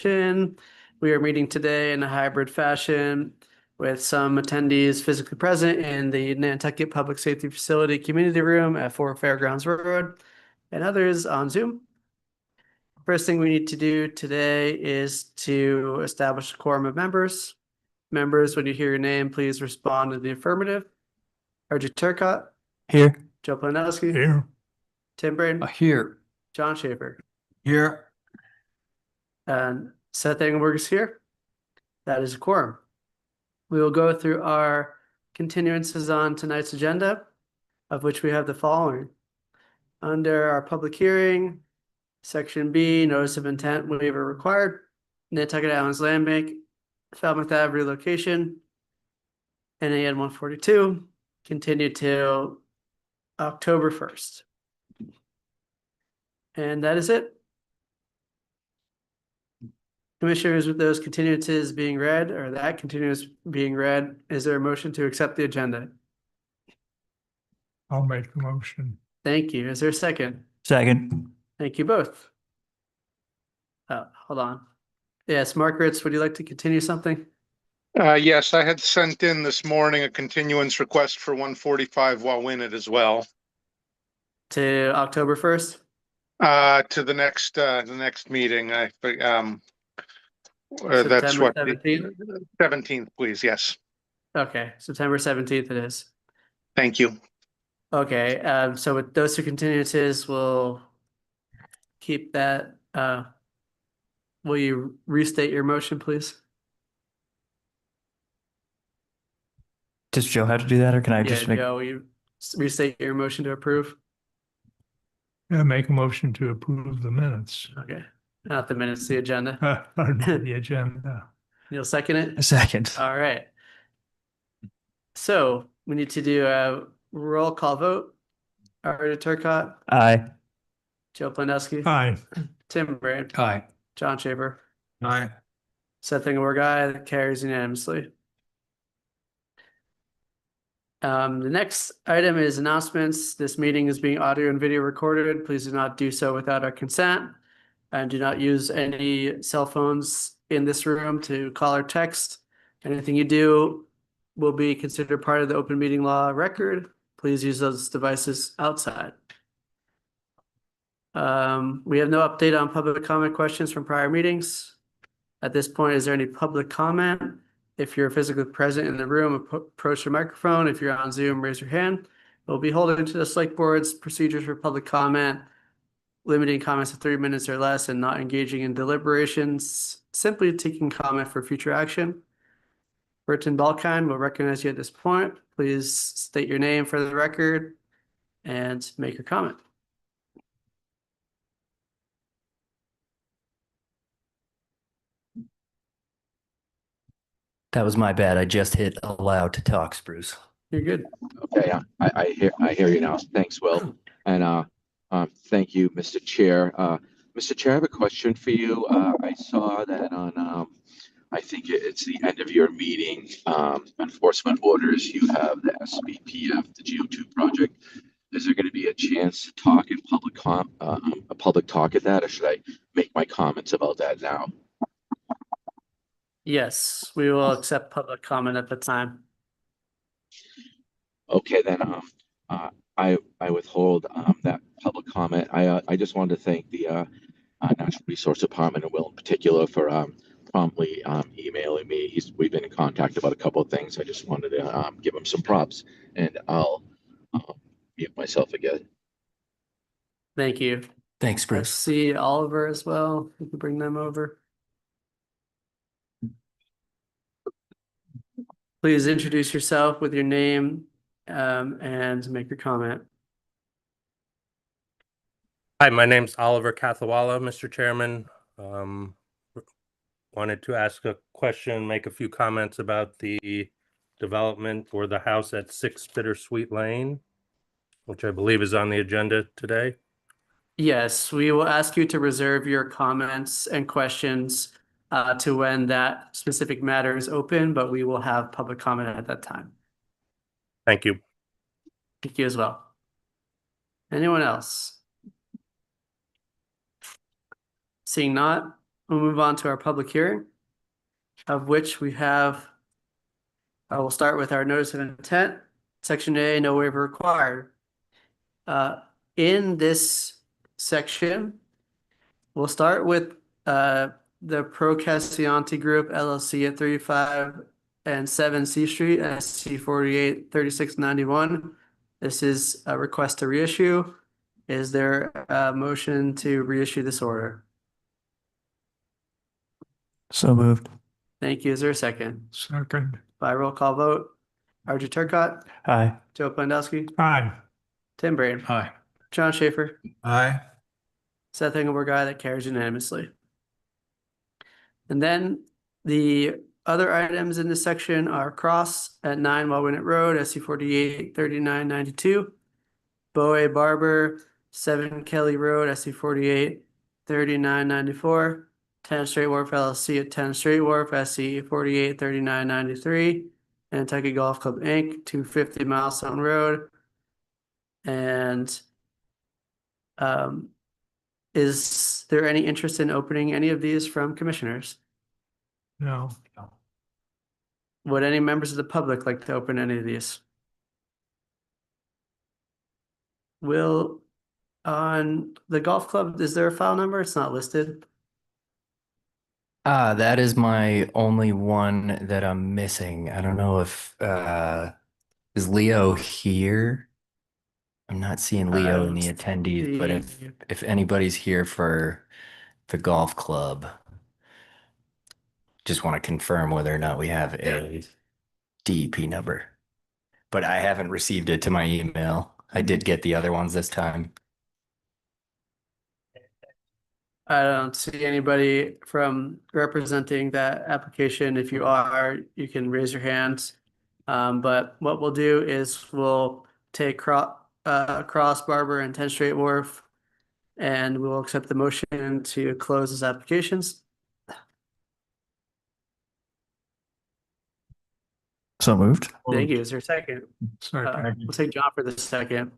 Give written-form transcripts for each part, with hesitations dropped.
We are meeting today in a hybrid fashion with some attendees physically present in the Nantucket Public Safety Facility Community Room at 4 Fairgrounds Road and others on Zoom. First thing we need to do today is to establish a quorum of members. Members, when you hear your name, please respond in the affirmative. RJ Turcott. Here. Joe Planowski. Here. Tim Braden. Here. John Schaefer. Here. And Seth Engelberg is here. That is a quorum. We will go through our continuances on tonight's agenda, of which we have the following. Under our public hearing, Section B, Notice of Intent Waiver Required, Nantucket Islands Land Bank, Falmouth Ave relocation, NAN 142, continue till October 1st. And that is it. Commissioners, with those continuances being read, or that continuance being read, is there a motion to accept the agenda? I'll make the motion. Thank you. Is there a second? Second. Thank you both. Oh, hold on. Yes, Mark Ritz, would you like to continue something? Yes, I had sent in this morning a continuance request for 145 Wawinit as well. To October 1st? To the next meeting. That's September what 17th? 17th, please. Yes. Okay, September 17th it is. Thank you. Okay, so with those two continuances, we'll keep that. Will you restate your motion, please? Does Joe have to do that, or can I just make? Joe, will you restate your motion to approve? Yeah, make a motion to approve the minutes. Okay, not the minutes, the agenda. The agenda. You'll second it? A second. All right. So we need to do a roll call vote. Artie Turcott, Aye. Joe Planowski, Aye. Tim Brand, Aye. John Schaefer, Aye. Seth Engelberg, aye. That carries unanimously. The next item is announcements. This meeting is being audio and video recorded. Please do not do so without our consent. And do not use any cell phones in this room to call or text. Anything you do will be considered part of the open meeting law record. Please use those devices outside. We have no update on public comment questions from prior meetings. At this point, is there any public comment? If you're physically present in the room, approach your microphone. If you're on Zoom, raise your hand. We'll be holding to the select board's procedures for public comment, limiting comments to 3 minutes or less and not engaging in deliberations, simply taking comment for future action. Burton Balkine will recognize you at this point. Please state your name for the record and make your comment. That was my bad. I just hit allow to talk, Spruce. You're good. Okay, I hear you now. Thanks, Will, and thank you, Mr. Chair. Mr. Chair, I have a question for you. I saw that on I think it's the end of your meeting enforcement orders. You have the SBPF, the GO2 project. Is there going to be a chance to talk in public a public talk at that, or should I make my comments about that now? Yes, we will accept public comment at the time. Okay, then I withhold that public comment. I just wanted to thank the Natural Resource Department and Will in particular for promptly emailing me. We've been in contact about a couple of things. I just wanted to give him some props, and I'll mute myself again. Thank you. Thanks, Let's Spruce. see Oliver as well. We can bring them over. Please introduce yourself with your name and make your comment. Hi, my name's Oliver Kathawala, Mr. Chairman. Wanted to ask a question, make a few comments about the development or the house at 6 Bittersweet Lane, which I believe is on the agenda today. Yes, we will ask you to reserve your comments and questions to when that specific matter is open, but we will have public comment at that time. Thank you. Thank you as well. Anyone else? Seeing not, we'll move on to our public hearing, of which we have, we'll start with our notice of intent. Section A, no waiver required. In this section, we'll start with the Pro Castellanti Group LLC at 35 and 7 C Street, SC 48 3691. This is a request to reissue. Is there a motion to reissue this order? So moved. Thank you. Is there a second? Second. By roll call vote, Archie Turcott, Aye. Joe Pandowski, Aye. Tim Braden, Aye. John Schaefer, Aye. Seth Engelberg, aye. That carries unanimously. And then the other items in this section are Cross at 9 Walwinet Road, SC 48 3992. Boe Barber, 7 Kelly Road, SC 48 3994. 10 Straight Wharf LLC at 10 Straight Wharf, SC 48 3993. Nantucket Golf Club Inc., 250 Milestone Road. And is there any interest in opening any of these from commissioners? No. Would any members of the public like to open any of these? Will, on the golf club, is there a file number? It's not listed. That is my only one that I'm missing. I don't know if is Leo here? I'm not seeing Leo in the attendees, but if anybody's here for the golf club, just want to confirm whether or not we have a DEP number. But I haven't received it to my email. I did get the other ones this time. I don't see anybody from representing that application. If you are, you can raise your hands. But what we'll do is we'll take Cross Barber and 10 Straight Wharf, and we'll accept the motion to close those applications. So moved. Thank you. Is there a second? Second. We'll take John for the second.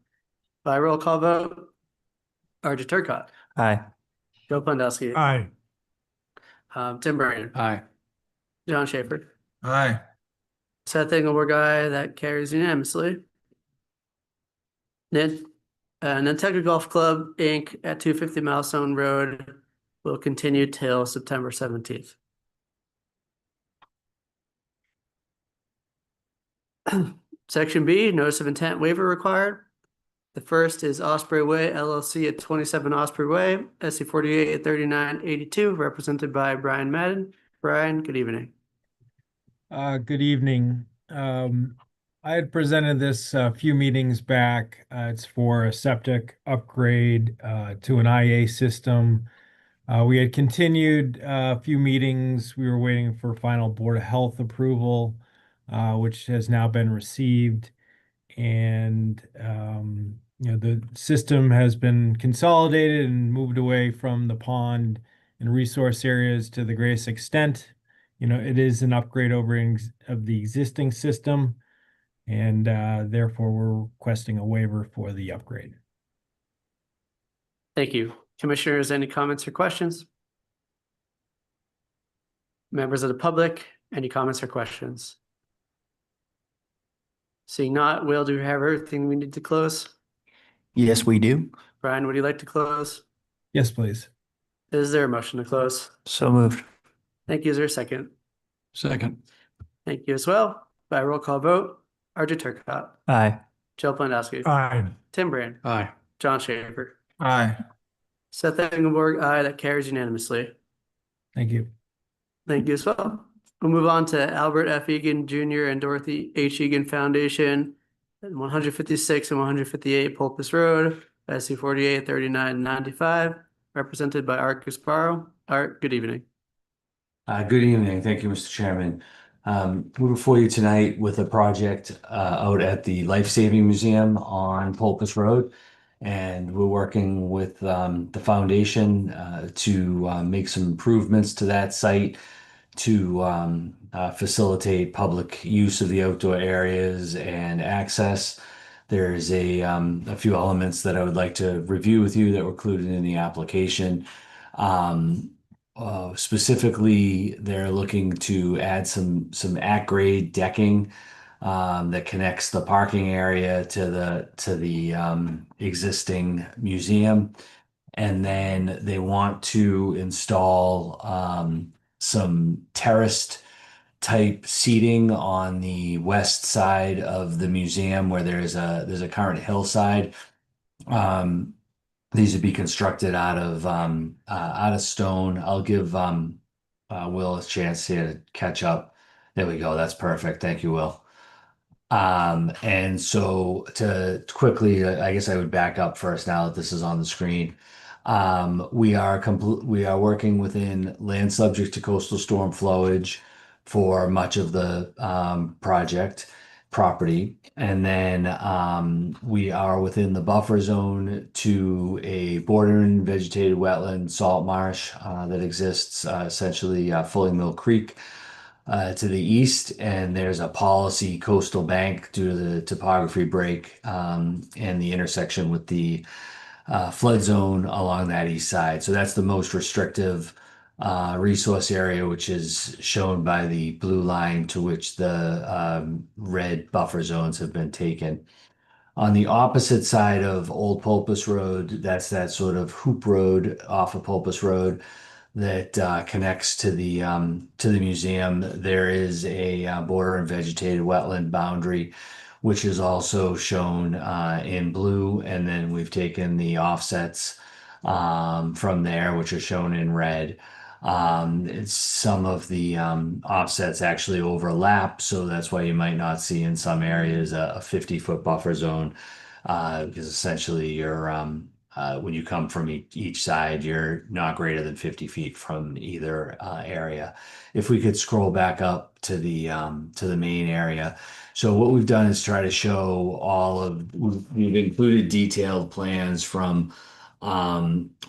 By roll call vote, Archie Turcott, Aye. Joe Pandowski, Aye. Tim Braden, Aye. John Schaefer, Aye. Seth Engelberg, aye. That carries unanimously. Nantucket Golf Club Inc. at 250 Milestone Road will continue till September 17th. Section B, notice of intent waiver required. The first is Osprey Way LLC at 27 Osprey Way, SC 48 at 3982, represented by Brian Madden. Brian, good evening. Good evening. I had presented this a few meetings back. It's for a septic upgrade to an IA system. We had continued a few meetings. We were waiting for final Board of Health approval, which has now been received. And the system has been consolidated and moved away from the pond and resource areas to the greatest extent. It is an upgrade of the existing system, and therefore we're requesting a waiver for the upgrade. Thank you. Commissioners, any comments or questions? Members of the public, any comments or questions? Seeing not, Will, do we have everything we need to close? Yes, we do. Brian, would you like to close? Yes, please. Is there a motion to close? So moved. Thank you. Is there a second? Second. Thank you as well. By roll call vote, Archie Turcott, Aye. Joe Pandowski, Aye. Tim Brand, Aye. John Schaefer, Aye. Seth Engelberg, aye. That carries unanimously. Thank you. Thank you as well. We'll move on to Albert F. Egan Jr. and Dorothy H. Egan Foundation at 156 and 158 Pulpus Road, SC 48 3995, represented by Art Gasparo. Art, good evening. Good evening. Thank you, Mr. Chairman. We're before you tonight with a project out at the Life Saving Museum on Pulpus Road. And we're working with the foundation to make some improvements to that site to facilitate public use of the outdoor areas and access. There's a few elements that I would like to review with you that were included in the application. Specifically, they're looking to add some at-grade decking that connects the parking area to the existing museum. And then they want to install some terraced type seating on the west side of the museum where there's a current hillside. Um, these would be constructed out of stone. I'll give Will a chance here to catch up. There we go. That's perfect. Thank you, Will. And so to quickly, I guess I would back up first now that this is on the screen. We are working within land subject to coastal storm flowage for much of the project property. And then we are within the buffer zone to a bordering vegetated wetland salt marsh that exists essentially Fulling Mill Creek to the east, and there's a policy coastal bank due to the topography break and the intersection with the flood zone along that east side. So that's the most restrictive resource area, which is shown by the blue line to which the red buffer zones have been taken. On the opposite side of Old Pulpus Road, that's that sort of hoop road off of Pulpus Road that connects to the museum. There is a border and vegetated wetland boundary, which is also shown in blue, and then we've taken the offsets from there, which are shown in red. Some of the offsets actually overlap, so that's why you might not see in some areas a 50-foot buffer zone, because essentially when you come from each side, you're not greater than 50 feet from either area. If we could scroll back up to the main area. So what we've done is try to show we've included detailed plans from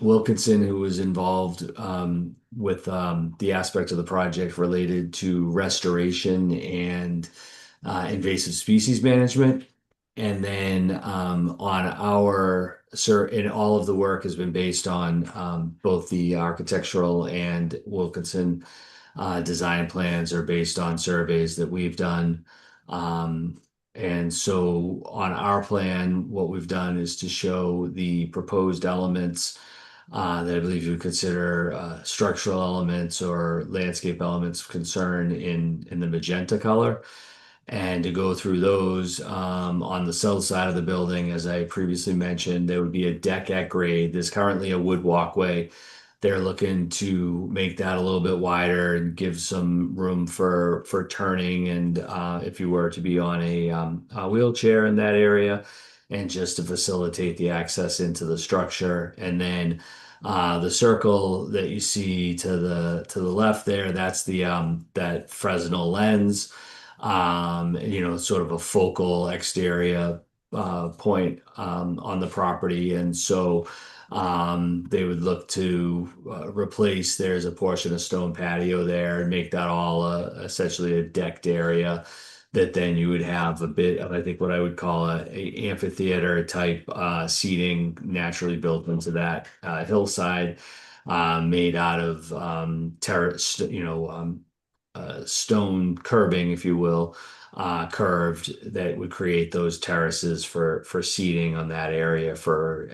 Wilkinson, who was involved with the aspect of the project related to restoration and invasive species management. And then and all of the work has been based on both the architectural and Wilkinson design plans are based on surveys that we've done. And so on our plan, what we've done is to show the proposed elements that I believe you would consider structural elements or landscape elements of concern in the magenta color. And to go through those on the south side of the building, as I previously mentioned, there would be a deck at grade. There's currently a wood walkway. They're looking to make that a little bit wider and give some room for turning, and if you were to be on a wheelchair in that area, and just to facilitate the access into the structure. And then the circle that you see to the left there, that's that Fresnel lens. Sort of a focal exterior point on the property. And so they would look to replace, there's a portion of stone patio there and make that all essentially a decked area that then you would have a bit of, I think, what I would call a amphitheater type seating naturally built into that hillside, made out of terrace, stone curbing, if you will, curved, that would create those terraces for seating on that area for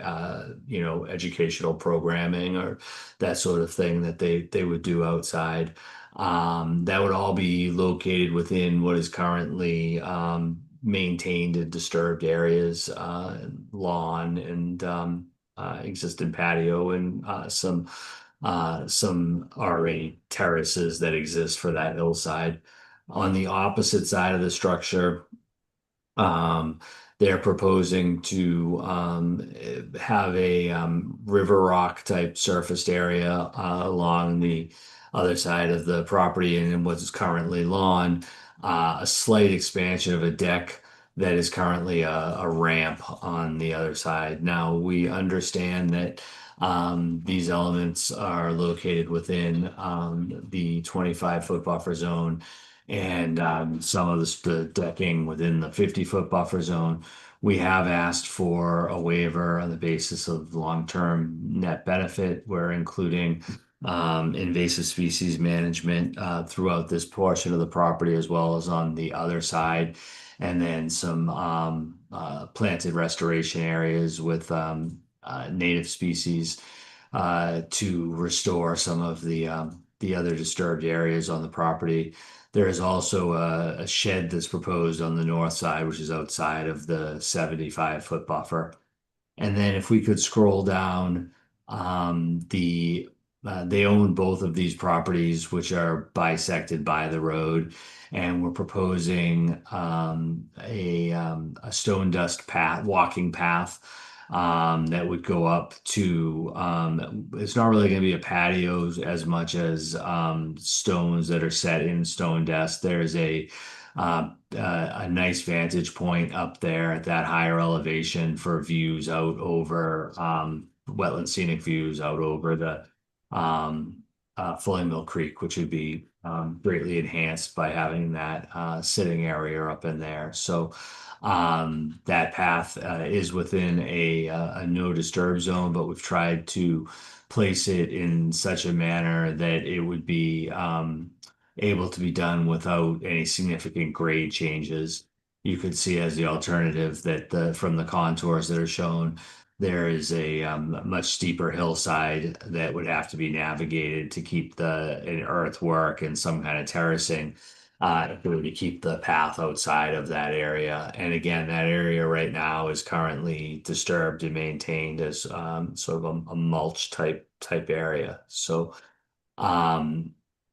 educational programming or that sort of thing that they would do outside. That would all be located within what is currently maintained and disturbed areas, lawn and existing patio and some already terraces that exist for that hillside. On the opposite side of the structure, they're proposing to have a river rock type surfaced area along the other side of the property, and in what's currently lawn, a slight expansion of a deck that is currently a ramp on the other side. Now, we understand that these elements are located within the 25-foot buffer zone, and some of the decking within the 50-foot buffer zone. We have asked for a waiver on the basis of long-term net benefit. We're including invasive species management throughout this portion of the property as well as on the other side. And then some planted restoration areas with native species to restore some of the other disturbed areas on the property. There is also a shed that's proposed on the north side, which is outside of the 75-foot buffer. And then if we could scroll down, they own both of these properties, which are bisected by the road, and we're proposing a stone dust path, walking path that would go up to. It's not really going to be a patio as much as stones that are set in stone dust. There's a nice vantage point up there at that higher elevation for views out over wetland scenic views out over the Flowing Mill Creek, which would be greatly enhanced by having that sitting area up in there. So that path is within a no disturb zone, but we've tried to place it in such a manner that it would be able to be done without any significant grade changes. You could see as the alternative that from the contours that are shown, there is a much steeper hillside that would have to be navigated to keep an earthwork and some kind of terracing if we were to keep the path outside of that area. And again, that area right now is currently disturbed and maintained as sort of a mulch type area. So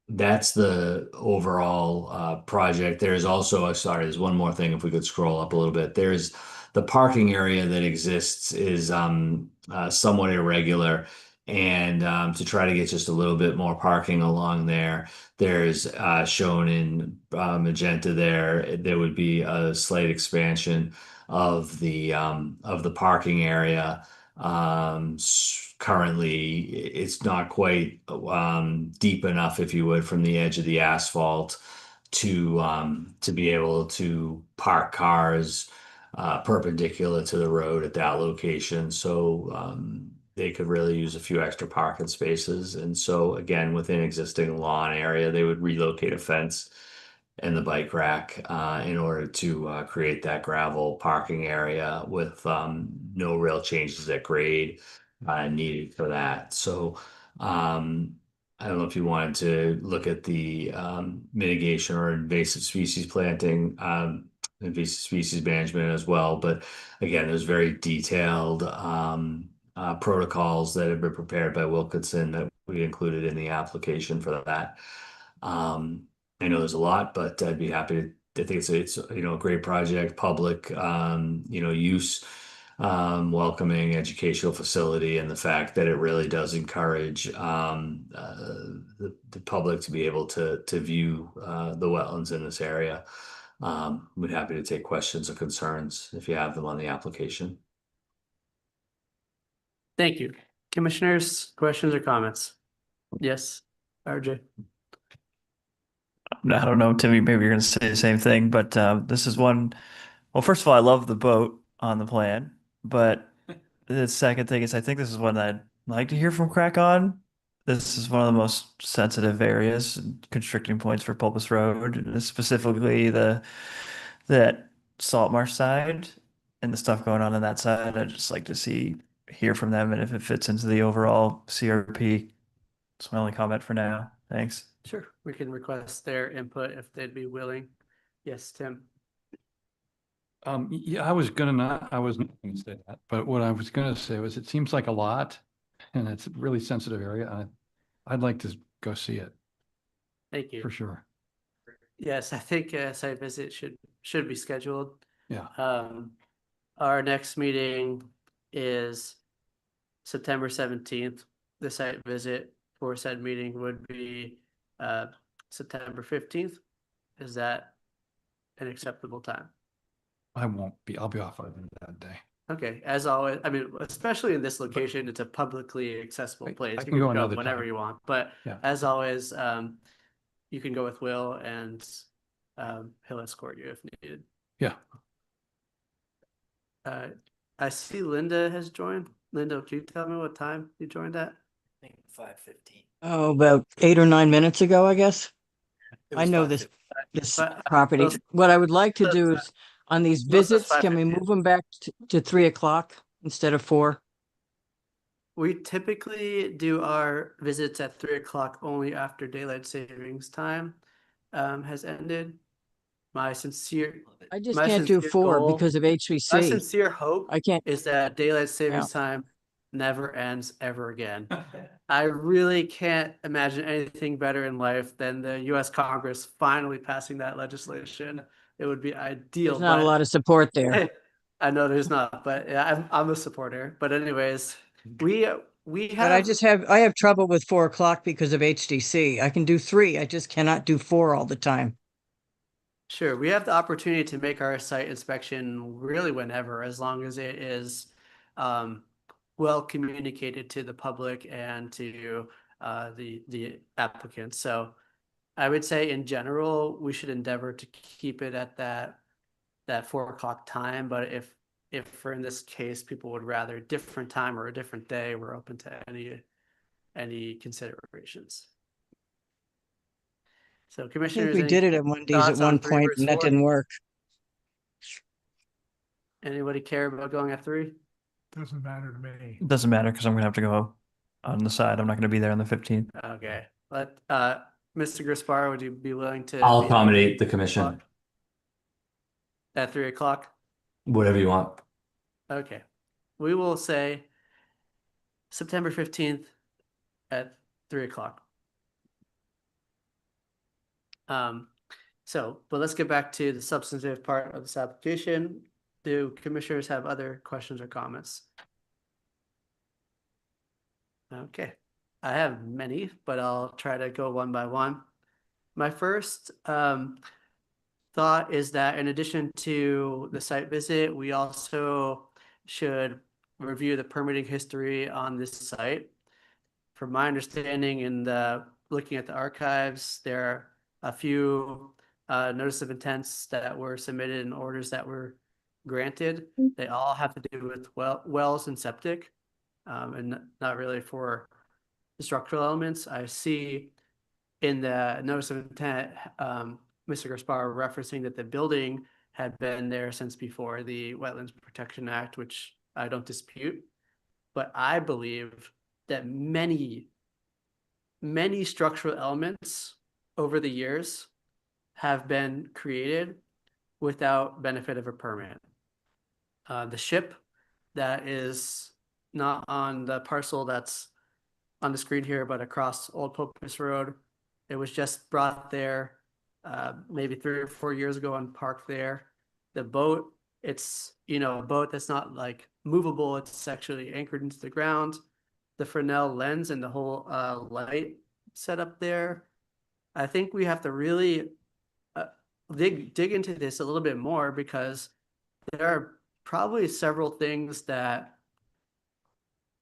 that's the overall project. There's also, sorry, there's one more thing if we could scroll up a little bit. There's the parking area that exists is somewhat irregular. And to try to get just a little bit more parking along there, there's shown in magenta there would be a slight expansion of the parking area. Currently, it's not quite deep enough, if you would, from the edge of the asphalt to be able to park cars perpendicular to the road at that location. So they could really use a few extra parking spaces. And so again, within existing lawn area, they would relocate a fence and the bike rack in order to create that gravel parking area with no real changes at grade needed for that. So I don't know if you wanted to look at the mitigation or invasive species planting, invasive species management as well. But again, there's very detailed protocols that have been prepared by Wilkinson that we included in the application for that. I know there's a lot, but I'd be happy to. I think it's a great project, public use, welcoming educational facility, and the fact that it really does encourage the public to be able to view the wetlands in this area. We'd happy to take questions or concerns if you have them on the application. Thank you. Commissioners, questions or comments? Yes, RJ. I don't know, Timmy, maybe you're going to say the same thing, but this is one. Well, first of all, I love the boat on the plan, but the second thing is I think this is one I'd like to hear from Crack on. This is one of the most sensitive areas, constricting points for Pulpus Road, specifically that Salt Marsh side and the stuff going on that side. I'd just like to hear from them and if it fits into the overall CRP. That's my only comment for now. Thanks. Sure, we can request their input if they'd be willing. Yes, Tim. Yeah, I was not gonna say that, but what I was gonna say was it seems like a lot and it's a really sensitive area. I'd like to go see it Thank you. for sure. Yes, I think a site visit should be scheduled. Yeah. Our next meeting is September 17th. The site visit for said meeting would be September 15th. Is that an acceptable time? I'll be off on that day. Okay, as always, I mean, especially in this location, it's a publicly accessible place. I You can go show up another whenever time. you want, but Yeah. as always, you can go with Will and he'll escort you if needed. Yeah. I see Linda has joined. Linda, can you tell me what time you joined at? I think 5:15. Oh, about 8 or 9 minutes ago, I guess. It I was know fine, this, too. this But property. most- What I would like to most- do is, on these most is visits, can we 5:15. move them back to 3 o'clock instead of 4? We typically do our visits at 3 o'clock only after daylight savings time has ended. My sincere, I just my can't do sincere 4 goal, because of my HVC. sincere hope I can't, is that daylight savings time never ends ever again. I really can't imagine anything better in life than the US Congress finally passing that legislation. It would be ideal, there's not a but lot of support there. I know there's not, but yeah, I'm a supporter. But anyways, we But I have just I have trouble with 4 o'clock because of HDC. I can do 3. I just cannot do 4 all the time. sure, we have the opportunity to make our site inspection really whenever, as long as it is well communicated to the public and to the applicants. So I would say in general, we should endeavor to keep it at that 4 o'clock time. But if for in this case, people would rather a different time or a different day, we're open to any considerations. So I think commissioners, we any did it at Wendy's at thoughts on one 3 point versus and that 4? didn't work. Anybody care about going at 3? Doesn't matter to me. It doesn't matter because I'm gonna have to go on the side. I'm not gonna be there on the 15th. Okay, Mr. Gaspar, would you be willing to I'll be there accommodate the commission, at 3 o'clock? whatever you want. Okay, we will say September 15th at 3 o'clock. But let's get back to the substantive part of this application. Do commissioners have other questions or comments? Okay, I have many, but I'll try to go one by one. My first thought is that in addition to the site visit, we also should review the permitting history on this site. From my understanding in looking at the archives, there are a few notice of intents that were submitted and orders that were granted. They all have to do with wells and septic, and not really for the structural elements. I see in the notice of intent, Mr. Gaspar referencing that the building had been there since before the Wetlands Protection Act, which I don't dispute. But I believe that many structural elements over the years have been created without benefit of a permit. The ship that is not on the parcel that's on the screen here, but across Old Popus Road, it was just brought there maybe 3 or 4 years ago and parked there. The boat, it's a boat that's not like movable, it's actually anchored into the ground. The Fresnel lens and the whole light setup there. I think we have to really dig into this a little bit more, because there are probably several things that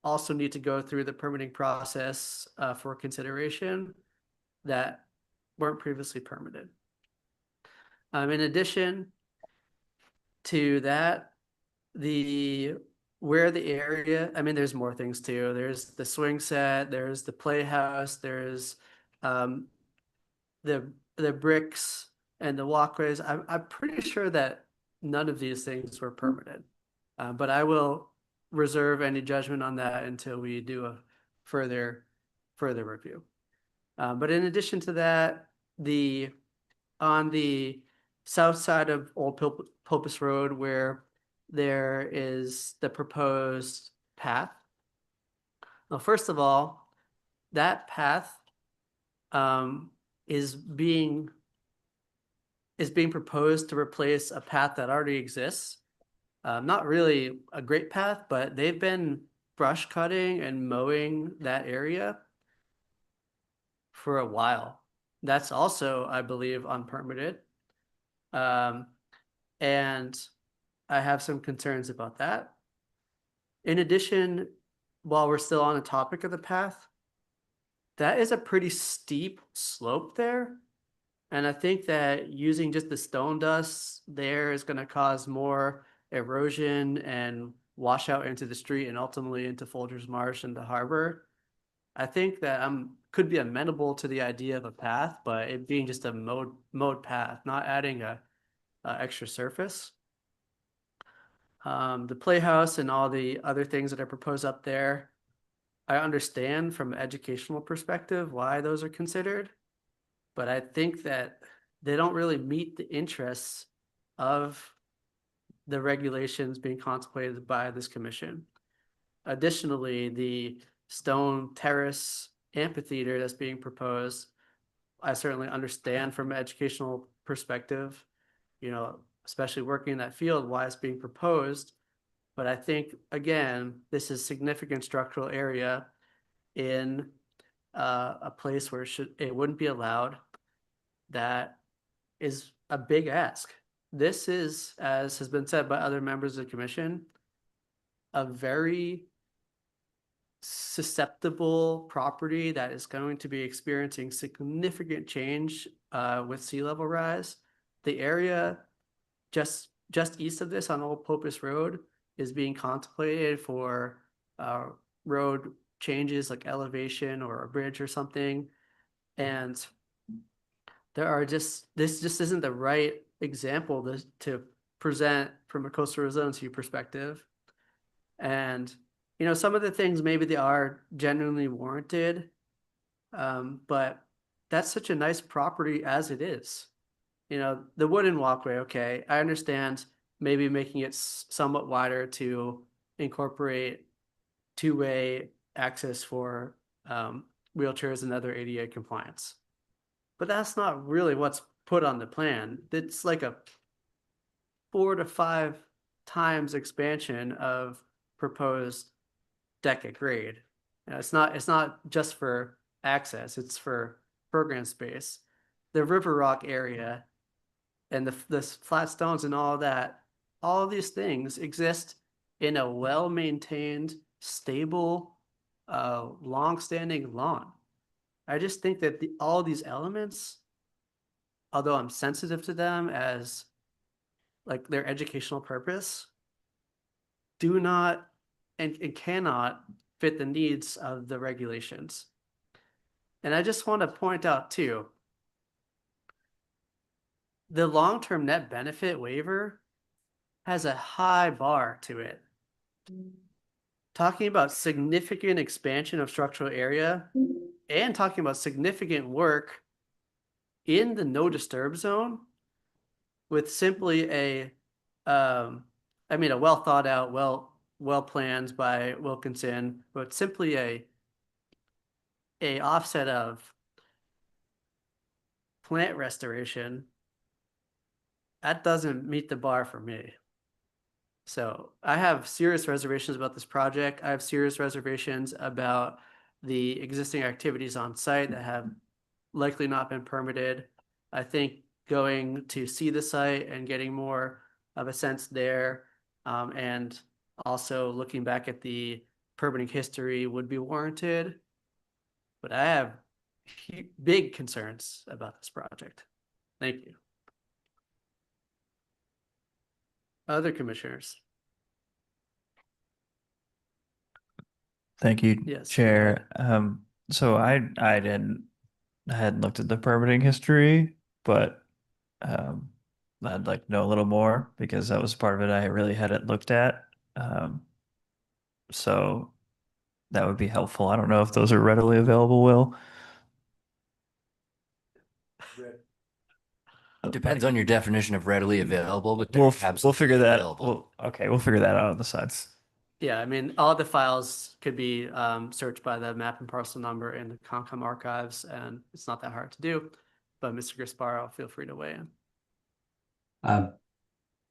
also need to go through the permitting process for consideration that weren't previously permitted. In addition to that, where the area, there's more things too. There's the swing set, there's the playhouse, there's the bricks and the walkways. I'm pretty sure that none of these things were permitted, but I will reserve any judgment on that until we do a further review. But in addition to that, on the south side of Old Popus Road, where there is the proposed path. Well, first of all, that path is being proposed to replace a path that already exists. Not really a great path, but they've been brush cutting and mowing that area for a while. That's also, I believe, unpermitted. And I have some concerns about that. In addition, while we're still on the topic of the path, that is a pretty steep slope there. And I think that using just the stone dust there is going to cause more erosion and wash out into the street and ultimately into Folgers Marsh and the harbor. I think that I'm could be amenable to the idea of a path, but it being just a mode path, not adding a extra surface. The playhouse and all the other things that are proposed up there, I understand from an educational perspective why those are considered, but I think that they don't really meet the interests of the regulations being contemplated by this commission. Additionally, the stone terrace amphitheater that's being proposed, I certainly understand from an educational perspective, you know, especially working in that field, why it's being proposed. But I think, again, this is significant structural area in a place where it wouldn't be allowed. That is a big ask. This is, as has been said by other members of the commission, a very susceptible property that is going to be experiencing significant change with sea level rise. The area just east of this on Old Popus Road is being contemplated for road changes like elevation or a bridge or something. And this just isn't the right example to present from a coastal resiliency perspective. And, you know, some of the things maybe they are genuinely warranted, but that's such a nice property as it is. You know, the wooden walkway, okay, I understand maybe making it somewhat wider to incorporate two-way access for wheelchairs and other ADA compliance. But that's not really what's put on the plan. It's like a 4 to 5 times expansion of proposed deck at grade. You know, it's not just for access, it's for program space. The River Rock area and the flat stones and all that, all of these things exist in a well-maintained, stable, long-standing lawn. I just think that all these elements, although I'm sensitive to them as like their educational purpose, do not and cannot fit the needs of the regulations. And I just want to point out too, the long-term net benefit waiver has a high bar to it. Talking about significant expansion of structural area and talking about significant work in the no disturb zone with simply a well thought out, well planned by Wilkinson, but simply a offset of plant restoration, that doesn't meet the bar for me. So I have serious reservations about this project. I have serious reservations about the existing activities on site that have likely not been permitted. I think going to see the site and getting more of a sense there, and also looking back at the permitting history would be warranted. But I have big concerns about this project. Thank you. Other commissioners? Thank you, Yes, go Chair. So I hadn't looked at the permitting history, but I'd like to know a little more because that was part of it I really hadn't looked at. So that would be helpful. I don't know if those are readily available, Will. Depends on your definition of readily available, but We'll they're we'll figure absolutely that. available. We'll figure that out on the sides. Yeah, I mean, all the files could be searched by the map and parcel number in the Concom archives, and it's not that hard to do. But Mr. Gasparo, feel free to weigh in.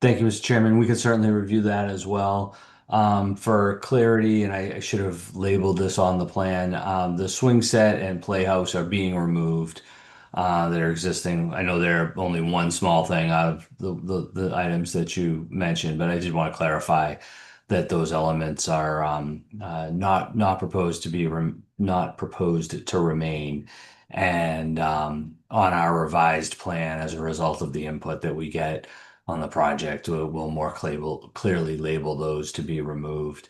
Thank you, Mr. Chairman. We could certainly review that as well. For clarity, and I should have labeled this on the plan, the swing set and playhouse are being removed. That are existing. I know they're only one small thing out of the items that you mentioned, but I did want to clarify that those elements are not proposed to be not proposed to remain. And on our revised plan, as a result of the input that we get on the project, we'll more clearly label those to be removed.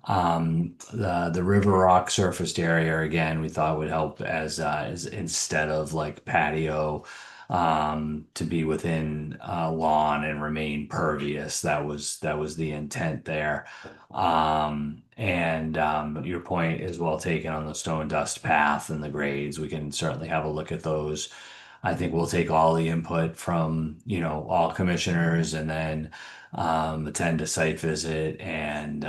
The river rock surfaced area again, we thought would help as instead of like patio, to be within lawn and remain pervious. That was the intent there. Your point is well taken on the stone dust path and the grades. We can certainly have a look at those. I think we'll take all the input from, all commissioners and then attend a site visit and,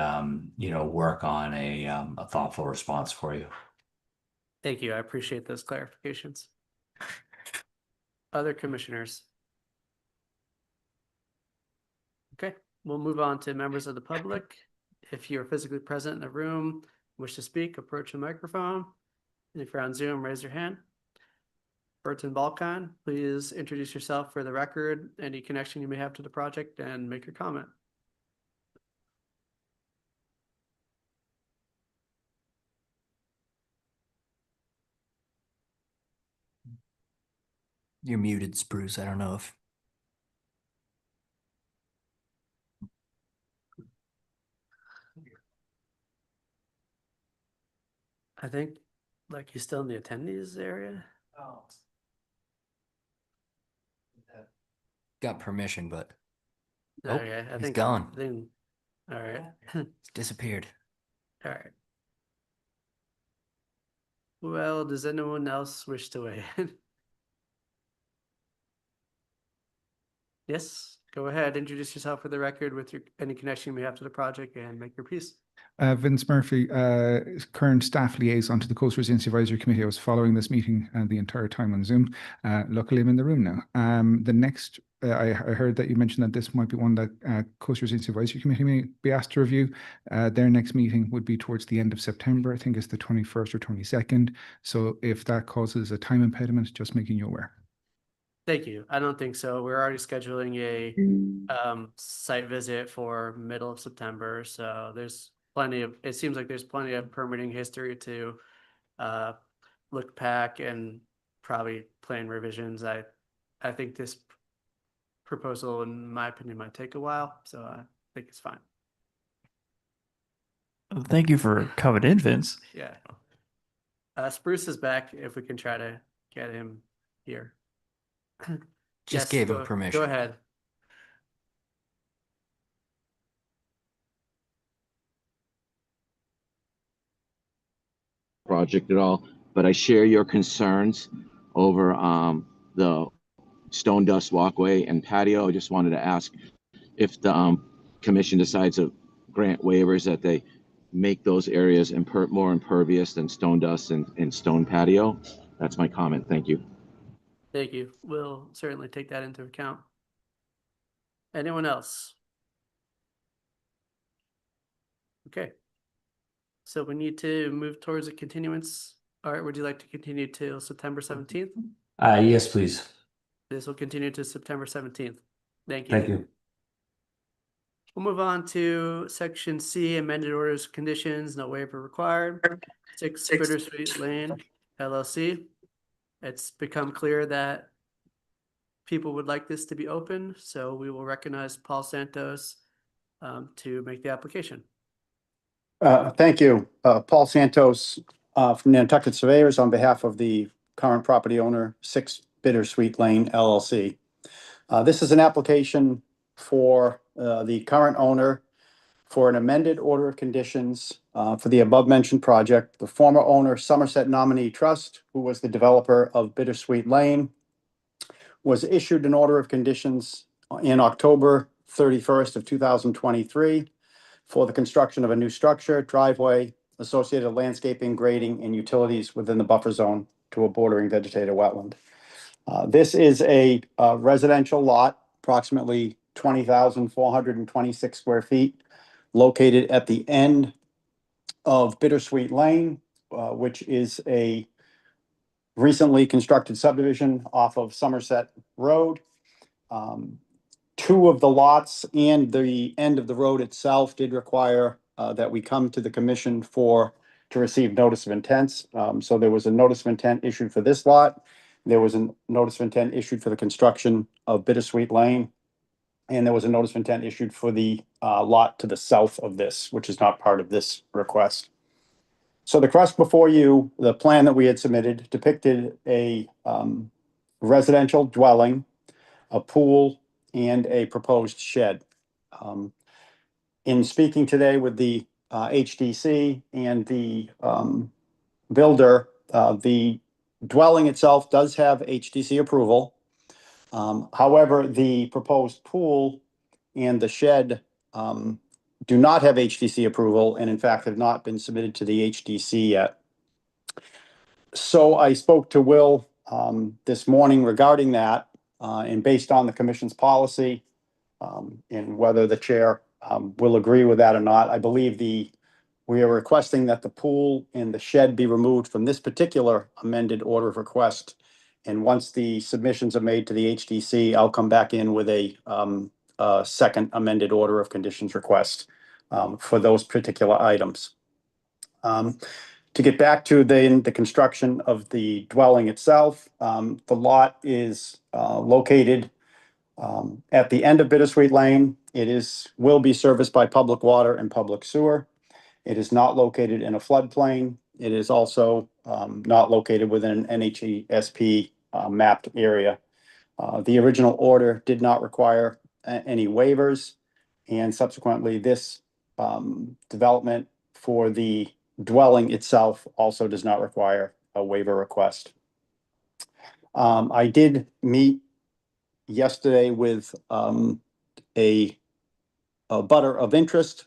work on a thoughtful response for you. Thank you. I appreciate those clarifications. Other commissioners? Okay, we'll move on to members of the public. If you're physically present in the room, wish to speak, approach the microphone. And if you're on Zoom, raise your hand. Burton Balkan, please introduce yourself for the record, any connection you may have to the project, and make your comment. You're muted, Spruce. I don't know if. I think, like, he's still in the attendees area. Oh. Got permission, but oh, Okay, I he's think gone. All right. He's disappeared. All right. Well, does anyone else wish to weigh in? Yes, go ahead. Introduce yourself for the record with any connection you may have to the project and make your piece. Vince Murphy, current staff liaison to the Coastal Resilience Advisory Committee. I was following this meeting the entire time on Zoom. Luckily, I'm in the room now. The next, I heard that you mentioned that this might be one that Coastal Resilience Advisory Committee may be asked to review. Their next meeting would be towards the end of September. I think it's the 21st or 22nd. So if that causes a time impediment, just making you aware. Thank you. I don't think so. We're already scheduling a site visit for middle of September. So there's plenty of, it seems like there's plenty of permitting history to look back and probably plan revisions. I think this proposal, in my opinion, might take a while. So I think it's fine. Thank you for coming in, Vince. Yeah. Spruce is back if we can try to get him here. Just Yes, gave him permission. Go ahead. Project at all, but I share your concerns over the stone dust walkway and patio. I just wanted to ask if the commission decides to grant waivers that they make those areas more impervious than stone dust and stone patio. That's my comment. Thank you. Thank you. We'll certainly take that into account. Anyone else? Okay. So we need to move towards a continuance. All right, would you like to continue till September 17th? Yes, please. This will continue to September 17th. Thank you. Thank you. We'll move on to section C, amended orders of conditions, no waiver required. 6 Bittersweet Lane LLC. It's become clear that people would like this to be open, so we will recognize Paul Santos to make the application. Thank you. Paul Santos from Nantucket Surveyors on behalf of the current property owner, 6 Bittersweet Lane LLC. This is an application for the current owner for an amended order of conditions for the above mentioned project. The former owner, Somerset Nominee Trust, who was the developer of Bittersweet Lane, was issued an order of conditions in October 31st of 2023 for the construction of a new structure, driveway, associated landscaping, grading, and utilities within the buffer zone to a bordering vegetated wetland. This is a residential lot, approximately 20,426 square feet, located at the end of Bittersweet Lane, which is a recently constructed subdivision off of Somerset Road. 2 of the lots and the end of the road itself did require that we come to the commission to receive notice of intents. So there was a notice of intent issued for this lot. There was a notice of intent issued for the construction of Bittersweet Lane. And there was a notice of intent issued for the lot to the south of this, which is not part of this request. So the request before you, the plan that we had submitted depicted a residential dwelling, a pool, and a proposed shed. In speaking today with the HDC and the builder, the dwelling itself does have HDC approval. However, the proposed pool and the shed do not have HDC approval and in fact have not been submitted to the HDC yet. So I spoke to Will this morning regarding that, and based on the commission's policy, and whether the chair will agree with that or not, I believe we are requesting that the pool and the shed be removed from this particular amended order of request. And once the submissions are made to the HDC, I'll come back in with a second amended order of conditions request for those particular items. To get back to the construction of the dwelling itself, the lot is located at the end of Bittersweet Lane. It will be serviced by public water and public sewer. It is not located in a floodplain. It is also not located within an NHESP mapped area. The original order did not require any waivers, and subsequently this development for the dwelling itself also does not require a waiver request. I did meet yesterday with a butter of interest,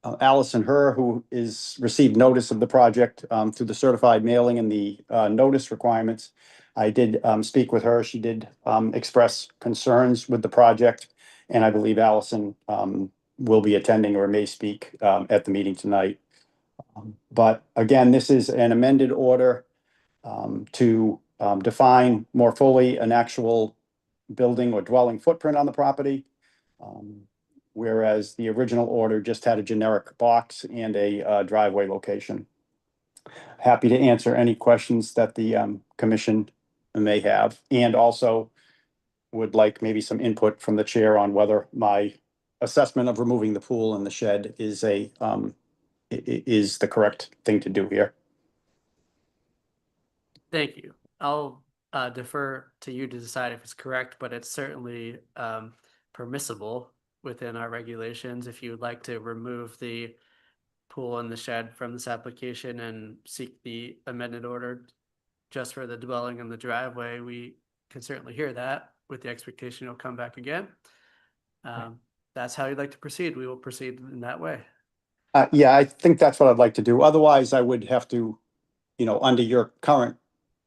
Allison Herr, who is received notice of the project through the certified mailing and the notice requirements. I did speak with her. She did express concerns with the project, and I believe Allison will be attending or may speak at the meeting tonight. But again, this is an amended order to define more fully an actual building or dwelling footprint on the property. Whereas the original order just had a generic box and a driveway location. Happy to answer any questions that the commission may have, and also would like maybe some input from the chair on whether my assessment of removing the pool and the shed is is the correct thing to do here. Thank you. I'll defer to you to decide if it's correct, but it's certainly permissible within our regulations. If you would like to remove the pool and the shed from this application and seek the amended order just for the dwelling and the driveway, we can certainly hear that with the expectation it'll come back again. That's how you'd like to proceed. We will proceed in that way. Yeah, I think that's what I'd like to do. Otherwise, I would have to, under your current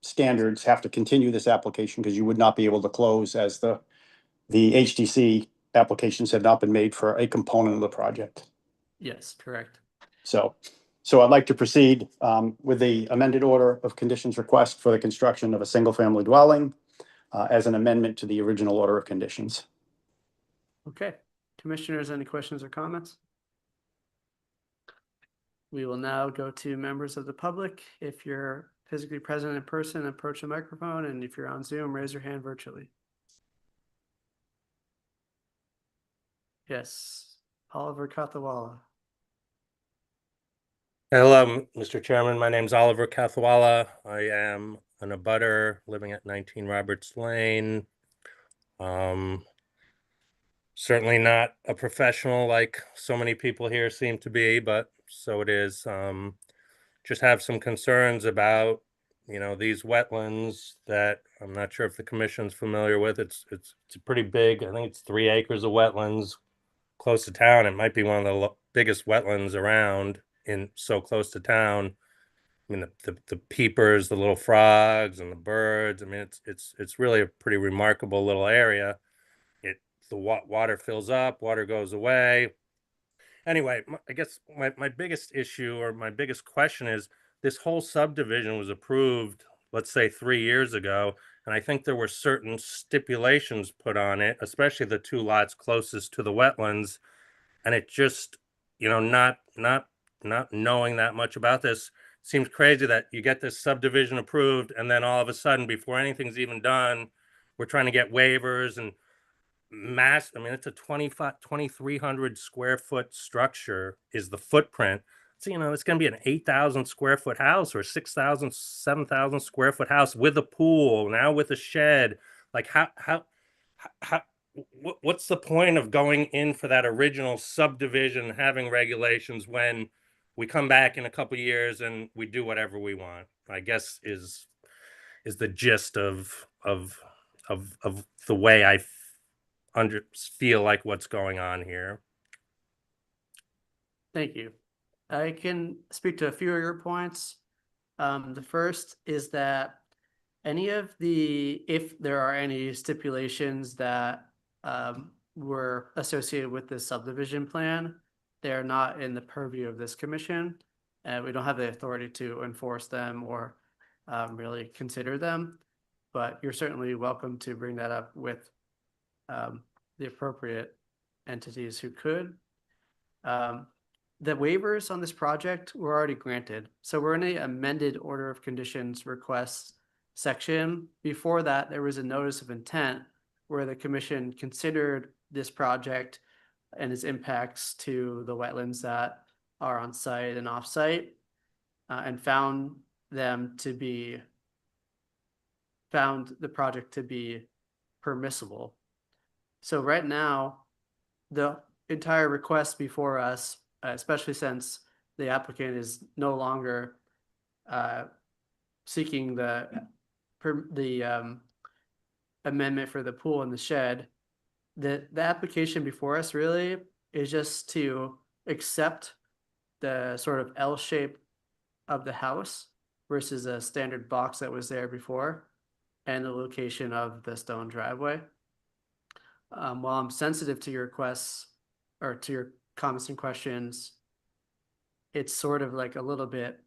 standards, have to continue this application because you would not be able to close as the HDC applications have not been made for a component of the project. Yes, correct. So I'd like to proceed with the amended order of conditions request for the construction of a single-family dwelling as an amendment to the original order of conditions. Okay. Commissioners, any questions or comments? We will now go to members of the public. If you're physically present in person, approach the microphone, and if you're on Zoom, raise your hand virtually. Yes, Oliver Kathawala. Hello, Mr. Chairman. My name's Oliver Kathawala. I am an abutter living at 19 Roberts Lane. Certainly not a professional like so many people here seem to be, but so it is. Just have some concerns about, these wetlands that I'm not sure if the commission's familiar with. It's pretty big. I think it's 3 acres of wetlands close to town. It might be one of the biggest wetlands around in so close to town. I mean, the peepers, the little frogs and the birds. I mean, it's really a pretty remarkable little area. The water fills up, water goes away. Anyway, I guess my biggest issue or my biggest question is this whole subdivision was approved, let's say 3 years ago, and I think there were certain stipulations put on it, especially the 2 lots closest to the wetlands, and it just, not knowing that much about this, seems crazy that you get this subdivision approved and then all of a sudden, before anything's even done, we're trying to get waivers and I mean, it's a 2,300 square foot structure is the footprint. So, you know, it's going to be an 8,000 square foot house or 6,000, 7,000 square foot house with a pool, now with a shed. Like what's the point of going in for that original subdivision, having regulations when we come back in a couple of years and we do whatever we want, I guess is the gist of the way I feel like what's going on here. Thank you. I can speak to a few of your points. The first is that if there are any stipulations that were associated with this subdivision plan, they are not in the purview of this commission, and we don't have the authority to enforce them or really consider them. But you're certainly welcome to bring that up with the appropriate entities who could. The waivers on this project were already granted. So we're in a amended order of conditions requests section. Before that, there was a notice of intent where the commission considered this project and its impacts to the wetlands that are on site and off site, and found the project to be permissible. So right now, the entire request before us, especially since the applicant is no longer seeking the amendment for the pool and the shed, the application before us really is just to accept the sort of L shape of the house versus a standard box that was there before, and the location of the stone driveway. While I'm sensitive to your requests or to your comments and questions, it's sort of like a little bit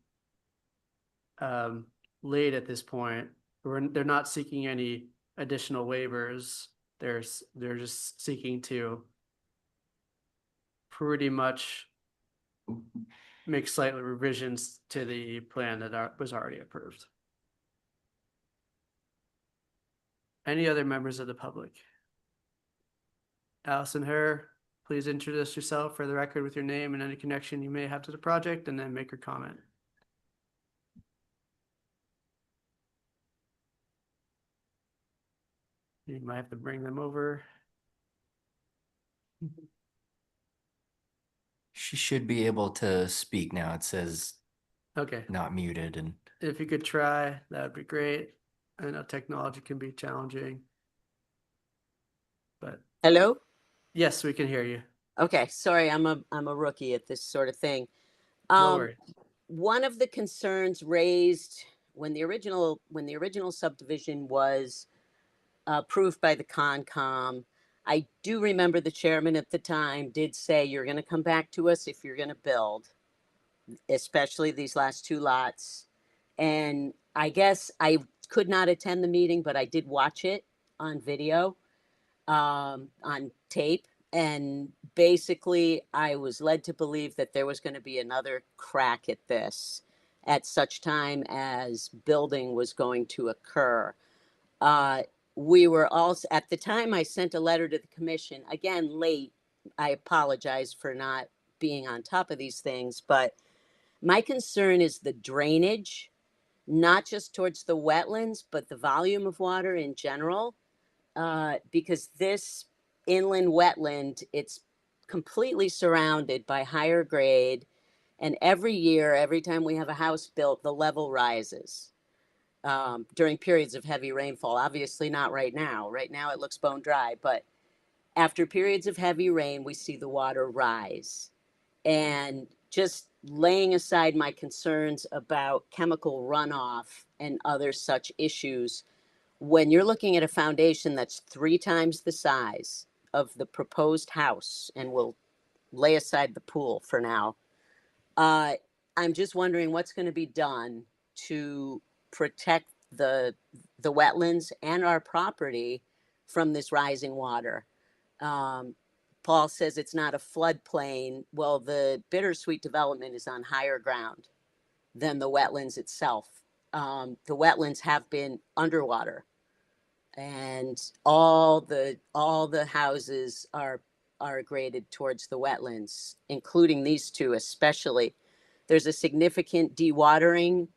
late at this point. They're not seeking any additional waivers. They're just seeking to pretty much make slight revisions to the plan that was already approved. Any other members of the public? Allison Herr, please introduce yourself for the record with your name and any connection you may have to the project, and then make your comment. You might have to bring them over. She should be able to speak now. It says Okay, not muted, and if you could try, that would be great. I know technology can be challenging, but Hello? yes, we can hear you. Okay, sorry, I'm a rookie at this sort of thing. No worries. One of the concerns raised when the original subdivision was approved by the Concom, I do remember the chairman at the time did say, you're going to come back to us if you're going to build, especially these last two lots. And I guess I could not attend the meeting, but I did watch it on video, on tape. And basically, I was led to believe that there was going to be another crack at this at such time as building was going to occur. We were also, at the time I sent a letter to the commission, again, late. I apologize for not being on top of these things, but my concern is the drainage, not just towards the wetlands, but the volume of water in general, because this inland wetland, it's completely surrounded by higher grade. And every year, every time we have a house built, the level rises during periods of heavy rainfall. Obviously not right now. Right now it looks bone dry, but after periods of heavy rain, we see the water rise. And just laying aside my concerns about chemical runoff and other such issues, when you're looking at a foundation that's 3 times the size of the proposed house, and we'll lay aside the pool for now, I'm just wondering what's going to be done to protect the wetlands and our property from this rising water. Paul says it's not a floodplain. Well, the Bittersweet development is on higher ground than the wetlands itself. The wetlands have been underwater and all the houses are graded towards the wetlands, including these two especially. There's a significant dewatering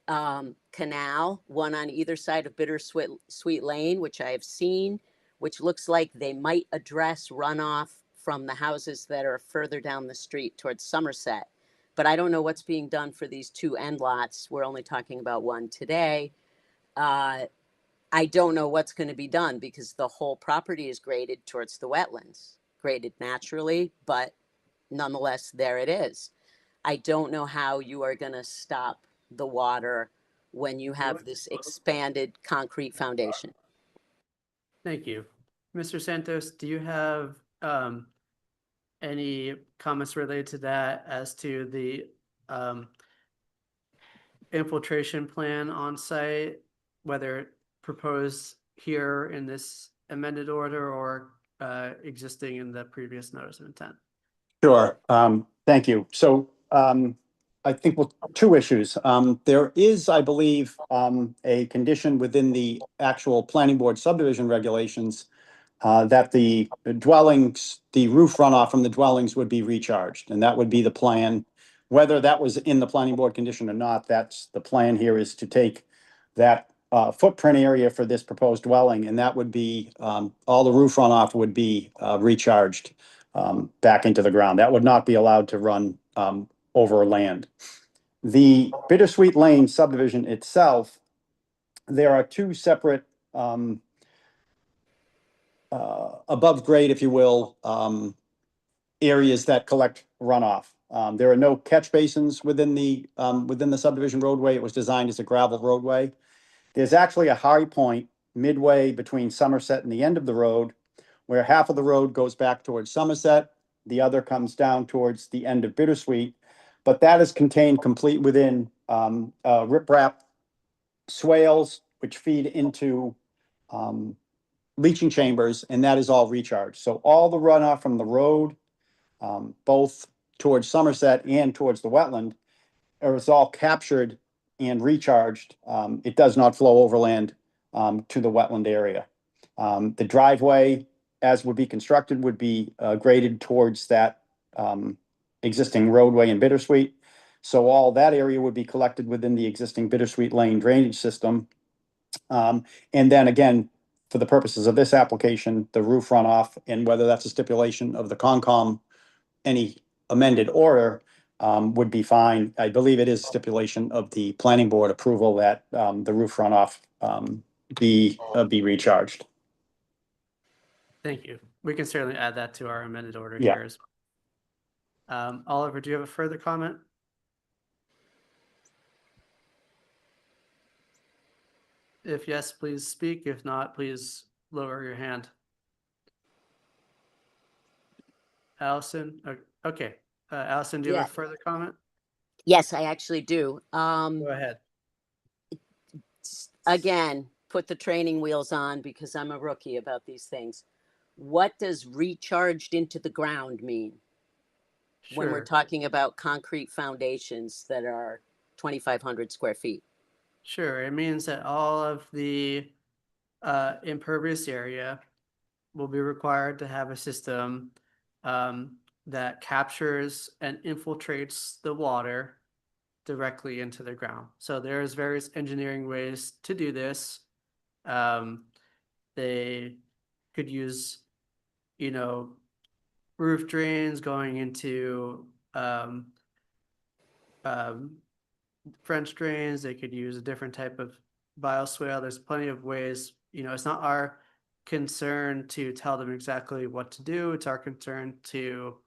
canal, one on either side of Bittersweet Lane, which I have seen, which looks like they might address runoff from the houses that are further down the street towards Somerset. But I don't know what's being done for these two end lots. We're only talking about one today. I don't know what's going to be done because the whole property is graded towards the wetlands, graded naturally, but nonetheless, there it is. I don't know how you are going to stop the water when you have this expanded concrete foundation. Thank you. Mr. Santos, do you have any comments related to that as to the infiltration plan on site, whether proposed here in this amended order or existing in the previous notice of intent? Sure. Thank you. So I think two issues. There is, I believe, a condition within the actual planning board subdivision regulations that the dwellings, the roof runoff from the dwellings would be recharged, and that would be the plan. Whether that was in the planning board condition or not, that's the plan here, is to take that footprint area for this proposed dwelling, and that would be, all the roof runoff would be recharged back into the ground. That would not be allowed to run over land. The Bittersweet Lane subdivision itself, there are two separate above grade, if you will, areas that collect runoff. There are no catch basins within the subdivision roadway. It was designed as a gravel roadway. There's actually a high point midway between Somerset and the end of the road, where half of the road goes back towards Somerset, the other comes down towards the end of Bittersweet, but that is contained complete within riprap swales, which feed into leaching chambers, and that is all recharged. So all the runoff from the road, both towards Somerset and towards the wetland, is all captured and recharged. It does not flow overland to the wetland area. The driveway, as would be constructed, would be graded towards that existing roadway in Bittersweet. So all that area would be collected within the existing Bittersweet Lane drainage system. And then again, for the purposes of this application, the roof runoff, and whether that's a stipulation of the Concom, any amended order would be fine. I believe it is stipulation of the planning board approval that the roof runoff be recharged. Thank you. We can certainly add that to our amended order Yeah. here as well. Oliver, do you have a further comment? If yes, please speak. If not, please lower your hand. Allison? Okay. Allison, do you have a further comment? Yes, I actually do. Go ahead. Again, put the training wheels on because I'm a rookie about these things. What does recharged into the ground mean when we're Sure. talking about concrete foundations that are 2,500 square feet? Sure. It means that all of the impervious area will be required to have a system that captures and infiltrates the water directly into the ground. So there's various engineering ways to do this. They could use, roof drains going into French drains. They could use a different type of bioswale. There's plenty of ways. It's not our concern to tell them exactly what to do. It's our concern to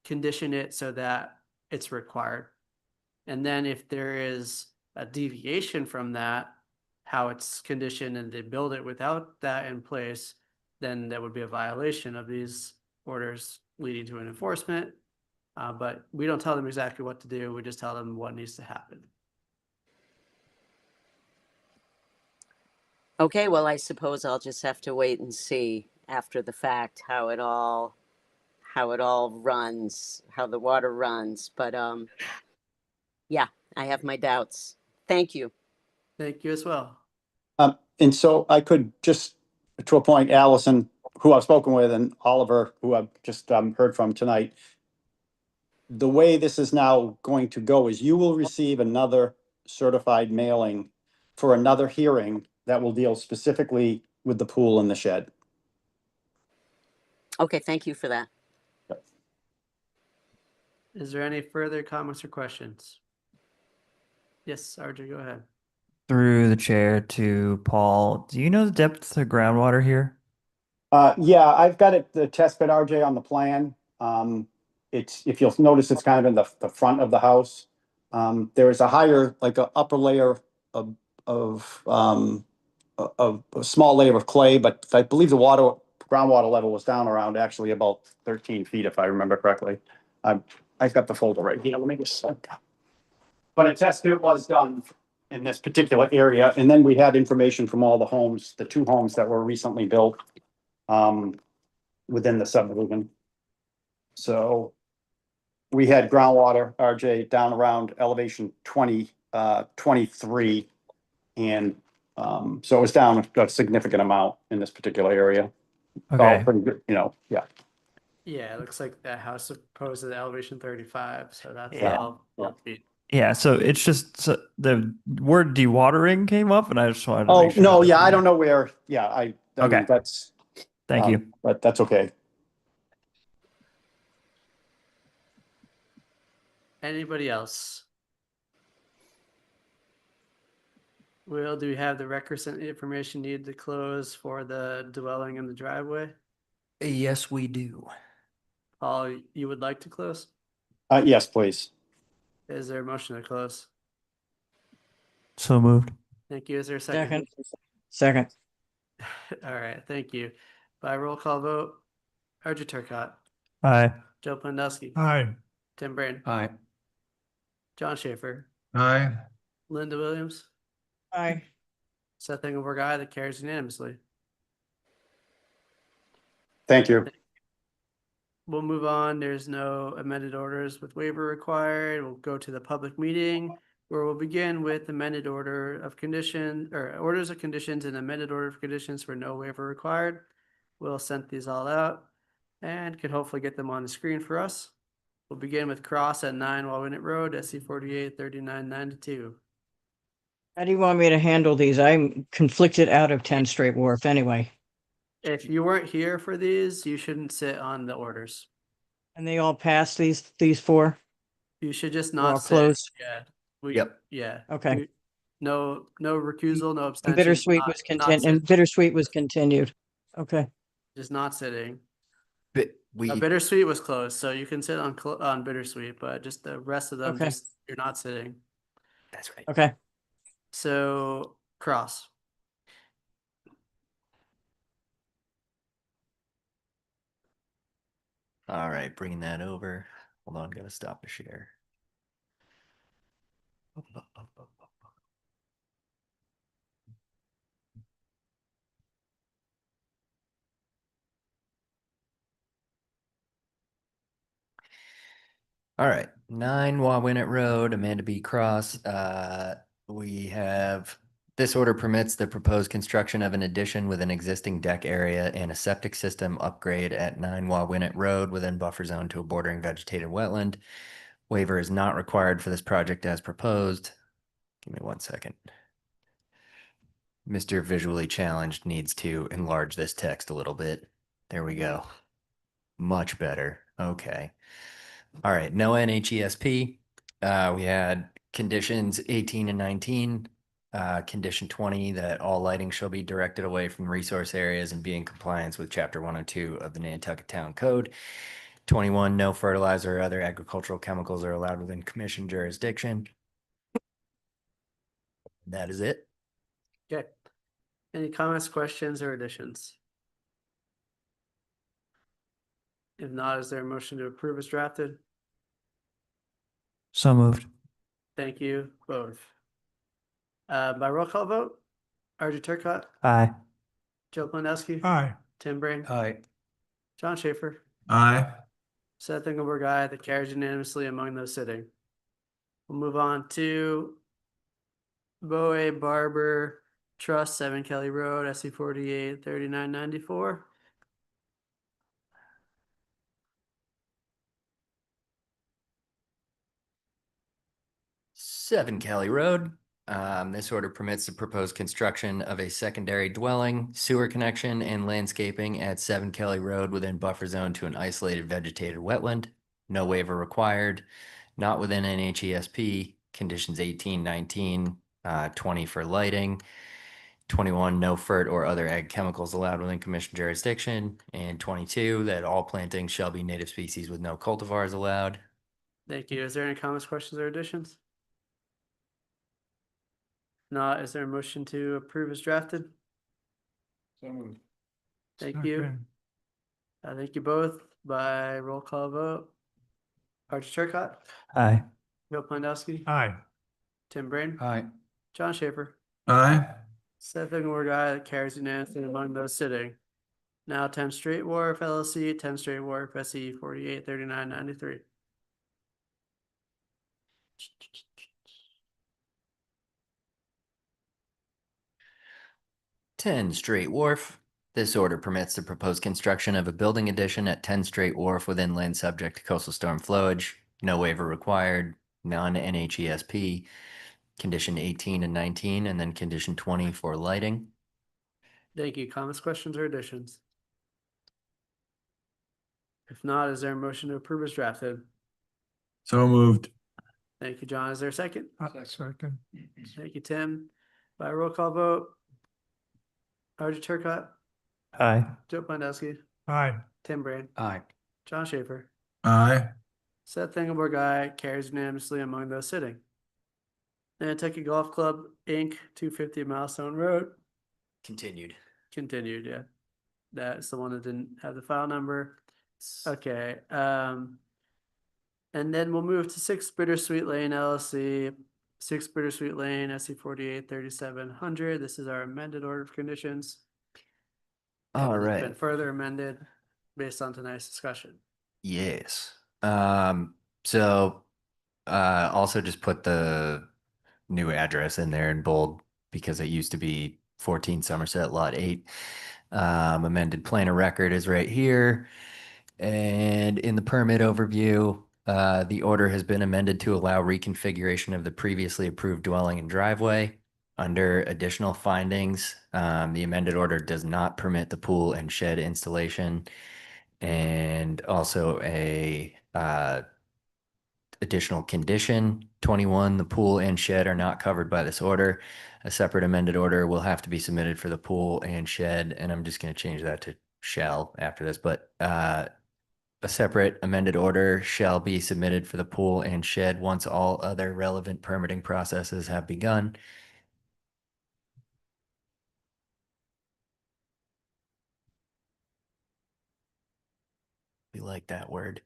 condition it so that it's required. And then if there is a deviation from that, how it's conditioned, and they build it without that in place, then that would be a violation of these orders leading to an enforcement. But we don't tell them exactly what to do. We just tell them what needs to happen. Okay, well, I suppose I'll just have to wait and see after the fact how it all runs, how the water runs. But yeah, I have my doubts. Thank you. Thank you as well. And so I could just, to a point, Allison, who I've spoken with, and Oliver, who I've just heard from tonight. The way this is now going to go is you will receive another certified mailing for another hearing that will deal specifically with the pool and the shed. Okay, thank you for that. Is there any further comments or questions? Yes, RJ, go ahead. Through the chair to Paul, do you know the depth of groundwater here? Yeah, I've got it, the test bed, RJ, on the plan. It's, if you'll notice, it's kind of in the front of the house. There is a higher, like a upper layer of a small layer of clay, but I believe the groundwater level was down around actually about 13 feet, if I remember correctly. I've got the folder right here. Let me just. But a test bit was done in this particular area, and then we had information from all the homes, the 2 homes that were recently built within the subdivision. So we had groundwater, RJ, down around elevation 23. And so it was down a significant amount in this particular area. All Okay. pretty good, you know, yeah. Yeah, it looks like that house opposed to elevation 35, so that's Yeah. 12 feet. Yeah, so it's just the word dewatering came up, and I just wanted to Oh, make sure. no, that yeah, I we- don't know where, yeah, I mean, Okay. that's. Thank you. But that's okay. Anybody else? Will, do we have the requisite information needed to close for the dwelling and the driveway? Yes, we do. Paul, you would like to close? Yes, please. Is there a motion to close? So moved. Thank you. Is there a second? Second. All right, thank you. By roll call vote, RJ Turcott, Aye. Joe Pandowski, Aye. Tim Brain, Aye. John Schaefer, Aye. Linda Williams, Aye. Seth Engelberg, aye. That carries unanimously. Thank you. We'll move on. There's no amended orders with waiver required. We'll go to the public meeting where we'll begin with amended order of condition or orders of conditions and amended order of conditions for no waiver required. We'll send these all out and can hopefully get them on the screen for us. We'll begin with Cross at 9 Walnut Road, SC 48 3992. How do you want me to handle these? I'm conflicted out of 10 Straight Wharf anyway. If you weren't here for these, you shouldn't sit on the orders. And they all passed these 4? You should just We're all not sit. closed? Yeah. Yep. Yeah. Okay. No recusal, no And abstention. Bittersweet was and Bittersweet was continued. Okay. Just not sitting. But we Bittersweet was closed, so you can sit on Bittersweet, but just the rest of them, Okay. just you're not sitting. that's right. Okay. So Cross. All right, bringing that over. Hold on, gotta stop the share. All right, 9 Wawinet Road, Amanda B. Cross. We have this order permits the proposed construction of an addition with an existing deck area and a septic system upgrade at 9 Wawinet Road within buffer zone to a bordering vegetated wetland. Waiver is not required for this project as proposed. Give me 1 second. Mr. Visually Challenged needs to enlarge this text a little bit. There we go. Much better. Okay. All right. No NHESP. We had conditions 18 and 19. Condition 20 that all lighting shall be directed away from resource areas and be in compliance with Chapter 102 of the Nantucket Town Code. 21, no fertilizer or other agricultural chemicals are allowed within commission jurisdiction. That is it. Okay. Any comments, questions, or additions? If not, is there a motion to approve as drafted? So moved. Thank you both. By roll call vote, RJ Turcott, Aye. Joe Pandowski, Aye. Tim Brain, Aye. John Schaefer, Aye. Seth Engelberg, aye. That carries unanimously among those sitting. We'll move on to Boe Barber Trust, 7 Kelly Road, SC 48 3994. Seven Kelly Road. This order permits the proposed construction of a secondary dwelling, sewer connection, and landscaping at 7 Kelly Road within buffer zone to an isolated vegetated wetland. No waiver required, not within NHESP, conditions 18, 19, 20 for lighting, 21, no FERT or other ag chemicals allowed within commission jurisdiction, and 22, that all plantings shall be native species with no cultivars allowed. Thank you. Is there any comments, questions, or additions? Not, is there a motion to approve as drafted? So moved. Thank you. Second. Thank you both by roll call vote. Archie Turcott, Aye. Bill Plandowski, Aye. Tim Brain, Aye. John Schaefer, Aye. Seth Inglewood, guy that carries unanimously among those sitting. Now 10 Straight Wharf LLC, 10 Straight Wharf SE 48 3993. Ten Straight Wharf. This order permits the proposed construction of a building addition at 10 Straight Wharf within land subject to coastal storm flowage. No waiver required, non-NHESP. Condition 18 and 19, and then condition 20 for lighting. Thank you. Comments, questions, or additions? If not, is there a motion to approve as drafted? So moved. Thank you, John. Is there a second? Second. Thank you, Tim. By roll call vote. Archie Turcott, Aye. Joe Plandowski, Aye. Tim Brain, Aye. John Schaefer, Aye. Seth Engelberg, guy carries unanimously among those sitting. Nantucket Golf Club, Inc., 250 Milestone Road. Continued. Continued, yeah. That's the one that didn't have the file number. Okay, and then we'll move to 6 Bittersweet Lane LLC, 6 Bittersweet Lane, SC 48 3700. This is our amended order of conditions. All It's right. been further amended based on tonight's discussion. Yes. So also just put the new address in there in bold because it used to be 14 Somerset Lot 8. Amended plan of record is right here. And in the permit overview, the order has been amended to allow reconfiguration of the previously approved dwelling and driveway. Under additional findings, the amended order does not permit the pool and shed installation. And also a additional condition 21, the pool and shed are not covered by this order. A separate amended order will have to be submitted for the pool and shed, and I'm just going to change that to shall after this, but a separate amended order shall be submitted for the pool and shed once all other relevant permitting processes have begun. We like that word.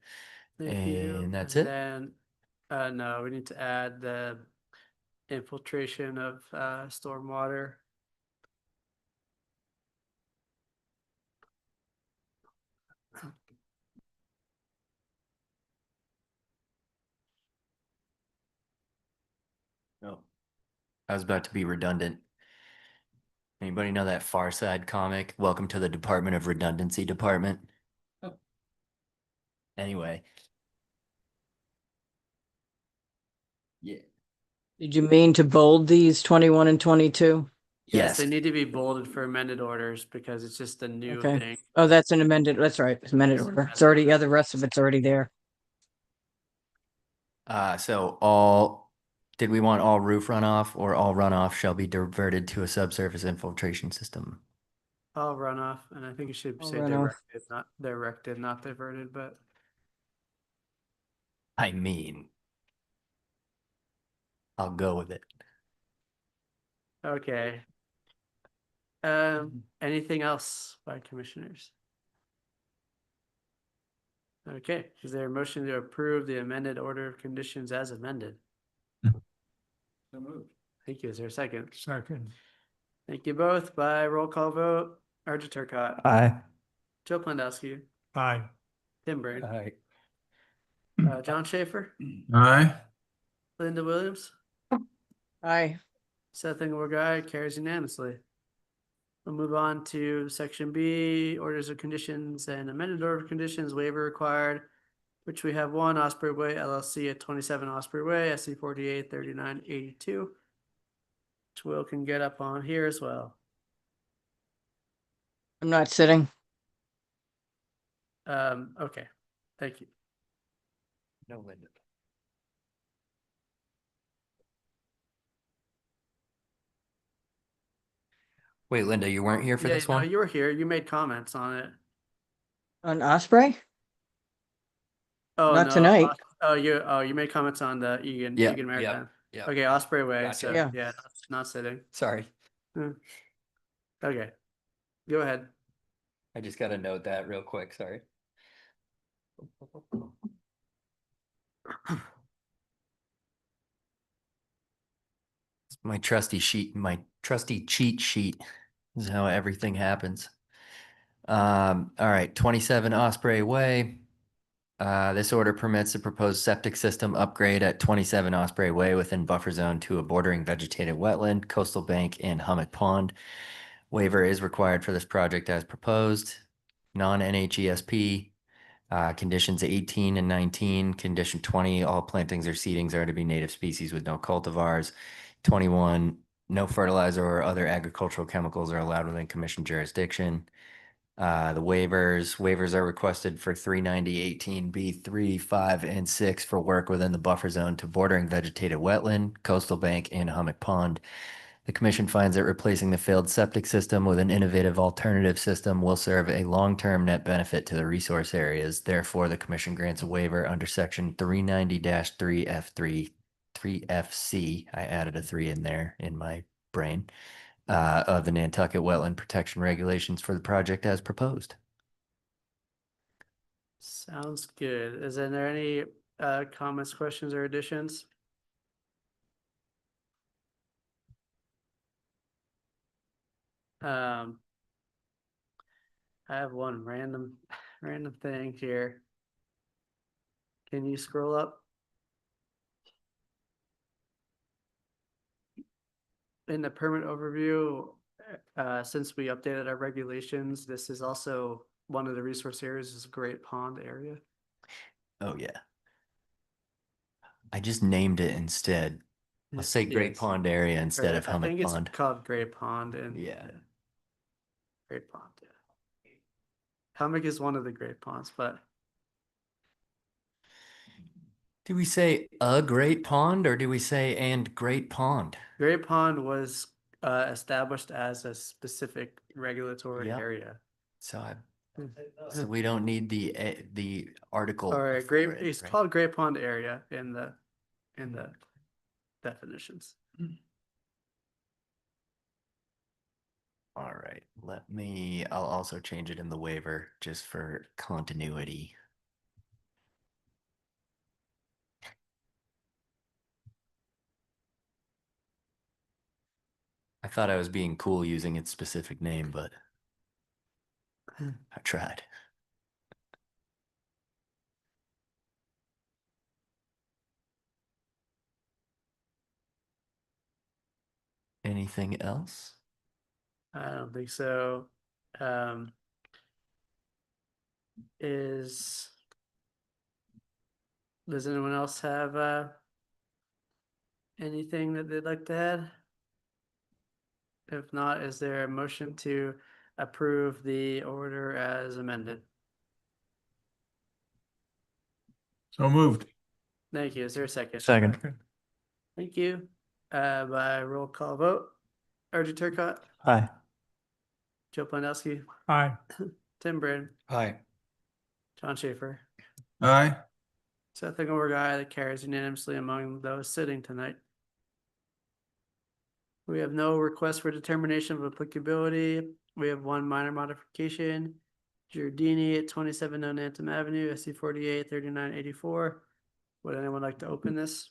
Thank you. And that's And it. then, no, we need to add the infiltration of stormwater. Oh, I was about to be redundant. Anybody know that Far Side comic? Welcome to the Department of Redundancy Department. Oh. Anyway. Yeah. Did you mean to bold these 21 and 22? Yes, they need to be bolded for amended orders because it's just a new Okay. thing. Oh, that's an amended, that's right, it's amended order. It's already, yeah, the rest of it's already there. Did we want all roof runoff or all runoff shall be diverted to a subsurface infiltration system? All runoff, and I think it should All say runoff. directed, not diverted, but I mean, I'll go with it. okay. Anything else by commissioners? Okay, is there a motion to approve the amended order of conditions as amended? So moved. Thank you. Is there a second? Second. Thank you both. By roll call vote, Archie Turcott, Aye. Joe Plandowski, Aye. Tim Brain, Aye. John Schaefer, Aye. Linda Williams, Aye. Seth Engelberg, aye. Carries unanimously. We'll move on to section B, orders of conditions and amended order of conditions, waiver required, which we have one, Osprey Way LLC at 27 Osprey Way, SC 483982. Which Will can get up on here as well. I'm not sitting. Okay, thank you. No, Linda. Wait, Linda, you weren't here for Yeah, this no, one? you were here. You made comments on it. On Osprey? Oh, Not no. tonight. You made comments on the Egan Yeah, Maritime. yeah. Okay, Osprey Way. Gotcha. So Yeah. yeah, not sitting. Sorry. Okay, go ahead. I just got to note that real quick. Sorry. It's my trusty cheat sheet. This is how everything happens. All right, 27 Osprey Way. This order permits the proposed septic system upgrade at 27 Osprey Way within buffer zone to a bordering vegetated wetland, coastal bank, and hummock pond. Waiver is required for this project as proposed. Non-NHESP. Conditions 18 and 19. Condition 20, all plantings or seedings are to be native species with no cultivars. 21, no fertilizer or other agricultural chemicals are allowed within commission jurisdiction. The waivers are requested for 390-18B3, 5, and 6 for work within the buffer zone to bordering vegetated wetland, coastal bank, and hummock pond. The commission finds that replacing the failed septic system with an innovative alternative system will serve a long-term net benefit to the resource areas. Therefore, the commission grants a waiver under section 390-3F3, 3FC. I added a 3 in there in my brain. Of the Nantucket Wetland Protection Regulations for the project as proposed. Sounds good. Is there any comments, questions, or additions? I have one random thing here. Can you scroll up? In the permit overview, since we updated our regulations, this is also one of the resource areas is a Great Pond area. Oh, yeah. I just named it instead. I'll say Great Yes. Pond area instead of I Hummock think it's Pond. called Great Pond and Yeah. Great Pond. Yeah. Hummock is one of the Great Ponds, but Do we say a Great Pond or do we say and Great Pond? Great Pond was established as a specific regulatory Yep. area. So we don't need the article. Or for Great, it, it's right? called Great Pond area in the definitions. All right, I'll also change it in the waiver just for continuity. I thought I was being cool using its specific name, but I tried. Anything else? I don't think so. Um, does anyone else have anything that they'd like to add? If not, is there a motion to approve the order as amended? So moved. Thank you. Is there a second? Second. Thank you. By roll call vote, Archie Turcott, Hi. Joe Planowski, Aye. Tim Brin, Hi. John Schaefer. Aye. Seth Engelberg, aye. That carries unanimously among those sitting tonight. We have no request for determination of applicability. We have one minor modification. Giardini at 27 Nonantum Avenue, SC 483984. Would anyone like to open this?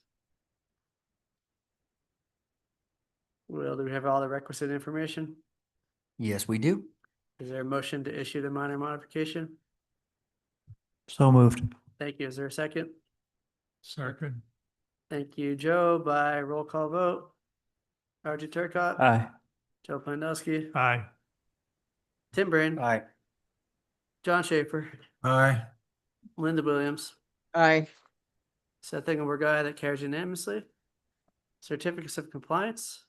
Will, do we have all the requisite information? Yes, we do. Is there a motion to issue the minor modification? So moved. Thank you. Is there a second? Second. Thank you, Joe. By roll call vote, Archie Turcott. Aye. Joe Pandowski. Aye. Tim Brain. Aye. John Schaefer. Aye. Linda Williams. Aye. Seth Engelberg, aye. That carries unanimously. Certificates of compliance.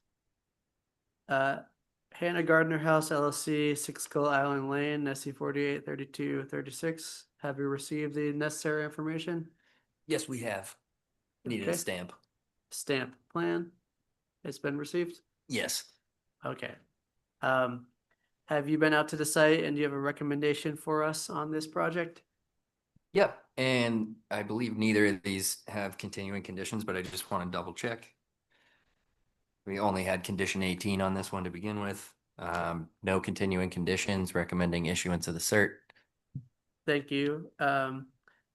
Hannah Gardner House LLC, 6 Skull Island Lane, SC 483236. Have you received the necessary information? Yes, we have. Needed a Okay. stamp. Stamp plan. It's been received? Yes. Okay. Have you been out to the site and do you have a recommendation for us on this project? Yep. And I believe neither of these have continuing conditions, but I just want to double check. We only had condition 18 on this one to begin with. No continuing conditions, recommending issuance of the cert. Thank you. And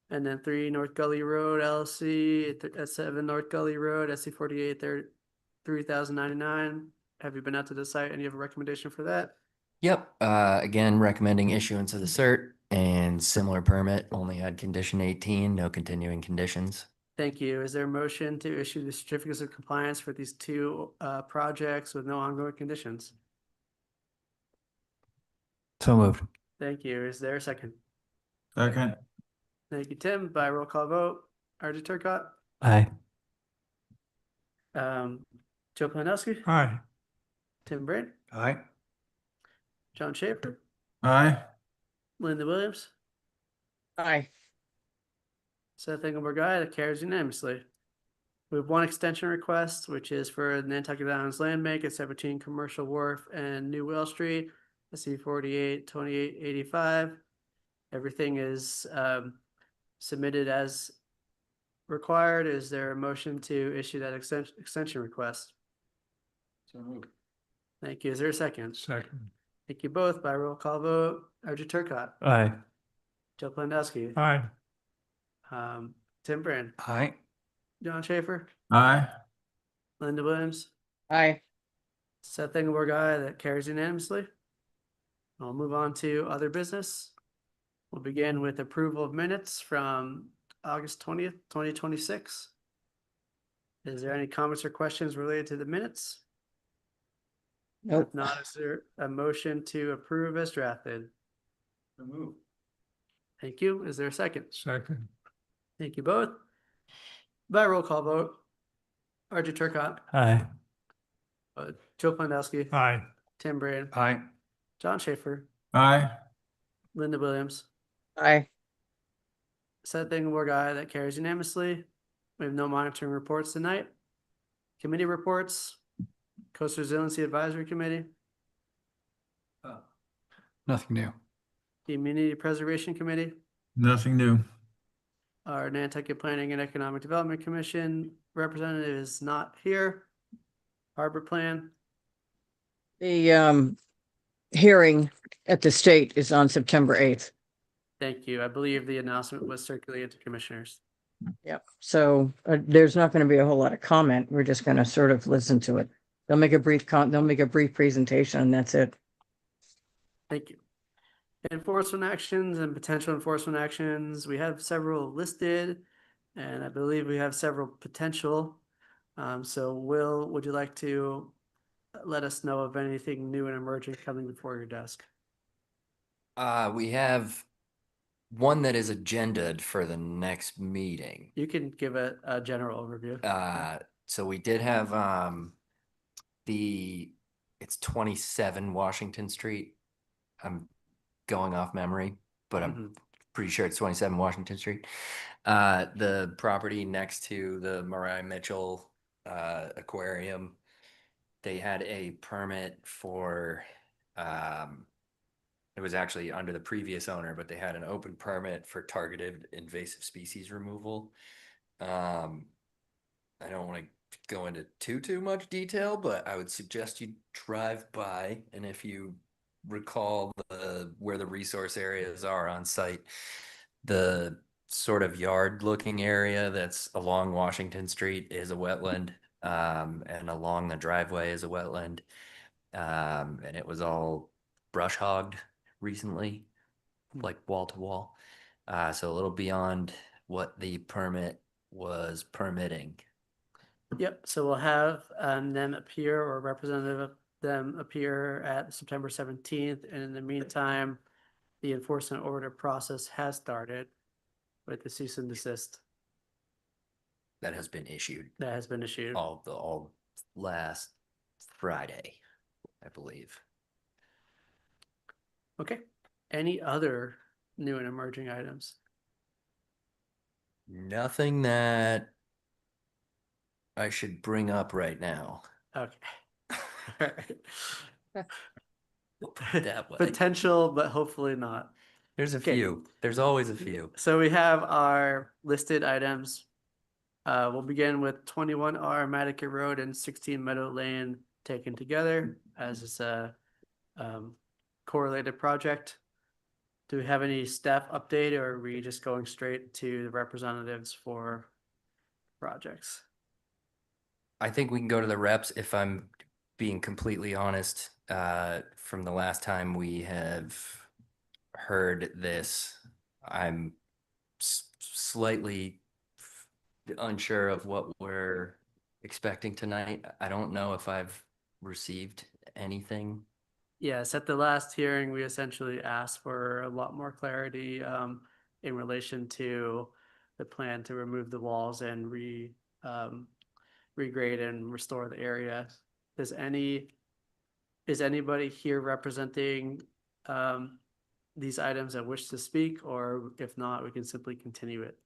then 3 North Gully Road LLC, at 7 North Gully Road, SC 3099. Have you been out to the site and you have a recommendation for that? Yep. Again, recommending issuance of the cert and similar permit, only had condition 18, no continuing conditions. Thank you. Is there a motion to issue the certificates of compliance for these 2 projects with no ongoing conditions? So moved. Thank you. Is there a second? Second. Thank you, Tim. By roll call vote, Archie Turcott, Aye. Joe Planowski, Aye. Tim Brain, Aye. John Schaefer, Aye. Linda Williams, Aye. Seth Engelberg, aye. That carries unanimously. We have 1 extension request, which is for Nantucket Islands Land Bank at 17 Commercial Wharf and New Well Street, SC 482885. Everything is submitted as required. Is there a motion to issue that extension request? So moved. Thank you. Is there a second? Second. Thank you both. By roll call vote, Archie Turcott, Aye. Joe Plandowski, Aye. Tim Brand, Aye. John Schaefer, Aye. Linda Williams, Aye. Seth Engelberg, aye. That carries unanimously. I'll move on to other business. We'll begin with approval of minutes from August 20th, 2026. Is there any comments or questions related to the minutes? Nope. If not, is there a motion to approve as drafted? So moved. Thank you. Is there a second? Second. Thank you both. By roll call vote, Archie Turcott, Aye. Joe Plandowski, Aye. Tim Brand, Aye. John Schaefer, Aye. Linda Williams, Aye. Seth Engelberg, aye. That carries unanimously. We have no monitoring reports tonight. Committee reports, Coastal Resiliency Advisory Committee, Nothing new. Community Preservation Committee, Nothing new. our Nantucket Planning and Economic Development Commission representative is not here. Harbor Plan, The hearing at the state is on September 8th. thank you. I believe the announcement was circulated to commissioners. Yep. So there's not going to be a whole lot of comment. We're just going to sort of listen to it. They'll make a brief presentation and that's it. Thank you. Enforcement actions and potential enforcement actions. We have several listed, and I believe we have several potential. So Will, would you like to let us know of anything new and emerging coming before your desk? We have one that is agended for the next meeting. You can give a general overview. So we did have it's 27 Washington Street. I'm going off memory, but I'm pretty sure it's 27 Washington Street. The property next to the Mariah Mitchell aquarium, they had a permit for it was actually under the previous owner, but they had an open permit for targeted invasive species removal. I don't want to go into too much detail, but I would suggest you drive by, and if you recall where the resource areas are on site, the sort of yard looking area that's along Washington Street is a wetland, and along the driveway is a wetland, and it was all brush hogged recently, like wall to wall, so a little beyond what the permit was permitting. Yep, so we'll have them appear or a representative of them appear at September 17th. And in the meantime, the enforcement order process has started with the cease and desist That has been issued that has been issued. all last Friday, I believe. Okay. Any other new and emerging items? Nothing that I should bring up right now. Okay. All right. That way. Potential, but hopefully not. There's a Okay. few. There's always a few. So we have our listed items. We'll begin with 21R Matticat Road and 16 Meadow Lane taken together as it's a correlated project. Do we have any staff update, or are we just going straight to the representatives for projects? I think we can go to the reps if I'm being completely honest. From the last time we have heard this, I'm slightly unsure of what we're expecting tonight. I don't know if I've received anything. Yes, at the last hearing, we essentially asked for a lot more clarity in relation to the plan to remove the walls and regrade and restore the area. Is anybody here representing these items that wish to speak, or if not, we can simply continue it?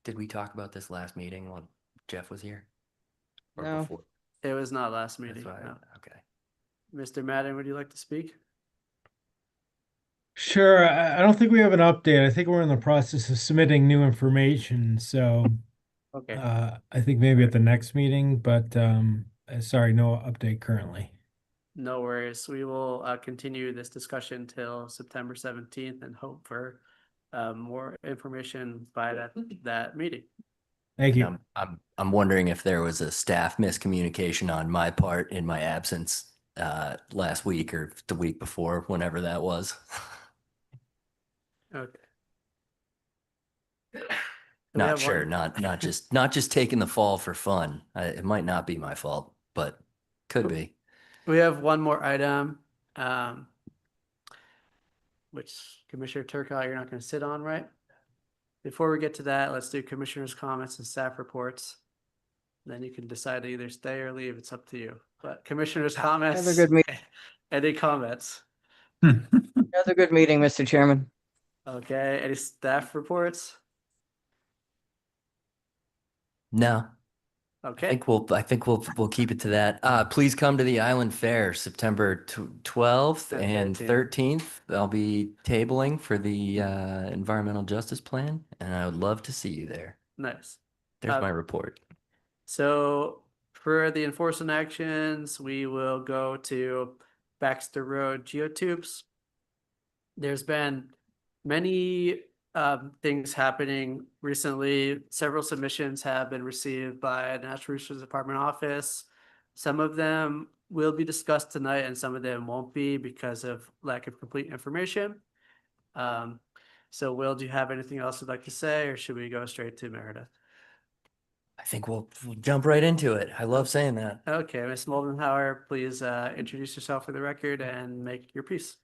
Did we talk about this last meeting when Jeff was here? Or No. before? It was not last That's meeting. why, No. okay. Mr. Madden, would you like to speak? Sure. I don't think we have an update. I think we're in the process of submitting new information. So Okay. I think maybe at the next meeting, but sorry, no update currently. No worries. We will continue this discussion till September 17th and hope for more information by that meeting. Thank And you. I'm wondering if there was a staff miscommunication on my part in my absence last week or the week before, whenever that was. Okay. Not sure, not just taking the fall for fun. It might not be my fault, but could be. We have one more item, which Commissioner Turcotte, you're not going to sit on, right? Before we get to that, let's do commissioners' comments and staff reports. Then you can decide to either stay or leave. It's up to you. But commissioners' comments. Another good meeting. Any comments? Another good meeting, Mr. Chairman. Okay. Any staff reports? No. Okay. I think we'll keep it to that. Please come to the Island Fair, September 12th and 13th. I'll be tabling for the environmental justice plan, and I would love to see you there. Nice. There's my report. So for the enforcement actions, we will go to Baxter Road geotubes. There's been many things happening recently. Several submissions have been received by the Natural Resources Department office. Some of them will be discussed tonight and some of them won't be because of lack of complete information. So Will, do you have anything else you'd like to say, or should we go straight to Meredith? I think we'll jump right into it. I love saying that. Okay, Ms. Moldenhauer, please introduce yourself for the record and make your piece.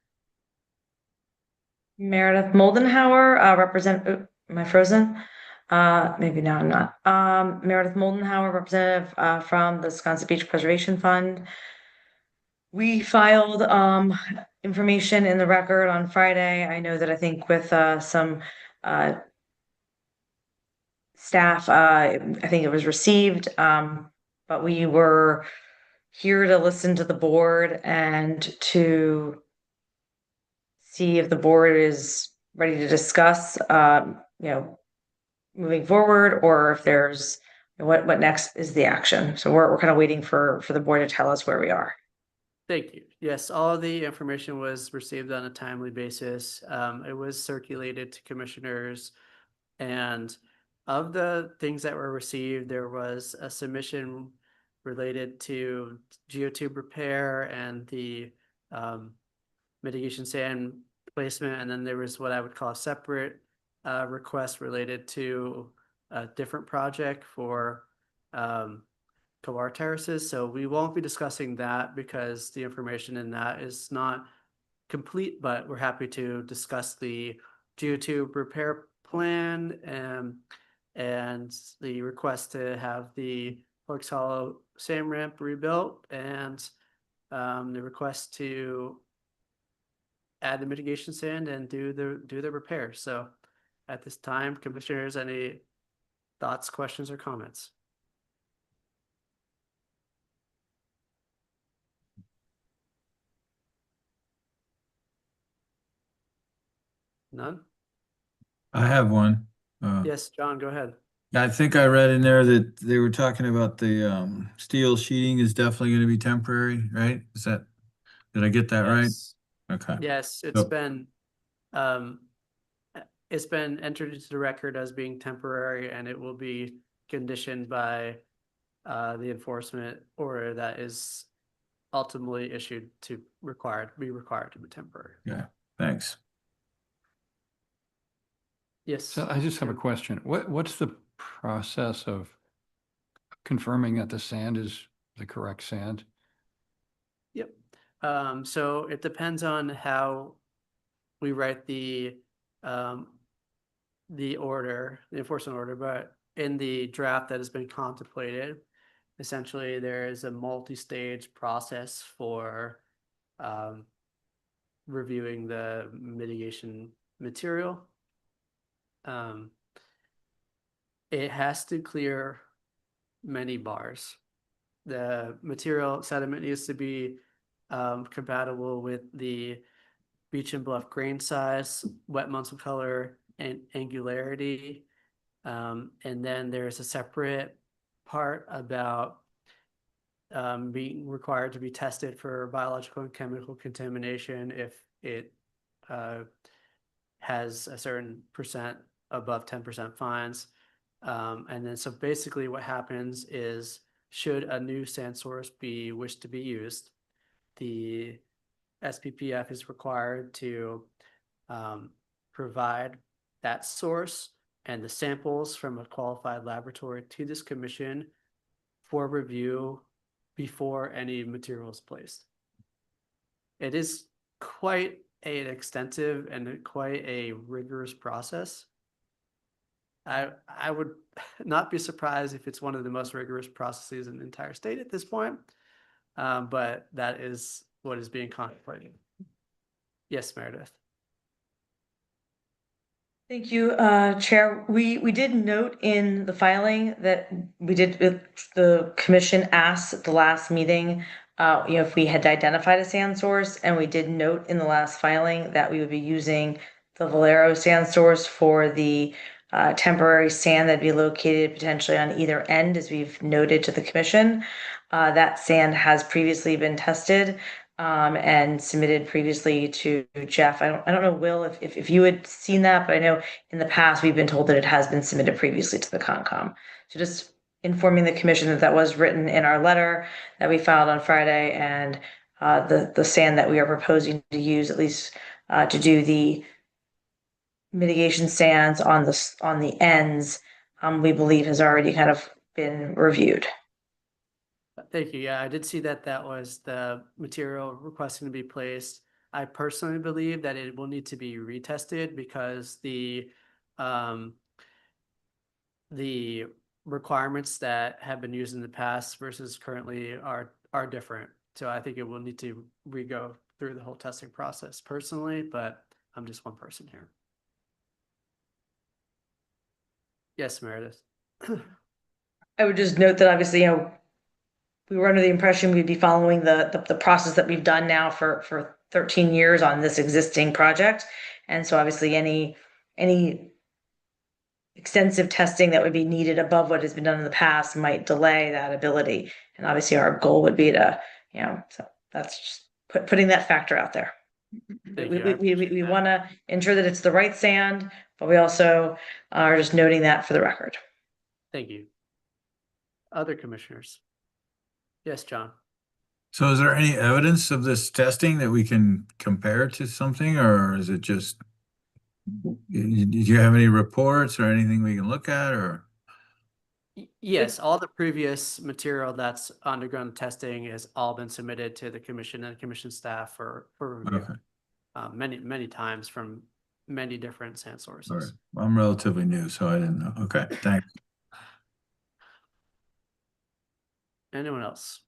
Meredith Moldenhauer, am I frozen? Maybe now I'm not. Meredith Moldenhauer, representative from the Wisconsin Beach Preservation Fund. We filed information in the record on Friday. I know that I think with some staff, I think it was received, but we were here to listen to the board and to see if the board is ready to discuss, moving forward, or if there's what next is the action. So we're kind of waiting for the board to tell us where we are. Thank you. Yes, all the information was received on a timely basis. It was circulated to commissioners, and of the things that were received, there was a submission related to geotube repair and the mitigation sand placement, and then there was what I would call a separate request related to a different project for Kalar Terraces. So we won't be discussing that because the information in that is not complete, but we're happy to discuss the geotube repair plan and the request to have the Forks Hollow sand ramp rebuilt and the request to add the mitigation sand and do the repair. So at this time, commissioners, any thoughts, questions, or comments? None? I have one. Yes, John, go ahead. I think I read in there that they were talking about the steel sheeting is definitely going to be temporary, right? Did I get that right? Yes. Okay. Yes, um, it's been entered into the record as being temporary and it will be conditioned by the enforcement order that is ultimately issued to be required to be temporary. Yeah, thanks. Yes. So I just have a question. What's the process of confirming that the sand is the correct sand? Yep. So it depends on how we write the order, the enforcement order, but in the draft that has been contemplated, essentially there is a multi-stage process for reviewing the mitigation material. It has to clear many bars. The material sediment needs to be compatible with the beach and bluff grain size, wet muscle color, and angularity. And then there's a separate part about being required to be tested for biological and chemical contamination if it has a certain percent above 10% fines. And then so basically what happens is should a new sand source be wished to be used, the SPPF is required to provide that source and the samples from a qualified laboratory to this commission for review before any material is placed. It is quite an extensive and quite a rigorous process. I would not be surprised if it's one of the most rigorous processes in the entire state at this point, but that is what is being contemplated. Yes, Meredith. Thank you, Chair. We did note in the filing that the commission asked at the last meeting, if we had identified a sand source, and we did note in the last filing that we would be using the Valero sand source for the temporary sand that'd be located potentially on either end, as we've noted to the commission. That sand has previously been tested and submitted previously to Jeff. I don't know, Will, if you had seen that, but I know in the past we've been told that it has been submitted previously to the Concom. So just informing the commission that that was written in our letter that we filed on Friday, and the sand that we are proposing to use, at least to do the mitigation sands on the ends, we believe has already kind of been reviewed. Thank you. Yeah, I did see that that was the material requesting to be placed. I personally believe that it will need to be retested because the requirements that have been used in the past versus currently are different. So I think it will need to re-go through the whole testing process personally, but I'm just one person here. Yes, Meredith. I would just note that obviously, we were under the impression we'd be following the process that we've done now for 13 years on this existing project. And so obviously any extensive testing that would be needed above what has been done in the past might delay that ability. And obviously our goal would be to, so that's just putting that factor out there. We want to ensure that it's the right sand, but we also are just noting that for the record. Thank you. Other commissioners? Yes, John. So is there any evidence of this testing that we can compare to something, or is it just Do you have any reports or anything we can look at, or? Yes, all the previous material that's undergone testing has all been submitted to the commission and commission staff for review. Okay. Many times from many different sand All right. sources. I'm relatively new, so I didn't know. Okay, thanks. Anyone else?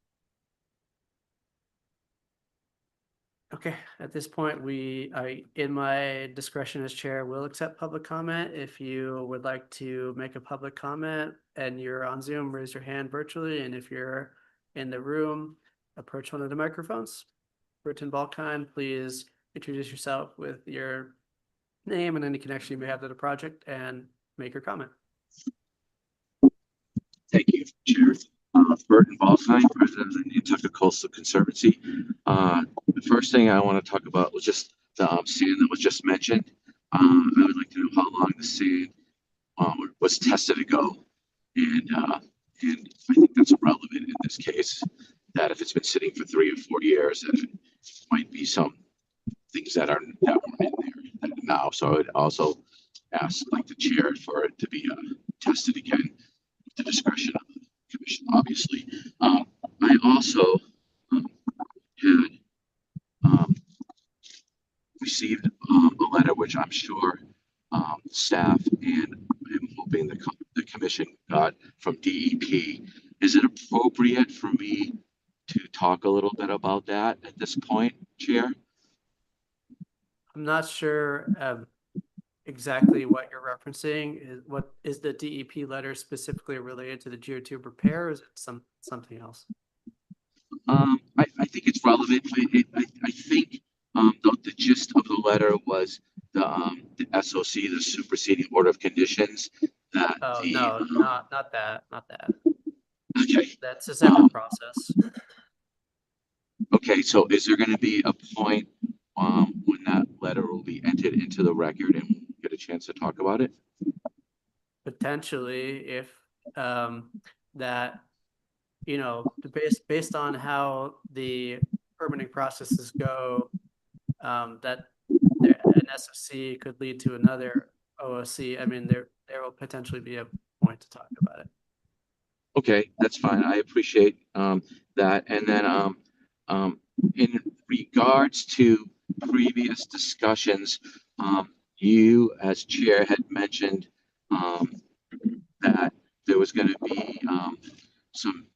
Okay, at this point, in my discretion as chair, will accept public comment. If you would like to make a public comment and you're on Zoom, raise your hand virtually. And if you're in the room, approach one of the microphones. Britton Balkine, please introduce yourself with your name and any connection you may have to the project and make your comment. Thank you, Chair. Burton Balsine, President of the Nantucket Coastal Conservancy. The first thing I want to talk about was just the sand that was just mentioned. I would like to know how long the sand was tested ago, and I think that's relevant in this case. That if it's been sitting for 3 or 4 years, that it might be some things that weren't in there now. So I would also ask, like the chair, for it to be tested again with the discretion of the commission, obviously. I also had received a letter, which I'm sure staff and I'm hoping the commission got from DEP. Is it appropriate for me to talk a little bit about that at this point, Chair? I'm not sure exactly what you're referencing. What is the DEP letter specifically related to the geotube repair, or is it something else? I think it's relevant. I think the gist of the letter was the SOC, the superseding order of conditions. That Oh, the no, not that. okay. That's a separate process. Okay, so is there going to be a point when that letter will be entered into the record and we'll get a chance to talk about it? Potentially, if that, based on how the permitting processes go, that an SOC could lead to another OOC. I mean, there will potentially be a point to talk about it. Okay, that's fine. I appreciate that. And then in regards to previous discussions, you as chair had mentioned that there was going to be some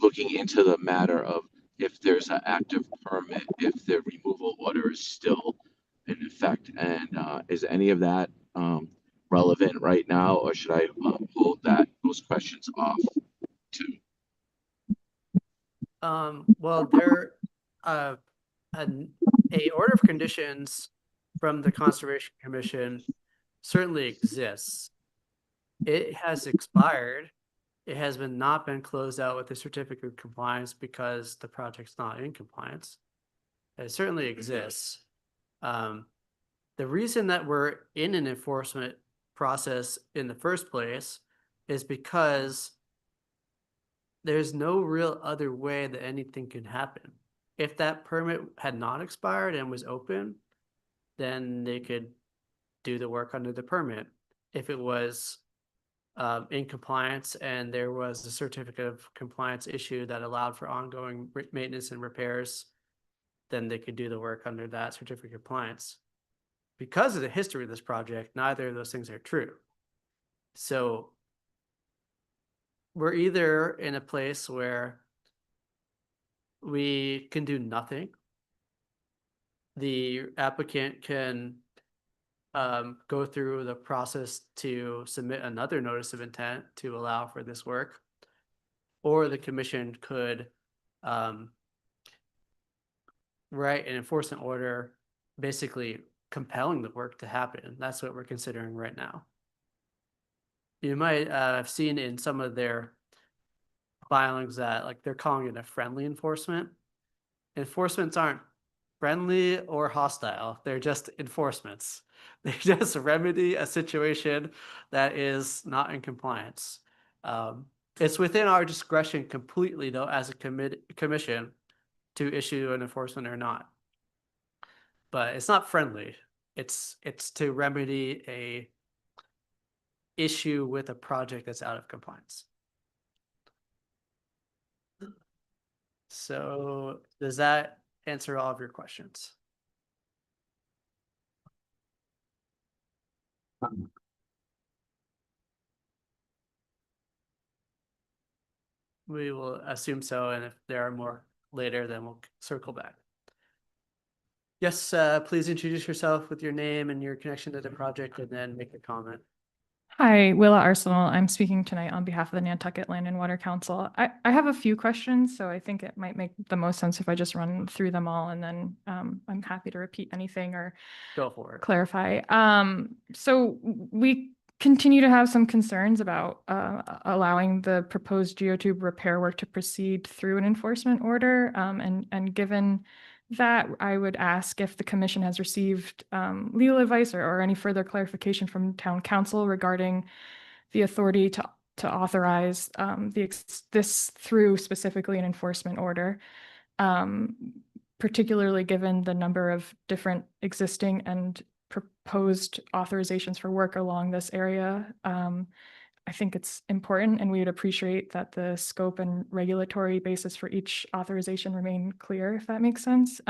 looking into the matter of if there's an active permit, if the removal order is still in effect, and is any of that relevant right now, or should I hold those questions off too? Well, there, a order of conditions from the Conservation Commission certainly exists. It has expired. It has not been closed out with the certificate of compliance because the project's not in compliance. It certainly exists. The reason that we're in an enforcement process in the first place is because there's no real other way that anything can happen. If that permit had not expired and was open, then they could do the work under the permit. If it was in compliance and there was a certificate of compliance issue that allowed for ongoing maintenance and repairs, then they could do the work under that certificate of compliance. Because of the history of this project, neither of those things are true. So we're either in a place where we can do nothing. The applicant can go through the process to submit another notice of intent to allow for this work, or the commission could write an enforcement order basically compelling the work to happen. That's what we're considering right now. You might have seen in some of their filings that they're calling it a friendly enforcement. Enforcements aren't friendly or hostile. They're just enforcements. They just remedy a situation that is not in compliance. It's within our discretion completely, though, as a commission to issue an enforcement or not. But it's not friendly. It's to remedy a issue with a project that's out of compliance. So does that answer all of your questions? We will assume so, and if there are more later, then we'll circle back. Yes, please introduce yourself with your name and your connection to the project, and then make a comment. Hi, Willa Arsenal. I'm speaking tonight on behalf of the Nantucket Land and Water Council. I have a few questions, so I think it might make the most sense if I just run through them all, and then I'm happy to repeat anything or Go for it. clarify. So we continue to have some concerns about allowing the proposed geotube repair work to proceed through an enforcement order. And given that, I would ask if the commission has received legal advice or any further clarification from town council regarding the authority to authorize this through specifically an enforcement order. Particularly given the number of different existing and proposed authorizations for work along this area. I think it's important, and we would appreciate that the scope and regulatory basis for each authorization remain clear, if that makes sense.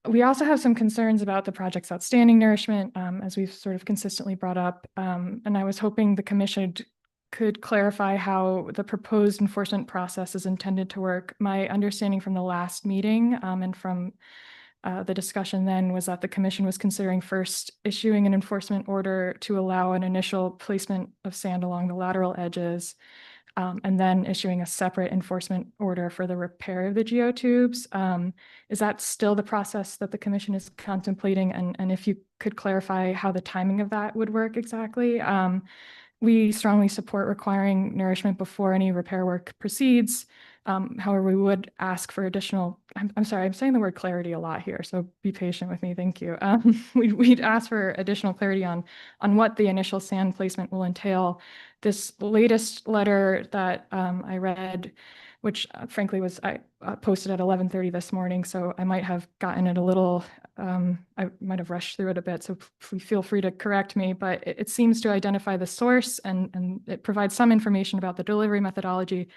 We also have some concerns about the project's outstanding nourishment, as we've sort of consistently brought up. And I was hoping the commission could clarify how the proposed enforcement process is intended to work. My understanding from the last meeting and from the discussion then was that the commission was considering first issuing an enforcement order to allow an initial placement of sand along the lateral edges, and then issuing a separate enforcement order for the repair of the geotubes. Is that still the process that the commission is contemplating? And if you could clarify how the timing of that would work exactly? We strongly support requiring nourishment before any repair work proceeds. However, we would ask for additional, I'm sorry, I'm saying the word clarity a lot here, so be patient with me, thank you. We'd ask for additional clarity on what the initial sand placement will entail. This latest letter that I read, which frankly was posted at 11:30 this morning, so I might have gotten it a little, I might have rushed through it a bit, so feel free to correct me, but it seems to identify the source and it provides some information about the delivery methodology.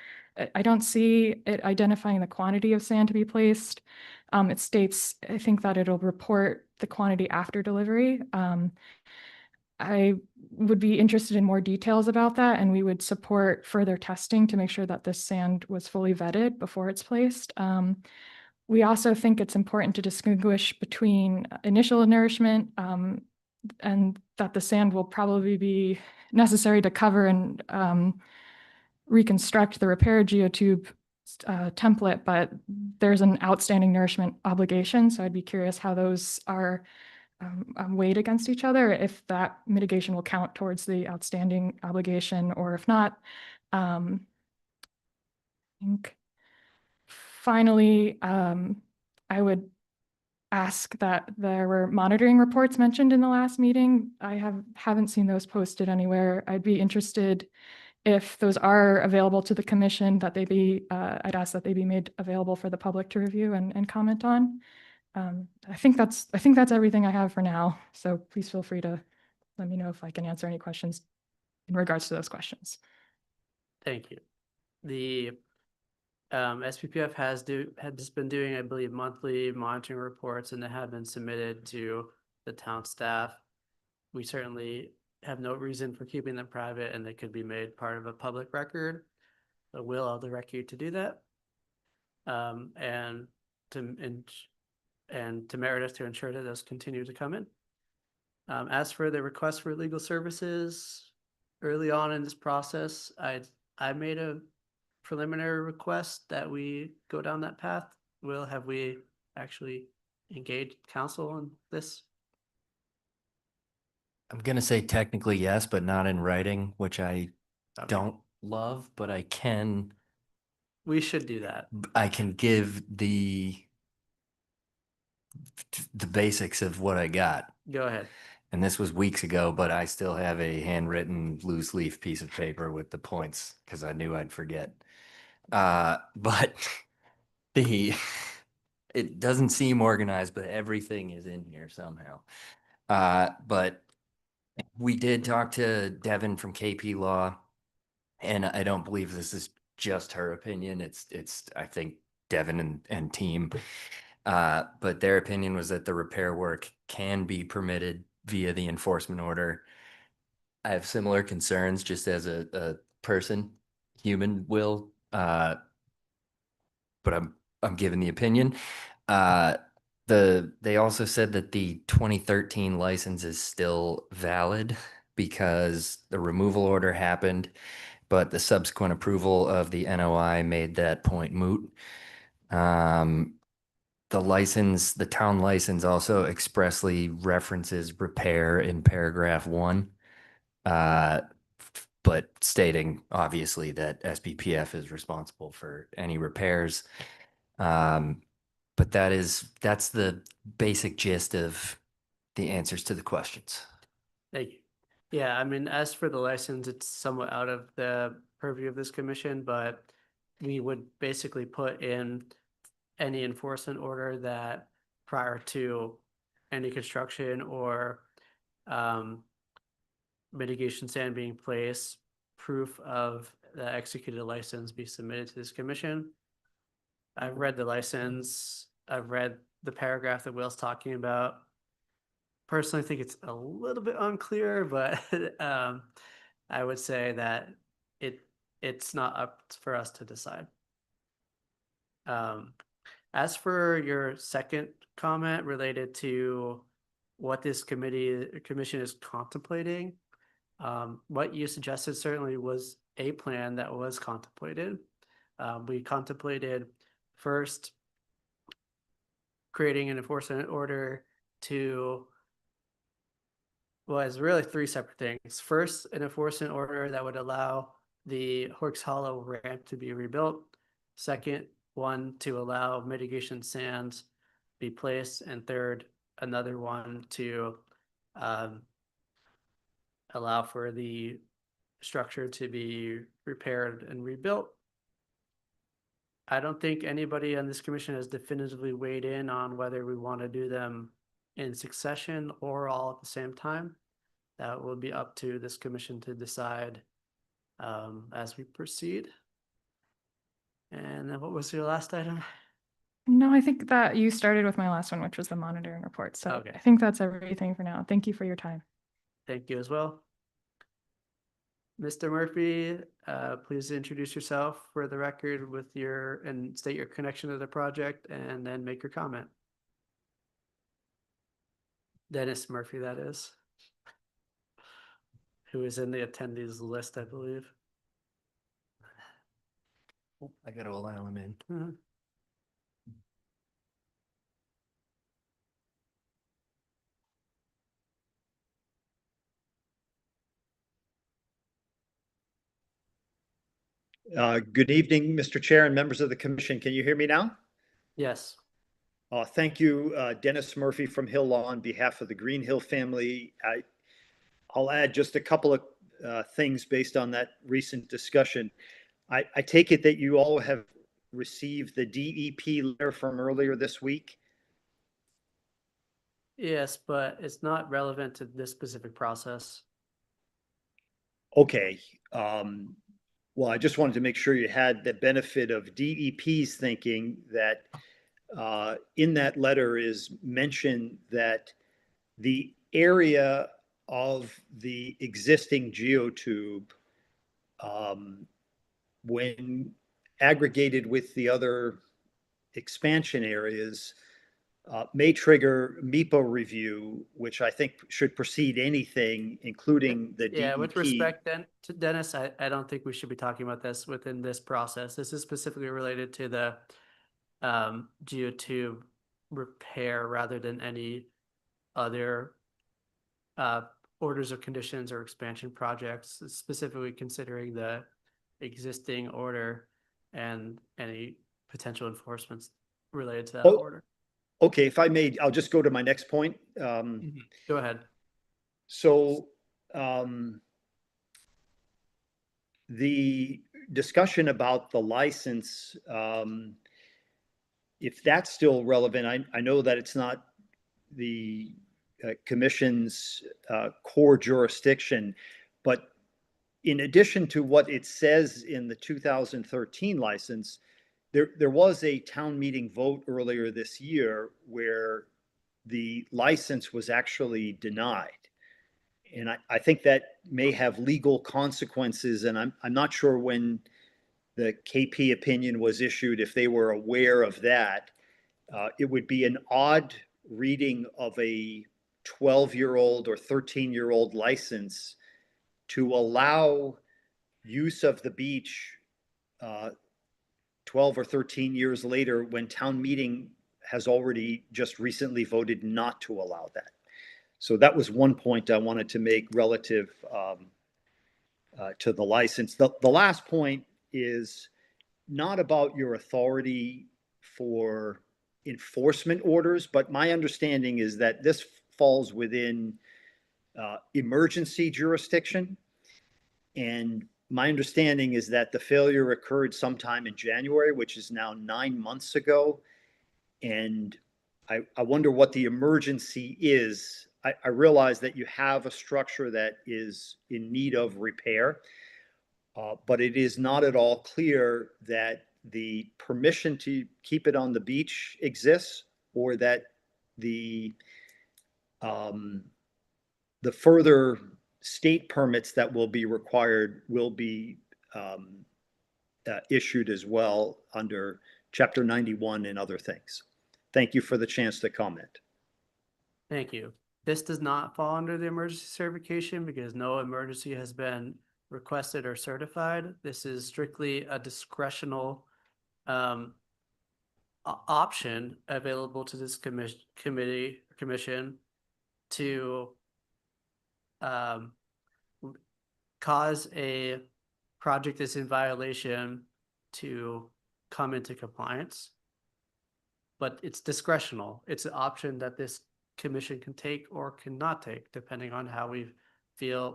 I don't see it identifying the quantity of sand to be placed. It states, I think, that it'll report the quantity after delivery. I would be interested in more details about that, and we would support further testing to make sure that this sand was fully vetted before it's placed. We also think it's important to distinguish between initial nourishment and that the sand will probably be necessary to cover and reconstruct the repair geotube template, but there's an outstanding nourishment obligation. So I'd be curious how those are weighed against each other, if that mitigation will count towards the outstanding obligation, or if not. I think finally, I would ask that there were monitoring reports mentioned in the last meeting. I haven't seen those posted anywhere. I'd be interested if those are available to the commission, that they be, I'd ask that they be made available for the public to review and comment on. I think that's everything I have for now. So please feel free to let me know if I can answer any questions in regards to those questions. Thank you. The SPPF has been doing, I believe, monthly monitoring reports, and they have been submitted to the town staff. We certainly have no reason for keeping them private, and they could be made part of a public record. So I'll direct you to do that. And to Meredith to ensure that those continue to come in. As for the request for legal services, early on in this process, I made a preliminary request that we go down that path. Have we actually engaged counsel on this? I'm gonna say technically yes, but not in writing, which I don't love, but I can. We should do that. I can give the basics of what I got. Go ahead. And this was weeks ago, but I still have a handwritten loose leaf piece of paper with the points because I knew I'd forget. But it doesn't seem organized, but everything is in here somehow. But we did talk to Devin from KP Law, and I don't believe this is just her opinion. It's I think Devin and team. But their opinion was that the repair work can be permitted via the enforcement order. I have similar concerns just as a person, human will, but I'm giving the opinion. Uh, they also said that the 2013 license is still valid because the removal order happened, but the subsequent approval of the NOI made that point moot. The town license also expressly references repair in paragraph 1, but stating obviously that SBPF is responsible for any repairs. But that's the basic gist of the answers to the questions. Thank you. Yeah, I mean, as for the license, it's somewhat out of the purview of this commission, but we would basically put in any enforcement order that prior to any construction or mitigation stand being placed, proof of the executed license be submitted to this commission. I've read the license. I've read the paragraph that Will's talking about. Personally, I think it's a little bit unclear, but I would say that it's not up for us to decide. As for your second comment related to what this commission is contemplating, what you suggested certainly was a plan that was contemplated. We contemplated first creating an enforcement order to, well, it's really 3 separate things. First, an enforcement order that would allow the Horks Hollow ramp to be rebuilt. Second, one to allow mitigation sands be placed. And third, another one to allow for the structure to be repaired and rebuilt. I don't think anybody on this commission has definitively weighed in on whether we want to do them in succession or all at the same time. That will be up to this commission to decide as we proceed. And then what was your last item? No, I think that you started with my last one, which was the monitoring report. So Okay. I think that's everything for now. Thank you for your time. Thank you as well. Mr. Murphy, please introduce yourself for the record with and state your connection to the project and then make your comment. Dennis Murphy, that is, who is in the attendees list, I believe. I got to allow him in. Mm-hmm. Good evening, Mr. Chair and members of the commission. Can you hear me now? Yes. Thank you, Dennis Murphy from Hill Law on behalf of the Green Hill family. I'll add just a couple of things based on that recent discussion. I take it that you all have received the DEP letter from earlier this week? Yes, but it's not relevant to this specific process. Okay. Well, I just wanted to make sure you had the benefit of DEP's thinking that in that letter is mentioned that the area of the existing geotube, when aggregated with the other expansion areas, may trigger MIPO review, which I think should precede anything, including the Yeah, DEP. with respect then to Dennis, I don't think we should be talking about this within this process. This is specifically related to the geotube repair rather than any other orders of conditions or expansion projects, specifically considering the existing order and any potential enforcements related to that order. Okay, if I may, I'll just go to my next point. Go ahead. So the discussion about the license, if that's still relevant, I know that it's not the commission's core jurisdiction. But in addition to what it says in the 2013 license, there was a town meeting vote earlier this year where the license was actually denied. And I think that may have legal consequences, and I'm not sure when the KP opinion was issued, if they were aware of that. It would be an odd reading of a 12-year-old or 13-year-old license to allow use of the beach 12 or 13 years later when town meeting has already just recently voted not to allow that. So that was one point I wanted to make relative to the license. The last point is not about your authority for enforcement orders, but my understanding is that this falls within emergency jurisdiction. And my understanding is that the failure occurred sometime in January, which is now 9 months ago. And I wonder what the emergency is. I realize that you have a structure that is in need of repair, but it is not at all clear that the permission to keep it on the beach exists, or that the further state permits that will be required will be issued as well under Chapter 91 and other things. Thank you for the chance to comment. Thank you. This does not fall under the emergency certification because no emergency has been requested or certified. This is strictly a discretional option available to this commission to cause a project that's in violation to come into compliance. But it's discretional. It's an option that this commission can take or cannot take, depending on how we feel.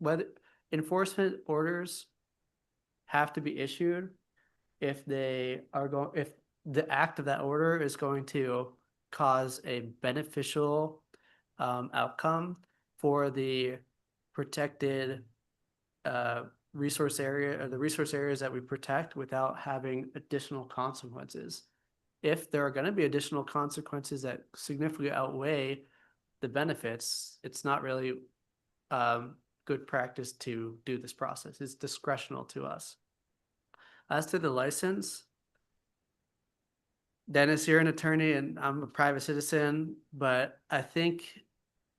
Whether enforcement orders have to be issued if they are going, if the act of that order is going to cause a beneficial outcome for the protected resource area, or the resource areas that we protect, without having additional consequences. If there are going to be additional consequences that significantly outweigh the benefits, it's not really good practice to do this process. It's discretional to us. As to the license, Dennis, you're an attorney and I'm a private citizen, but I think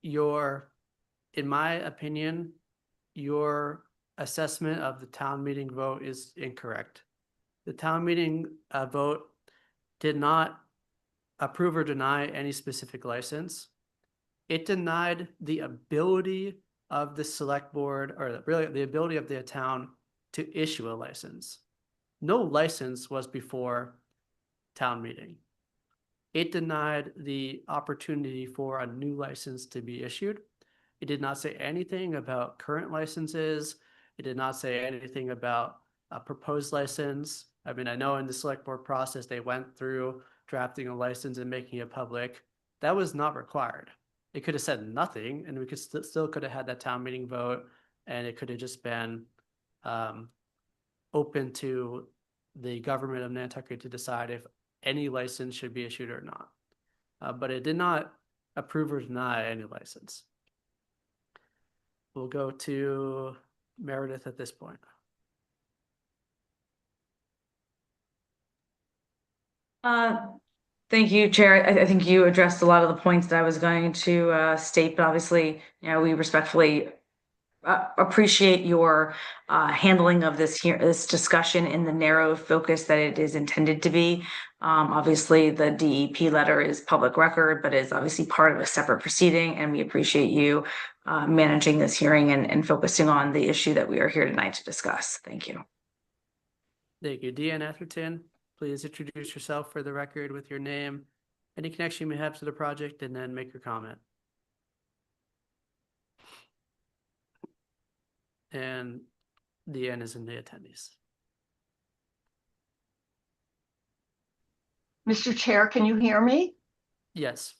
in my opinion, your assessment of the town meeting vote is incorrect. The town meeting vote did not approve or deny any specific license. It denied the ability of the select board, or really the ability of the town, to issue a license. No license was before town meeting. It denied the opportunity for a new license to be issued. It did not say anything about current licenses. It did not say anything about a proposed license. I mean, I know in the select board process, they went through drafting a license and making it public. That was not required. It could have said nothing, and we could still could have had that town meeting vote, and it could have just been open to the government of Nantucket to decide if any license should be issued or not. But it did not approve or deny any license. We'll go to Meredith at this point. Thank you, Chair. I think you addressed a lot of the points that I was going to state, but obviously, we respectfully appreciate your handling of this discussion in the narrow focus that it is intended to be. Obviously, the DEP letter is public record, but is obviously part of a separate proceeding, and we appreciate you managing this hearing and focusing on the issue that we are here tonight to discuss. Thank you. Thank you. Deanne Atherton, please introduce yourself for the record with your name, any connection you may have to the project, and then make your comment. And Deanne is in the attendees. Mr. Chair, can you hear me? Yes.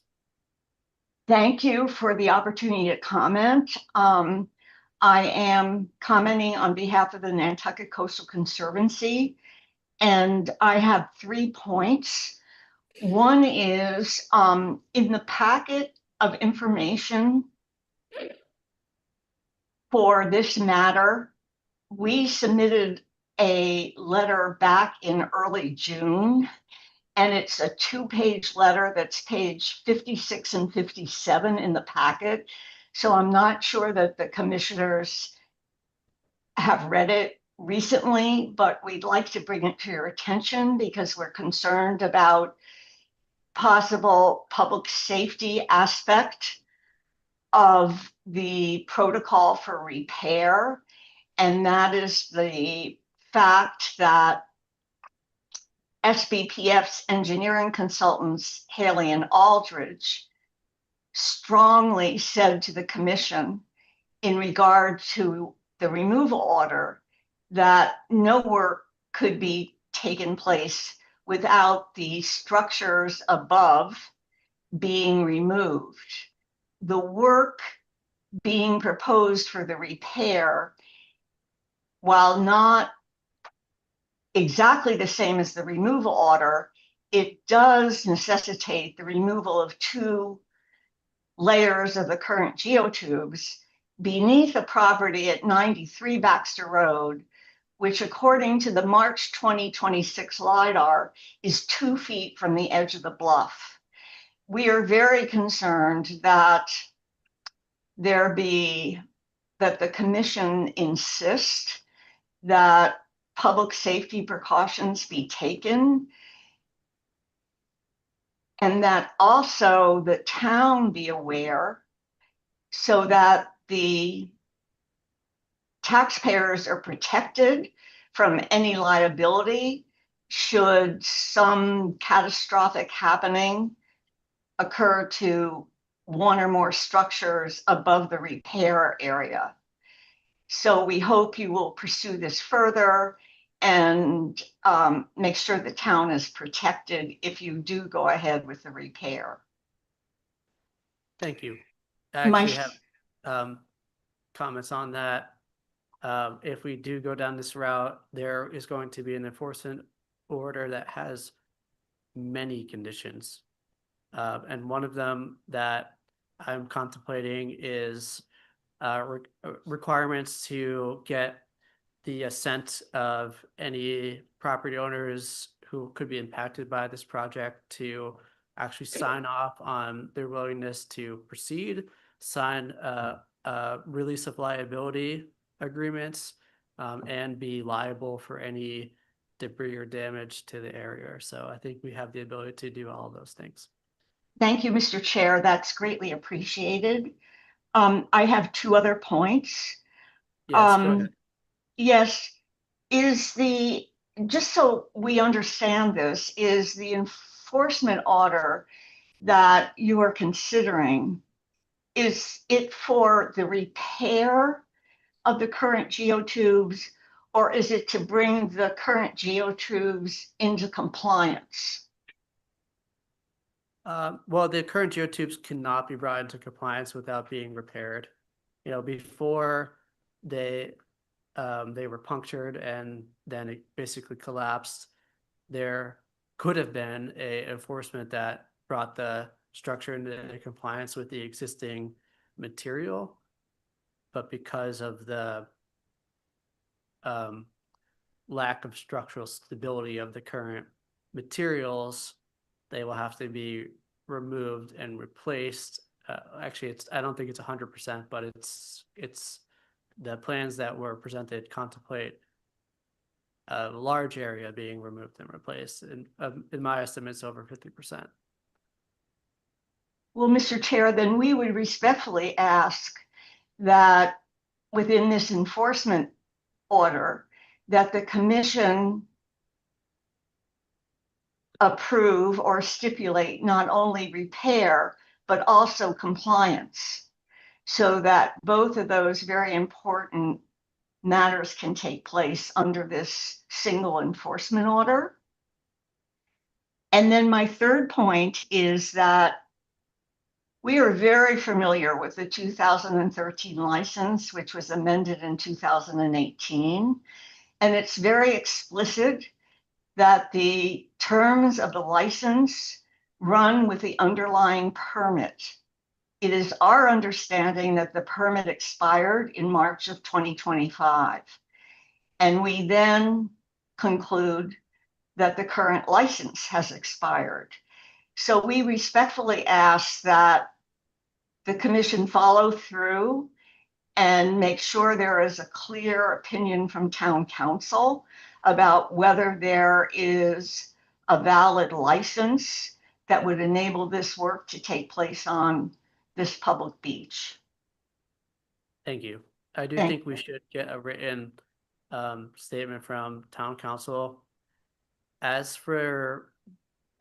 Thank you for the opportunity to comment. I am commenting on behalf of the Nantucket Coastal Conservancy, and I have 3 points. One is in the packet of information for this matter, we submitted a letter back in early June, and it's a 2-page letter that's page 56 and 57 in the packet. So I'm not sure that the commissioners have read it recently, but we'd like to bring it to your attention because we're concerned about possible public safety aspect of the protocol for repair. And that is the fact that SBPF's engineering consultants, Haley and Aldridge, strongly said to the commission in regard to the removal order that no work could be taken place without the structures above being removed. The work being proposed for the repair, while not exactly the same as the removal order, it does necessitate the removal of 2 layers of the current geotubes beneath the property at 93 Baxter Road, which according to the March 2026 LIDAR is 2 feet from the edge of the bluff. We are very concerned that that the commission insist that public safety precautions be taken, and that also the town be aware so that the taxpayers are protected from any liability should some catastrophic happening occur to 1 or more structures above the repair area. So we hope you will pursue this further and make sure the town is protected if you do go ahead with the repair. Thank you. I actually have comments on that. If we do go down this route, there is going to be an enforcement order that has many conditions. And one of them that I'm contemplating is requirements to get the assent of any property owners who could be impacted by this project to actually sign off on their willingness to proceed, sign a release of liability agreements, and be liable for any debris or damage to the area. So I think we have the ability to do all of those things. Thank you, Mr. Chair. That's greatly appreciated. I have 2 other points. Yes, go ahead. Yes, just so we understand this, is the enforcement order that you are considering, is it for the repair of the current geotubes, or is it to bring the current geotubes into compliance? Well, the current geotubes cannot be brought into compliance without being repaired. You know, before they were punctured and then it basically collapsed, there could have been a enforcement that brought the structure into compliance with the existing material. But because of the lack of structural stability of the current materials, they will have to be removed and replaced. Actually, I don't think it's 100%, but it's the plans that were presented contemplate a large area being removed and replaced. And in my estimates, over 50%. Well, Mr. Chair, then we would respectfully ask that within this enforcement order, that the commission approve or stipulate not only repair, but also compliance, so that both of those very important matters can take place under this single enforcement order. And then my 3rd point is that We are very familiar with the 2013 license, which was amended in 2018. And it's very explicit that the terms of the license run with the underlying permit. It is our understanding that the permit expired in March of 2025. And we then conclude that the current license has expired. So we respectfully ask that the commission follow through and make sure there is a clear opinion from town council about whether there is a valid license that would enable this work to take place on this public beach. Thank you. I do Thank think we should get a written statement from town council. As for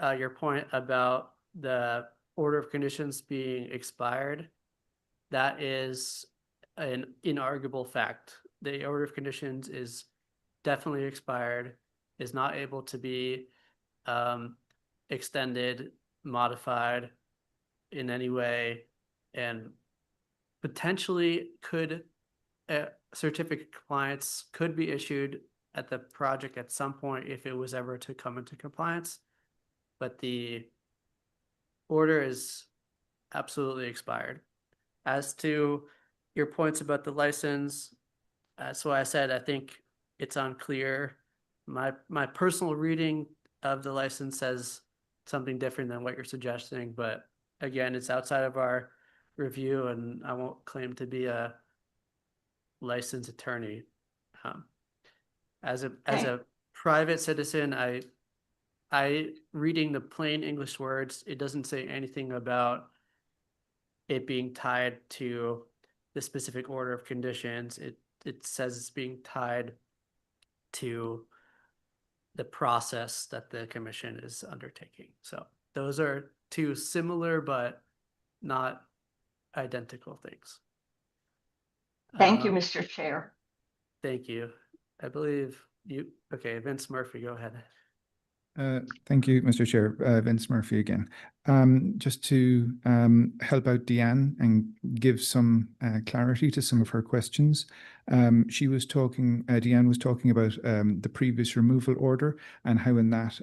your point about the order of conditions being expired, that is an inarguable fact. The order of conditions is definitely expired, is not able to be extended, modified in any way, and potentially could certificate of compliance could be issued at the project at some point if it was ever to come into compliance, but the order is absolutely expired. As to your points about the license, that's why I said I think it's unclear. My personal reading of the license says something different than what you're suggesting, but again, it's outside of our review, and I won't claim to be a licensed attorney. As a private citizen, I reading the plain English words, it doesn't say anything about it being tied to the specific order of conditions. It says it's being tied to the process that the commission is undertaking. So those are two similar but not identical things. Thank you, Mr. Chair. Thank you. I believe you, okay, Vince Murphy, go ahead. Thank you, Mr. Chair. Vince Murphy again. Just to help out Deanne and give some clarity to some of her questions. Deanne was talking about the previous removal order and how in that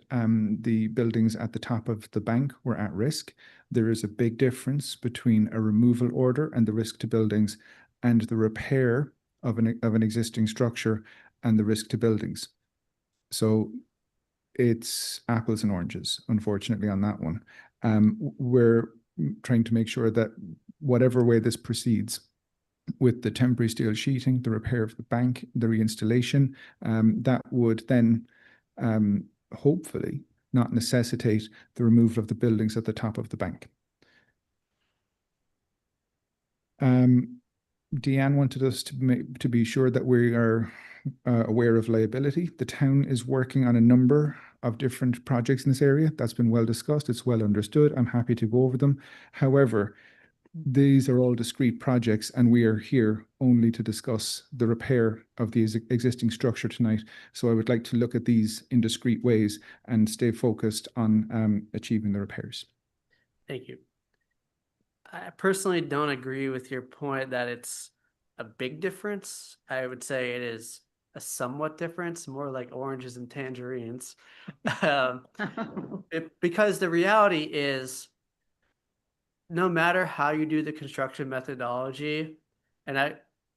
the buildings at the top of the bank were at risk. There is a big difference between a removal order and the risk to buildings and the repair of an existing structure and the risk to buildings. So it's apples and oranges, unfortunately, on that one. We're trying to make sure that whatever way this proceeds, with the temporary steel sheeting, the repair of the bank, the reinstallation, that would then hopefully not necessitate the removal of the buildings at the top of the bank. Deanne wanted us to be sure that we are aware of liability. The town is working on a number of different projects in this area. That's been well discussed. It's well understood. I'm happy to go over them. However, these are all discrete projects, and we are here only to discuss the repair of the existing structure tonight. So I would like to look at these in discrete ways and stay focused on achieving the repairs. Thank you. I personally don't agree with your point that it's a big difference. I would say it is a somewhat difference, more like oranges and tangerines. Because the reality is, no matter how you do the construction methodology, and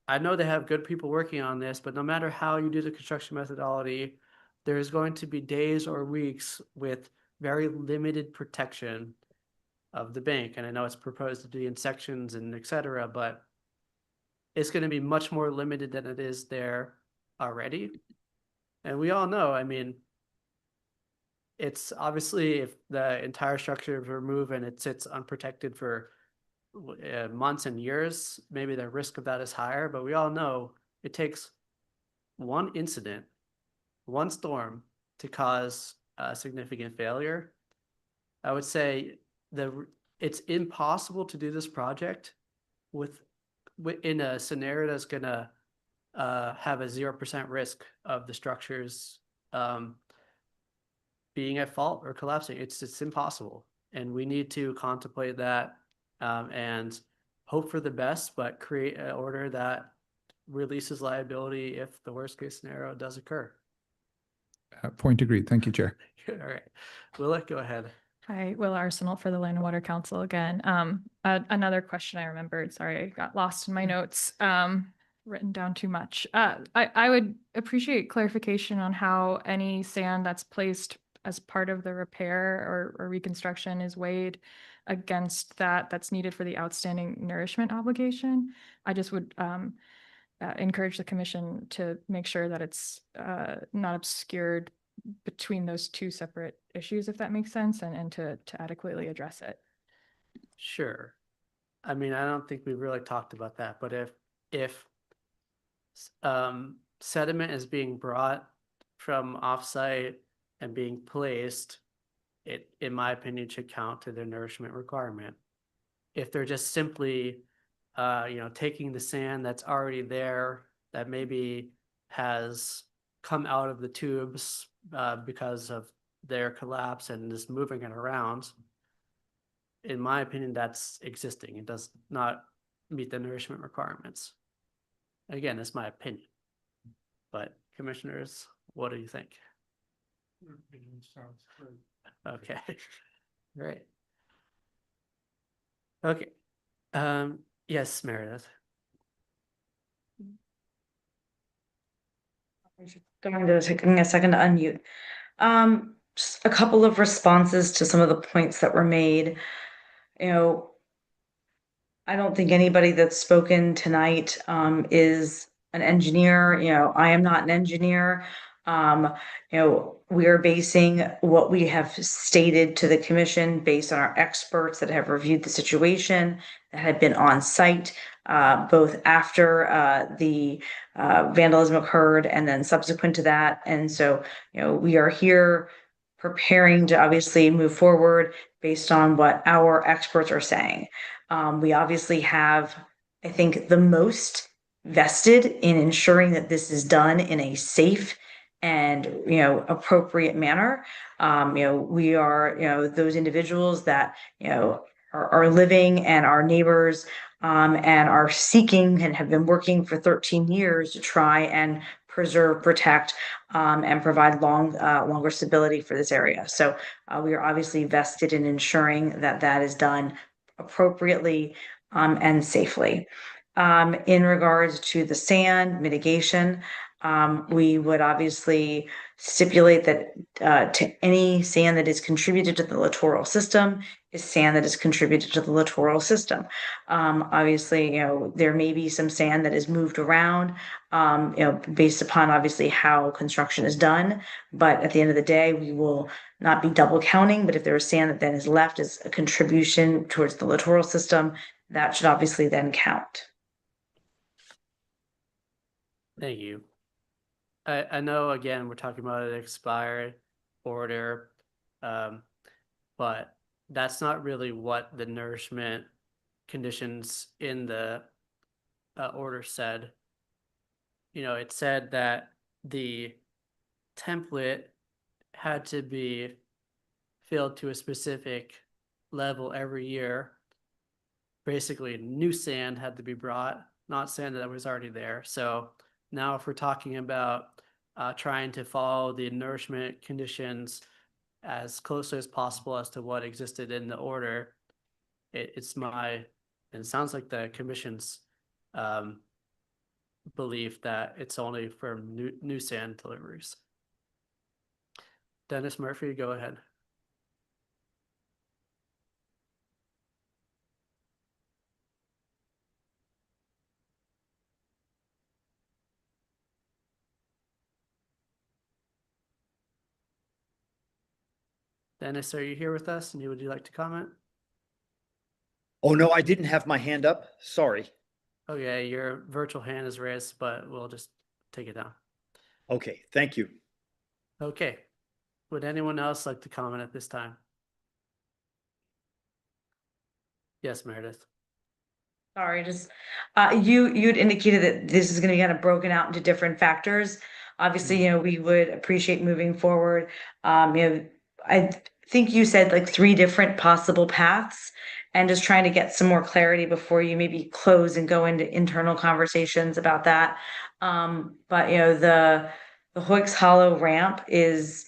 I know they have good people working on this, but no matter how you do the construction methodology, there's going to be days or weeks with very limited protection of the bank. And I know it's proposed to be in sections and et cetera, but it's going to be much more limited than it is there already. And we all know, I mean, it's obviously if the entire structure is removed and it sits unprotected for months and years, maybe the risk of that is higher, but we all know it takes one incident, one storm to cause a significant failure. I would say it's impossible to do this project in a scenario that's gonna have a 0% risk of the structures being at fault or collapsing. It's impossible, and we need to contemplate that and hope for the best, but create an order that releases liability if the worst case scenario does occur. Point agreed. Thank you, Chair. All right, Willa, go ahead. Hi, Will Arsenal for the Land and Water Council again. Another question I remembered, sorry, I got lost in my notes, written down too much. I would appreciate clarification on how any sand that's placed as part of the repair or reconstruction is weighed against that's needed for the outstanding nourishment obligation. I just would encourage the commission to make sure that it's not obscured between those two separate issues, if that makes sense, and to adequately address it. Sure. I mean, I don't think we've really talked about that, but if sediment is being brought from offsite and being placed, it, in my opinion, should count to their nourishment requirement. If they're just simply, taking the sand that's already there that maybe has come out of the tubes because of their collapse and just moving it around, in my opinion, that's existing. It does not meet the nourishment requirements. Again, that's my opinion. But commissioners, what do you think? Okay, great. Okay, yes, Meredith. Taking a second to unmute. Just a couple of responses to some of the points that were made. You know, I don't think anybody that's spoken tonight is an engineer. You know, I am not an engineer. We are basing what we have stated to the commission based on our experts that have reviewed the situation, that had been on site, both after the vandalism occurred and then subsequent to that. And so, we are here preparing to obviously move forward based on what our experts are saying. We obviously have, I think, the most vested in ensuring that this is done in a safe and appropriate manner. We are those individuals that are living and our neighbors and are seeking and have been working for 13 years to try and preserve, protect, and provide longer stability for this area. So we are obviously vested in ensuring that that is done appropriately and safely. In regards to the sand mitigation, we would obviously stipulate that to any sand that is contributed to the littoral system is sand that is contributed to the littoral system. Obviously, there may be some sand that is moved around, based upon obviously how construction is done. But at the end of the day, we will not be double counting. But if there is sand that then is left as a contribution towards the littoral system, that should obviously then count. Thank you. I know, again, we're talking about an expired order, but that's not really what the nourishment conditions in the order said. It said that the template had to be filled to a specific level every year. Basically, new sand had to be brought, not sand that was already there. So now if we're talking about trying to follow the nourishment conditions as closely as possible as to what existed in the order, and it sounds like the commission's belief that it's only for new sand deliveries. Dennis Murphy, go ahead. Dennis, are you here with us? And would you like to comment? Oh, no, I didn't have my hand up. Sorry. Okay, your virtual hand is raised, but we'll just take it down. Okay, thank you. Okay. Would anyone else like to comment at this time? Yes, Meredith. Sorry, just you'd indicated that this is going to be kind of broken out into different factors. Obviously, we would appreciate moving forward. I think you said like 3 different possible paths, and just trying to get some more clarity before you maybe close and go into internal conversations about that. But the Hoyks Hollow ramp has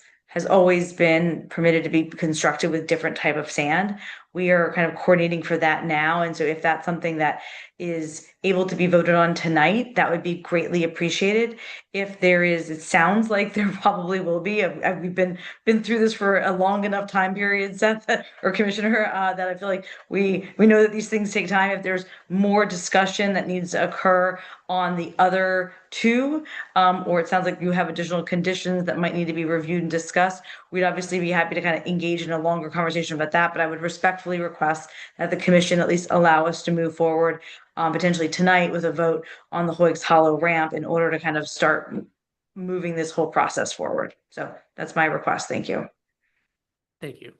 always been permitted to be constructed with different type of sand. We are kind of coordinating for that now. And so if that's something that is able to be voted on tonight, that would be greatly appreciated. If there is, it sounds like there probably will be. We've been through this for a long enough time period, Seth, or Commissioner, that I feel like we know that these things take time. If there's more discussion that needs to occur on the other two, or it sounds like you have additional conditions that might need to be reviewed and discussed, we'd obviously be happy to kind of engage in a longer conversation about that. But I would respectfully request that the commission at least allow us to move forward, potentially tonight with a vote on the Hoyks Hollow ramp in order to kind of start moving this whole process forward. So that's my request. Thank you. Thank you.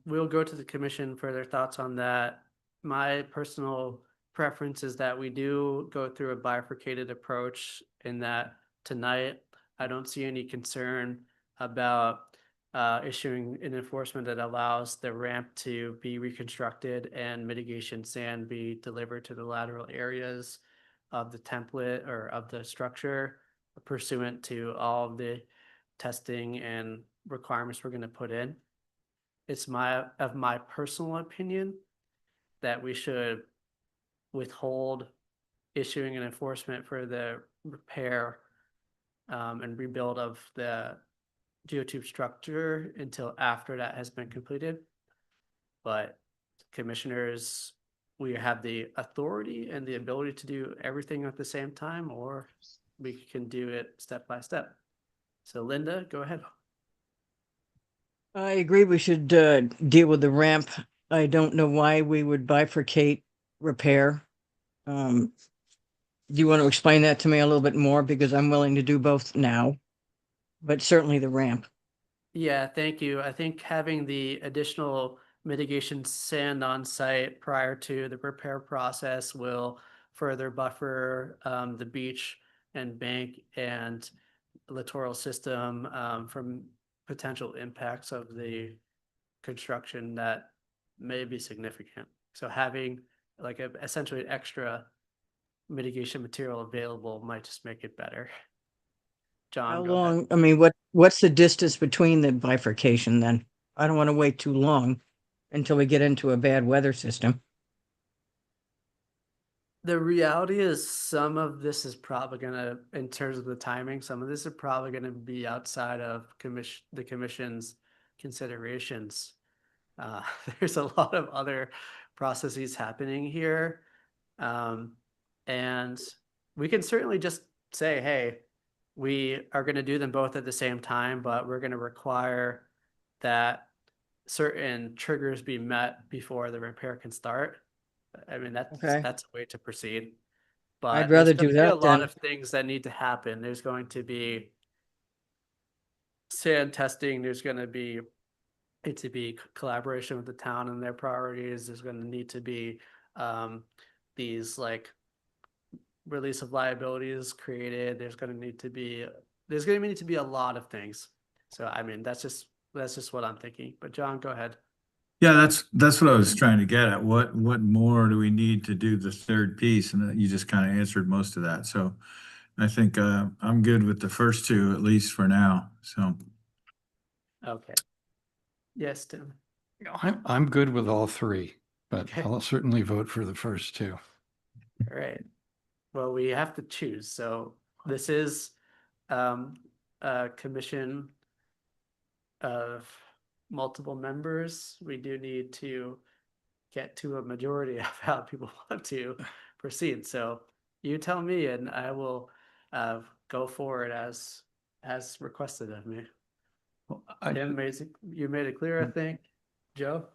We'll go to the commission for their thoughts on that. My personal preference is that we do go through a bifurcated approach in that tonight, I don't see any concern about issuing an enforcement that allows the ramp to be reconstructed and mitigation sand be delivered to the lateral areas of the template or of the structure pursuant to all of the testing and requirements we're going to put in. It's my personal opinion that we should withhold issuing an enforcement for the repair and rebuild of the geotube structure until after that has been completed. But commissioners, we have the authority and the ability to do everything at the same time, or we can do it step by step. So Linda, go ahead. I agree we should deal with the ramp. I don't know why we would bifurcate repair. Do you want to explain that to me a little bit more? Because I'm willing to do both now, but certainly the ramp. Yeah, thank you. I think having the additional mitigation sand on site prior to the repair process will further buffer the beach and bank and littoral system from potential impacts of the construction that may be significant. So having like essentially extra mitigation material available might just make it better. John, How go ahead. long, I mean, what's the distance between the bifurcation then? I don't want to wait too long until we get into a bad weather system. The reality is some of this is probably gonna, in terms of the timing, some of this is probably gonna be outside of the commission's considerations. There's a lot of other processes happening here. And we can certainly just say, hey, we are gonna do them both at the same time, but we're gonna require that certain triggers be met before the repair can start. I mean, that's a way to proceed. But I'd rather there's going do to be a that lot than. of things that need to happen. There's going to be sand testing. There's going to be collaboration with the town and their priorities. There's going to need to be these like release of liabilities created. There's going to need to be a lot of things. So I mean, that's just what I'm thinking. But John, go ahead. Yeah, that's what I was trying to get at. What more do we need to do the third piece? And you just kind of answered most of that. So I think I'm good with the first two, at least for now. So. Okay. Yes, Tim. I'm good with all three, but Okay. I'll certainly vote for the first two. All right. Well, we have to choose. So this is a commission of multiple members. We do need to get to a majority of how people want to proceed. So you tell me, and I will go forward as requested of me. Well, Tim, you made it clear, I think. Joe?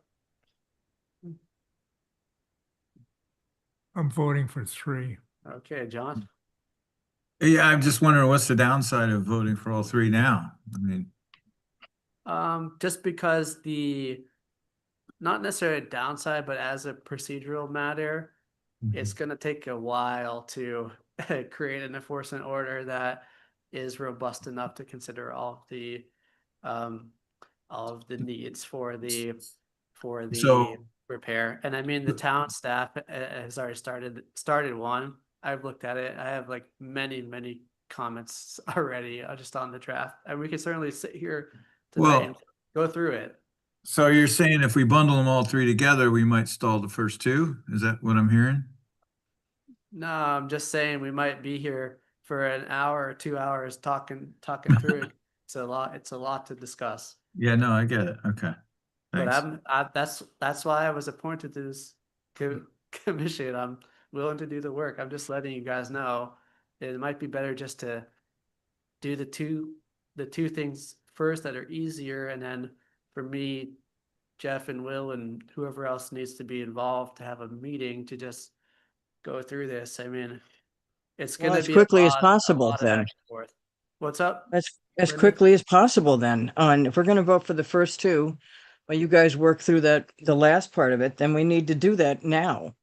I'm voting for 3. Okay, John? Yeah, I'm just wondering what's the downside of voting for all three now? I mean, just because not necessarily a downside, but as a procedural matter, it's going to take a while to create an enforcement order that is robust enough to consider all of the needs for the so repair. And I mean, the town staff has already started one. I've looked at it. I have like many comments already just on the draft. And we can certainly sit here tonight and go through it. So you're saying if we bundle them all three together, we might stall the first two? Is that what I'm hearing? No, I'm just saying we might be here for an hour or 2 hours talking through it. It's a lot to discuss. Yeah, no, I get it. Okay. But Thanks. that's why I was appointed to this commission. I'm willing to do the work. I'm just letting you guys know it might be better just to do the two things first that are easier, and then for me, Jeff and Will and whoever else needs to be involved to have a meeting to just go through this. I mean, it's Well, gonna as be quickly as a possible lot of then. back and forth. What's up? As Brenda? quickly as possible then. On if we're going to vote for the first two, while you guys work through the last part of it, then we need to do that now.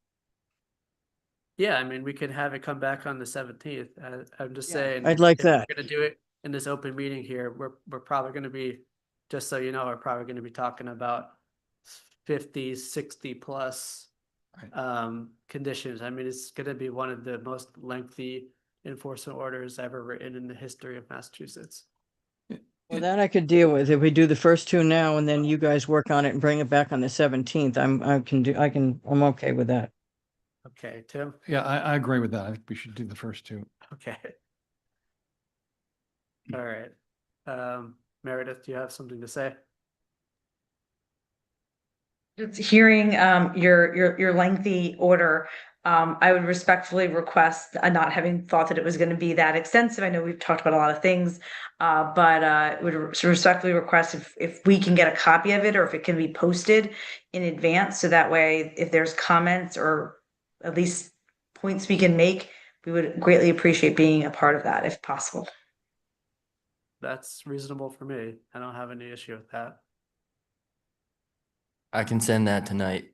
Yeah, I mean, we could have it come back on the 17th. I'm just saying, I'd like if we're that. gonna do it in this open meeting here, we're probably gonna be, just so you know, we're probably gonna be talking about 50, 60 plus conditions. I mean, it's gonna be one of the most lengthy enforcement orders ever written in the history of Massachusetts. Well, that I could deal with if we do the first two now and then you guys work on it and bring it back on the 17th. I'm okay with that. Okay, Tim? Yeah, I agree with that. I think we should do the first two. Okay. All right. Meredith, do you have something to say? Just hearing your lengthy order, I would respectfully request, not having thought that it was going to be that extensive. I know we've talked about a lot of things, but would respectfully request if we can get a copy of it or if it can be posted in advance, so that way if there's comments or at least points we can make, we would greatly appreciate being a part of that if possible. That's reasonable for me. I don't have any issue with that. I can send that tonight,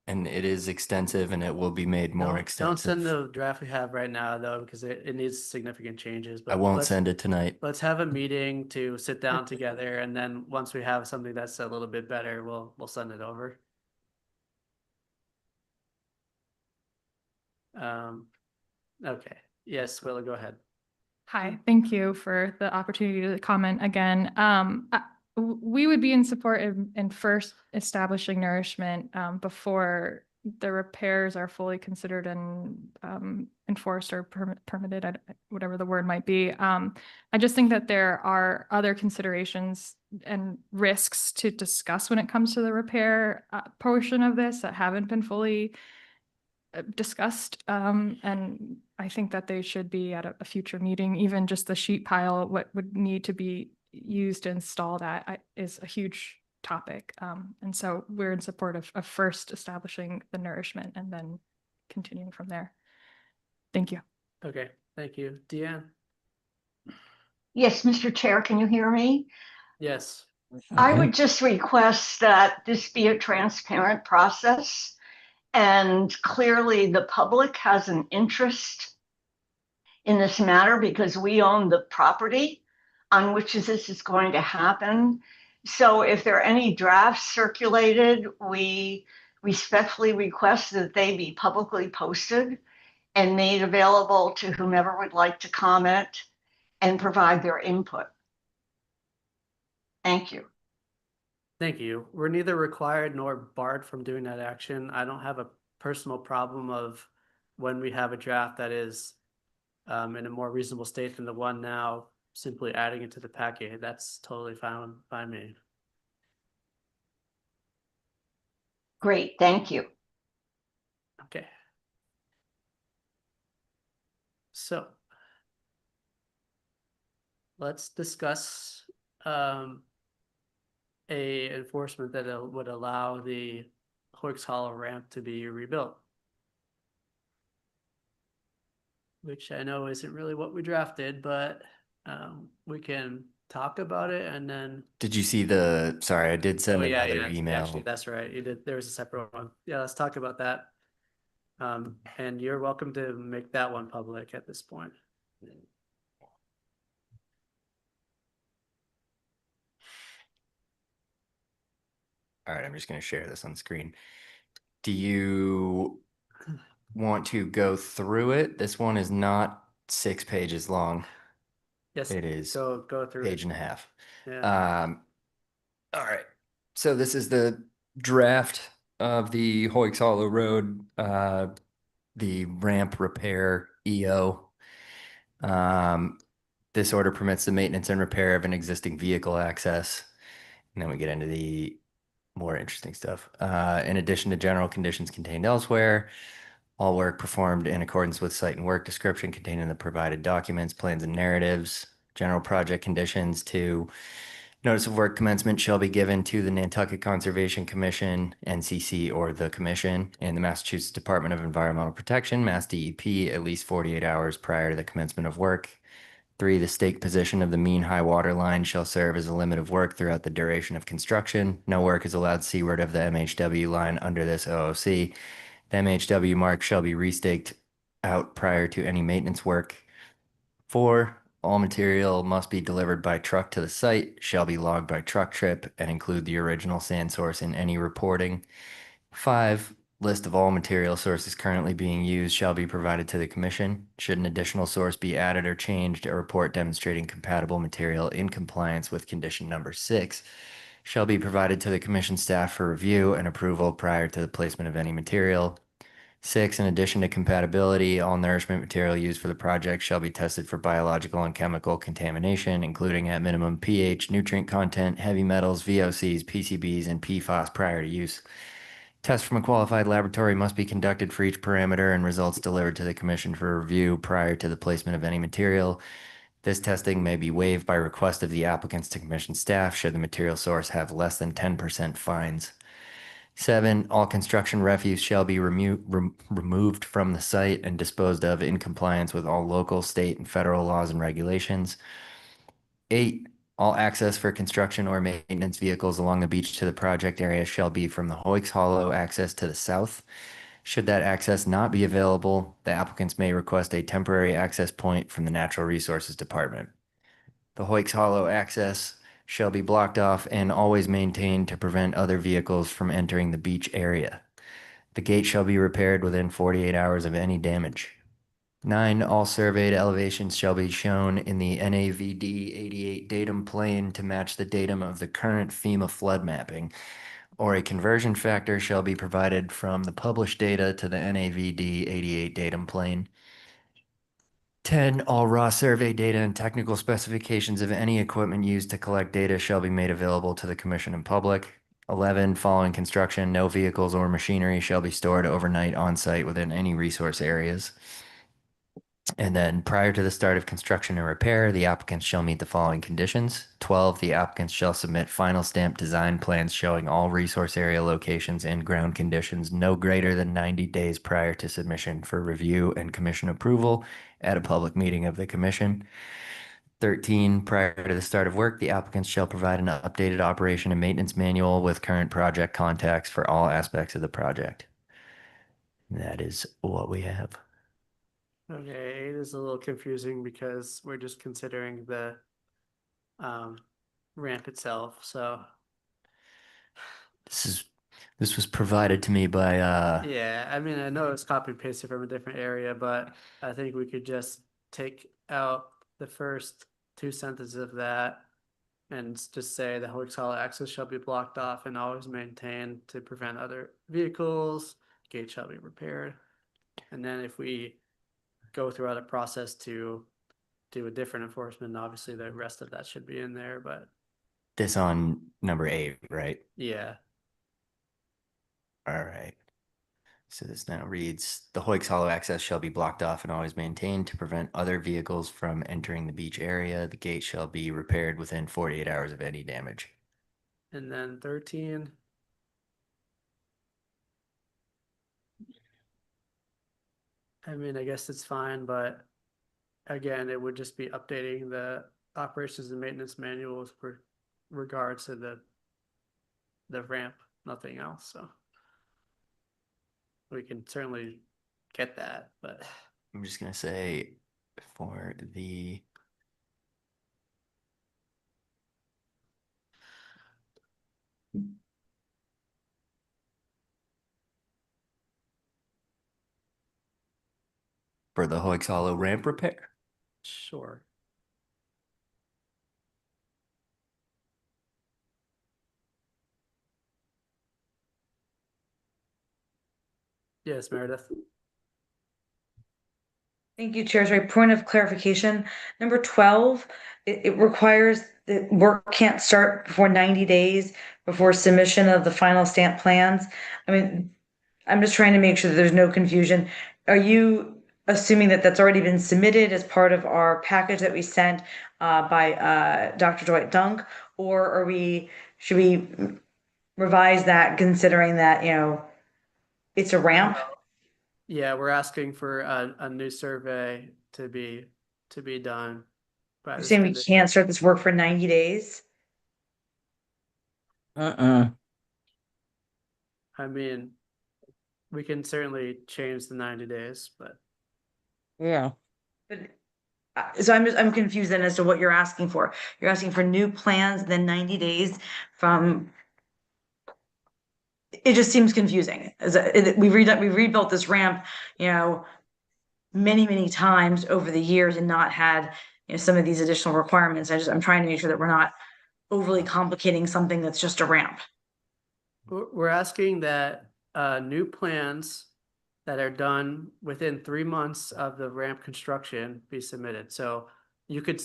and it is extensive, and it will be made more Don't send extensive. the draft we have right now though, because it needs significant changes. I won't send it tonight. Let's have a meeting to sit down together, and then once we have something that's a little bit better, we'll send it over. Okay. Yes, Willa, go ahead. Hi, thank you for the opportunity to comment again. We would be in support in first establishing nourishment before the repairs are fully considered and enforced or permitted, whatever the word might be. I just think that there are other considerations and risks to discuss when it comes to the repair portion of this that haven't been fully discussed, and I think that they should be at a future meeting. Even just the sheet pile, what would need to be used to install that is a huge topic, and so we're in support of first establishing the nourishment and then continuing from there. Thank you. Okay, thank you. Deanne? Yes, Mr. Chair, can you hear me? Yes. I would just request that this be a transparent process. And clearly the public has an interest in this matter because we own the property on which this is going to happen. So if there are any drafts circulated, we respectfully request that they be publicly posted and made available to whomever would like to comment and provide their input. Thank you. Thank you. We're neither required nor barred from doing that action. I don't have a personal problem of when we have a draft that is in a more reasonable state than the one now, simply adding it to the packet. That's totally fine by me. Great, thank you. Okay. So let's discuss a enforcement that would allow the Hoyks Hollow ramp to be rebuilt, which I know isn't really what we drafted, but we can talk about it and then. Did you see sorry, I did send another email. Actually, that's right. You did. There was a separate one. Yeah, let's talk about that. And you're welcome to make that one public at this point. All right, I'm just going to share this on screen. Do you want to go through it? This one is not 6 pages long. Yes, It is go through page it. and a half. Yeah. All right. So this is the draft of the Hoyks Hollow Road, the ramp repair EO. This order permits the maintenance and repair of an existing vehicle access. And then we get into the more interesting stuff. In addition to general conditions contained elsewhere, all work performed in accordance with site and work description contained in the provided documents, plans, and narratives. General project conditions to notice of work commencement shall be given to the Nantucket Conservation Commission, NCC, or the Commission, and the Massachusetts Department of Environmental Protection, Mass DEP, at least 48 hours prior to the commencement of work. 3, the stake position of the mean high water line shall serve as a limit of work throughout the duration of construction. No work is allowed seaward of the MHW line under this OOC. The MHW mark shall be restaked out prior to any maintenance work. 4, all material must be delivered by truck to the site, shall be logged by truck trip, and include the original sand source in any reporting. 5, list of all material sources currently being used shall be provided to the commission. Should an additional source be added or changed, a report demonstrating compatible material in compliance with condition number 6 shall be provided to the commission staff for review and approval prior to the placement of any material. 6, in addition to compatibility, all nourishment material used for the project shall be tested for biological and chemical contamination, including at minimum pH, nutrient content, heavy metals, VOCs, PCBs, and PFAS prior to use. Tests from a qualified laboratory must be conducted for each parameter and results delivered to the commission for review prior to the placement of any material. This testing may be waived by request of the applicants to commission staff should the material source have less than 10% fines. 7, all construction refuse shall be removed from the site and disposed of in compliance with all local, state, and federal laws and regulations. 8, all access for construction or maintenance vehicles along the beach to the project area shall be from the Hoyks Hollow access to the south. Should that access not be available, the applicants may request a temporary access point from the Natural Resources Department. The Hoyks Hollow access shall be blocked off and always maintained to prevent other vehicles from entering the beach area. The gate shall be repaired within 48 hours of any damage. 9, all surveyed elevations shall be shown in the NAVD 88 datum plane to match the datum of the current FEMA flood mapping, or a conversion factor shall be provided from the published data to the NAVD 88 datum plane. 10, all raw survey data and technical specifications of any equipment used to collect data shall be made available to the commission and public. 11, following construction, no vehicles or machinery shall be stored overnight on site within any resource areas. And then prior to the start of construction and repair, the applicants shall meet the following conditions. 12, the applicants shall submit final stamp design plans showing all resource area locations and ground conditions no greater than 90 days prior to submission for review and commission approval at a public meeting of the commission. 13, prior to the start of work, the applicants shall provide an updated operation and maintenance manual with current project contacts for all aspects of the project. That is what we have. Okay, 8 is a little confusing because we're just considering the ramp itself, so. This was provided to me by Yeah, I mean, I know it's copy and pasted from a different area, but I think we could just take out the first 2 sentences of that and just say the hotel access shall be blocked off and always maintained to prevent other vehicles. Gate shall be repaired. And then if we go throughout a process to do a different enforcement, obviously the rest of that should be in there, but this on number 8, right? yeah. All right. So this now reads, the Hoyks Hollow access shall be blocked off and always maintained to prevent other vehicles from entering the beach area. The gate shall be repaired within 48 hours of any damage. And then 13. I mean, I guess it's fine, but again, it would just be updating the operations and maintenance manuals for regards to the ramp, nothing else. So we can certainly get that, but I'm just going to say for the for the Hoyks Hollow ramp repair? Sure. Yes, Meredith. Thank you, Chair. Sorry, point of clarification. Number 12, it requires that work can't start before 90 days before submission of the final stamp plans. I mean, I'm just trying to make sure that there's no confusion. Are you assuming that that's already been submitted as part of our package that we sent by Dr. Dwight Dunk? Or should we revise that considering that, it's a ramp? Yeah, we're asking for a new survey to be done. By You're this saying we condition. can't start this work for 90 days? I mean, we can certainly change the 90 days, but Yeah. But so I'm confused then as to what you're asking for. You're asking for new plans, then 90 days from. It just seems confusing. We rebuilt this ramp, many times over the years and not had, some of these additional requirements. I'm trying to make sure that we're not overly complicating something that's just a ramp. we're asking that new plans that are done within 3 months of the ramp construction be submitted. So you could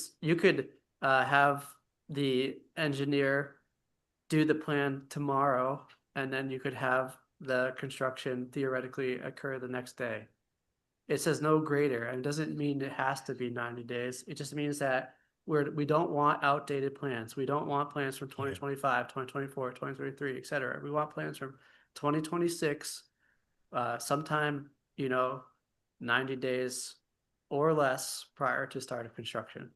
have the engineer do the plan tomorrow, and then you could have the construction theoretically occur the next day. It says no greater, and it doesn't mean it has to be 90 days. It just means that we don't want outdated plans. We don't want plans from 2025, 2024, 2023, et cetera. We want plans from 2026, sometime, 90 days or less prior to start of construction.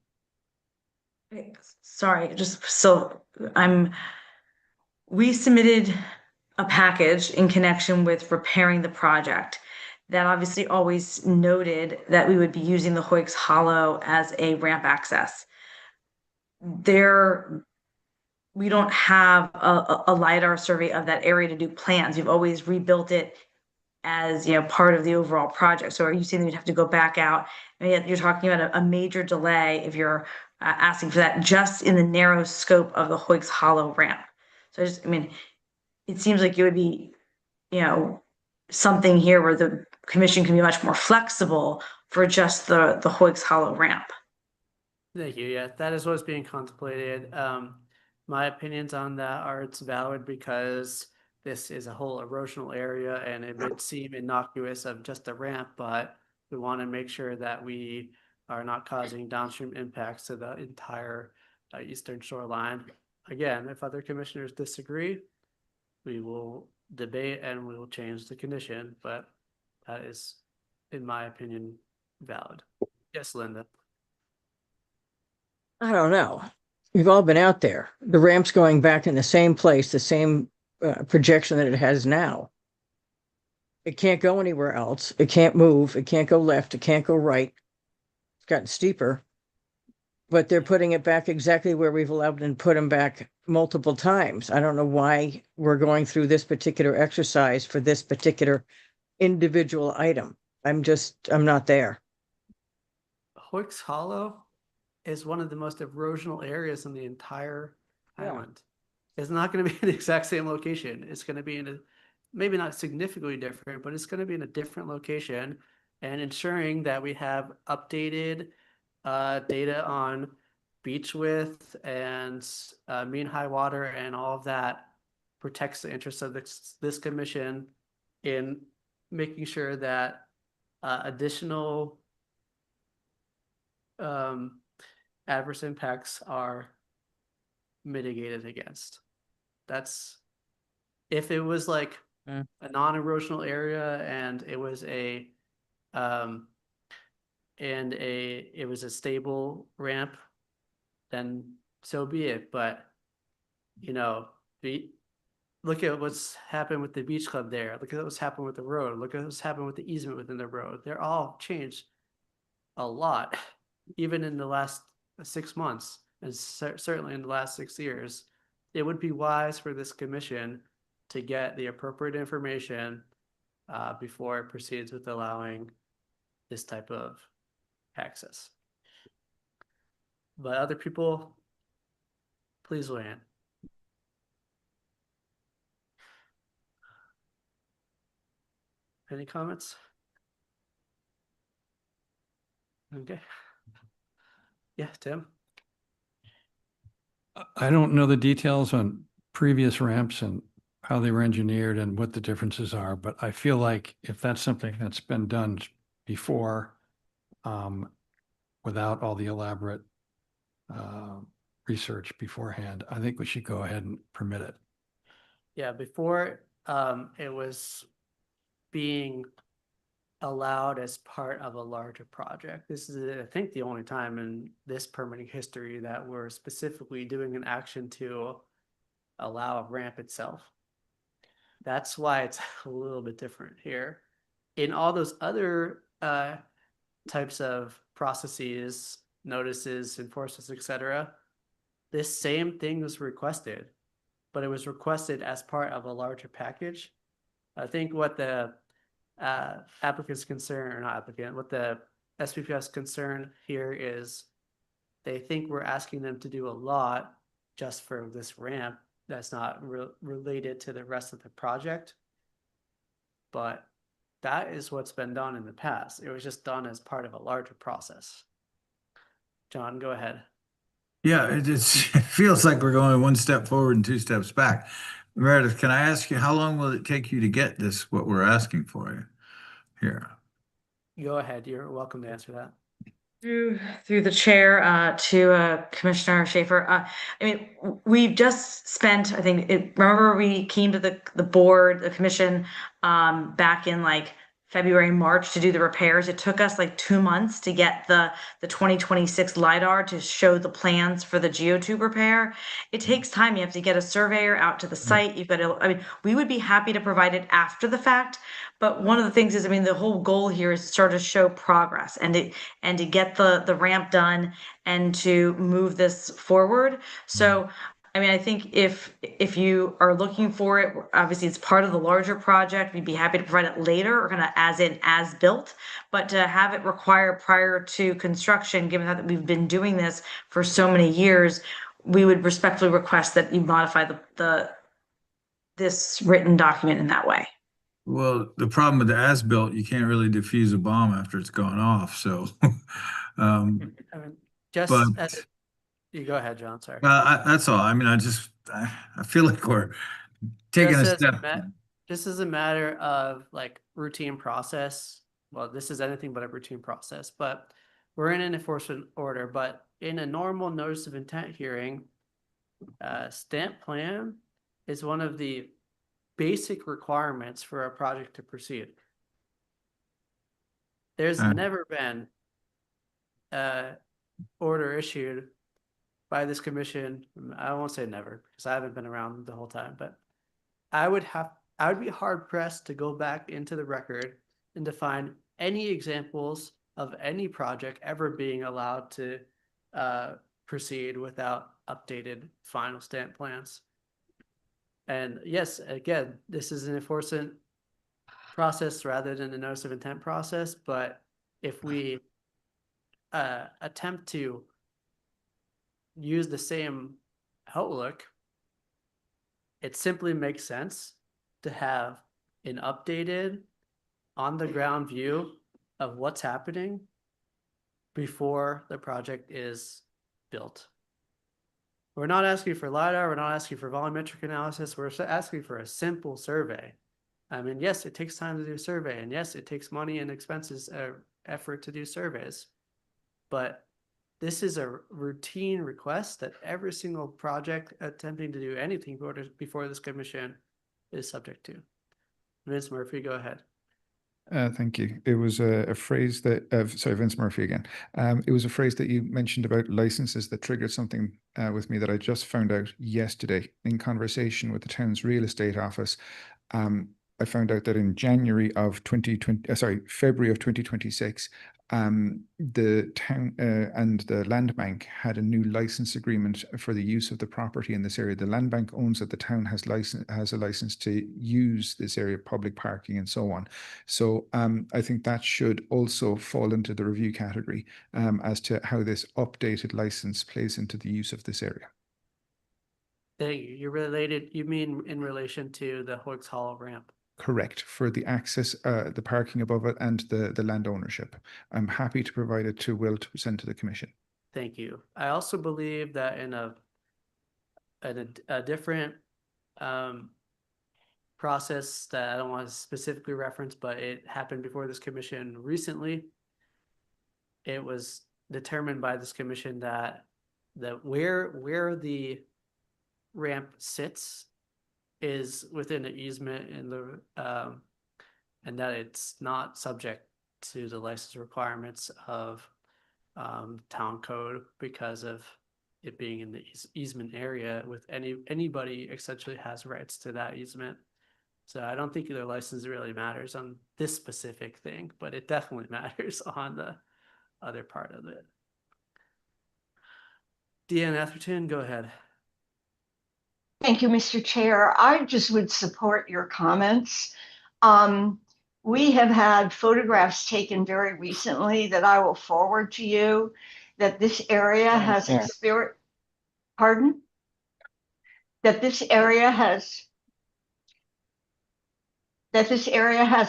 Sorry, just so we submitted a package in connection with repairing the project that obviously always noted that we would be using the Hoyks Hollow as a ramp access. We don't have a LiDAR survey of that area to do plans. You've always rebuilt it as, part of the overall project. So are you saying you'd have to go back out? And yet you're talking about a major delay if you're asking for that just in the narrow scope of the Hoyks Hollow ramp. So it seems like it would be, something here where the commission can be much more flexible for just the Hoyks Hollow ramp. Thank you. Yeah, that is what's being contemplated. My opinions on that are it's valid because this is a whole erosional area and it would seem innocuous of just a ramp, but we want to make sure that we are not causing downstream impacts to the entire eastern shoreline. Again, if other commissioners disagree, we will debate and we will change the condition, but that is, in my opinion, valid. Yes, Linda. I don't know. We've all been out there. The ramp's going back in the same place, the same projection that it has now. It can't go anywhere else. It can't move. It can't go left. It can't go right. It's gotten steeper. But they're putting it back exactly where we've allowed them to put them back multiple times. I don't know why we're going through this particular exercise for this particular individual item. I'm not there. Hoyks Hollow is one of the most erosional areas in the entire island. It's not going to be in the exact same location. It's going to be in a, maybe not significantly different, but it's going to be in a different location, and ensuring that we have updated data on beach width and mean high water and all of that protects the interests of this commission in making sure that additional adverse impacts are mitigated against. That's if it was like a non-erosional area and it was a stable ramp, then so be it. But look at what's happened with the beach club there. Look at what's happened with the road. Look at what's happened with the easement within the road. They're all changed a lot, even in the last 6 months, and certainly in the last 6 years. It would be wise for this commission to get the appropriate information before it proceeds with allowing this type of access. But other people, please weigh in. Any comments? Okay. Yeah, Tim? I don't know the details on previous ramps and how they were engineered and what the differences are, but I feel like if that's something that's been done before, without all the elaborate research beforehand, I think we should go ahead and permit it. Yeah, before it was being allowed as part of a larger project. This is, I think, the only time in this permitting history that we're specifically doing an action to allow a ramp itself. That's why it's a little bit different here. In all those other types of processes, notices, enforcements, etc., this same thing was requested, but it was requested as part of a larger package. I think what the applicant's concern, or not applicant, what the SPPS concern here is they think we're asking them to do a lot just for this ramp that's not related to the rest of the project. But that is what's been done in the past. It was just done as part of a larger process. John, go ahead. Yeah, it feels like we're going one step forward and two steps back. Meredith, can I ask you, how long will it take you to get this, what we're asking for you here? Go ahead. You're welcome to answer that. Through the chair to Commissioner Schaefer. I mean, we've just spent, I think, remember we came to the board, the commission, back in like February, March to do the repairs. It took us like 2 months to get the 2026 LiDAR to show the plans for the geotube repair. It takes time. You have to get a surveyor out to the site. You've got to, I mean, we would be happy to provide it after the fact. But one of the things is, I mean, the whole goal here is to sort of show progress and to get the ramp done and to move this forward. So I mean, I think if you are looking for it, obviously it's part of the larger project. We'd be happy to provide it later or kind of as built, but to have it required prior to construction, given that we've been doing this for so many years, we would respectfully request that you modify this written document in that way. Well, the problem with the as-built, you can't really defuse a bomb after it's gone off. So, I mean, just but as you go ahead, John. Sorry. that's all. I mean, I feel like we're taking a step. This is a matter of like routine process. Well, this is anything but a routine process, but we're in an enforcement order. But in a normal notice of intent hearing, stamp plan is one of the basic requirements for a project to proceed. There's never been order issued by this commission. I won't say never because I haven't been around the whole time, but I would be hard pressed to go back into the record and to find any examples of any project ever being allowed to proceed without updated final stamp plans. And yes, again, this is an enforcement process rather than a notice of intent process. But if we attempt to use the same outlook, it simply makes sense to have an updated on the ground view of what's happening before the project is built. We're not asking for LiDAR, we're not asking for volumetric analysis, we're asking for a simple survey. I mean, yes, it takes time to do a survey, and yes, it takes money and expenses, effort to do surveys, but this is a routine request that every single project attempting to do anything before this commission is subject to. Vince Murphy, go ahead. Thank you. It was a phrase that, sorry, Vince Murphy again. It was a phrase that you mentioned about licenses that triggered something with me that I just found out yesterday in conversation with the town's real estate office. I found out that in February of 2026, the town and the land bank had a new license agreement for the use of the property in this area. The land bank owns it. The town has a license to use this area, public parking and so on. So I think that should also fall into the review category as to how this updated license plays into the use of this area. Thank you. You're related, you mean in relation to the Hoyks Hollow ramp? Correct, for the access, the parking above it and the land ownership. I'm happy to provide it to Will to present to the commission. Thank you. I also believe that in a different process that I don't want to specifically reference, but it happened before this commission recently. It was determined by this commission that where the ramp sits is within an easement in the and that it's not subject to the license requirements of town code because of it being in the easement area with anybody essentially has rights to that easement. So I don't think their license really matters on this specific thing, but it definitely matters on the other part of it. Deanne Atherton, go ahead. Thank you, Mr. Chair. I just would support your comments. We have had photographs taken very recently that I will forward to you that this area has experienced, pardon? That this area has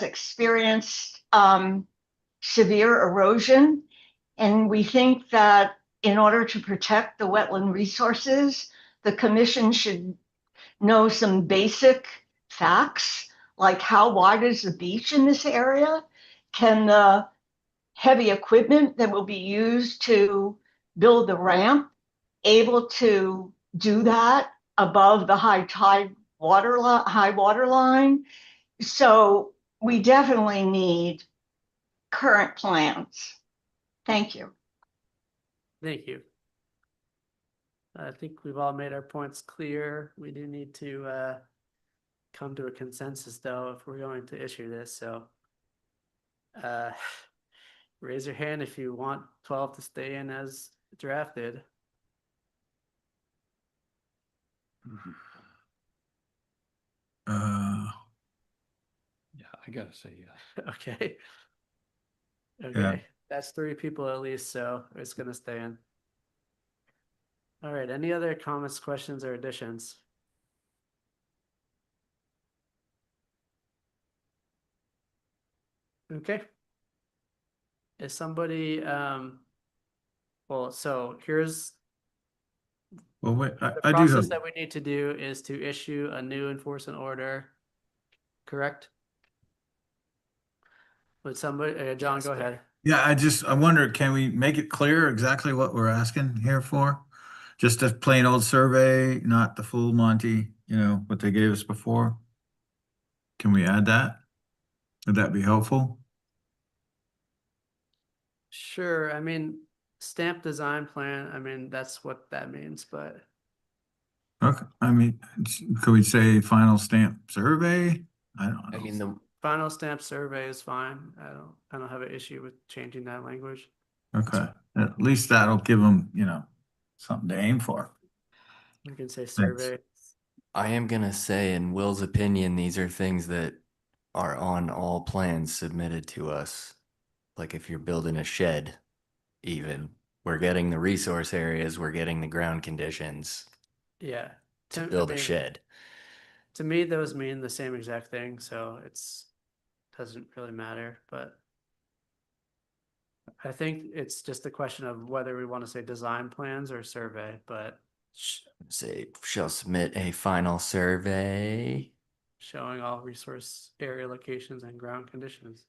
experienced severe erosion. And we think that in order to protect the wetland resources, the commission should know some basic facts, like how wide is the beach in this area? Can the heavy equipment that will be used to build the ramp able to do that above the high water line? So we definitely need current plans. Thank you. Thank you. I think we've all made our points clear. We do need to come to a consensus though if we're going to issue this. So raise your hand if you want 12 to stay in as drafted. Yeah, I gotta say yes. Okay. Okay. Yeah. That's 3 people at least, so it's gonna stay in. All right, any other comments, questions, or additions? Okay. Is somebody, well, so here's Well, wait, the I do process have, that we need to do is to issue a new enforcement order, correct? Would somebody, John, go ahead. yeah, I wonder, can we make it clear exactly what we're asking here for? Just a plain old survey, not the full Monty, what they gave us before? Can we add that? Would that be helpful? Sure, I mean, stamp design plan, I mean, that's what that means, but Okay, I mean, could we say final stamp survey? I don't I know. mean, the final stamp survey is fine. I don't have an issue with changing that language. Okay, at least that'll give them, something to aim for. We can say survey. I am gonna say, in Will's opinion, these are things that are on all plans submitted to us. Like if you're building a shed, even, we're getting the resource areas, we're getting the ground conditions Yeah. to I build a mean, shed. To me, those mean the same exact thing, so doesn't really matter, but I think it's just a question of whether we want to say design plans or survey, but Say, shall submit a final survey. showing all resource area locations and ground conditions.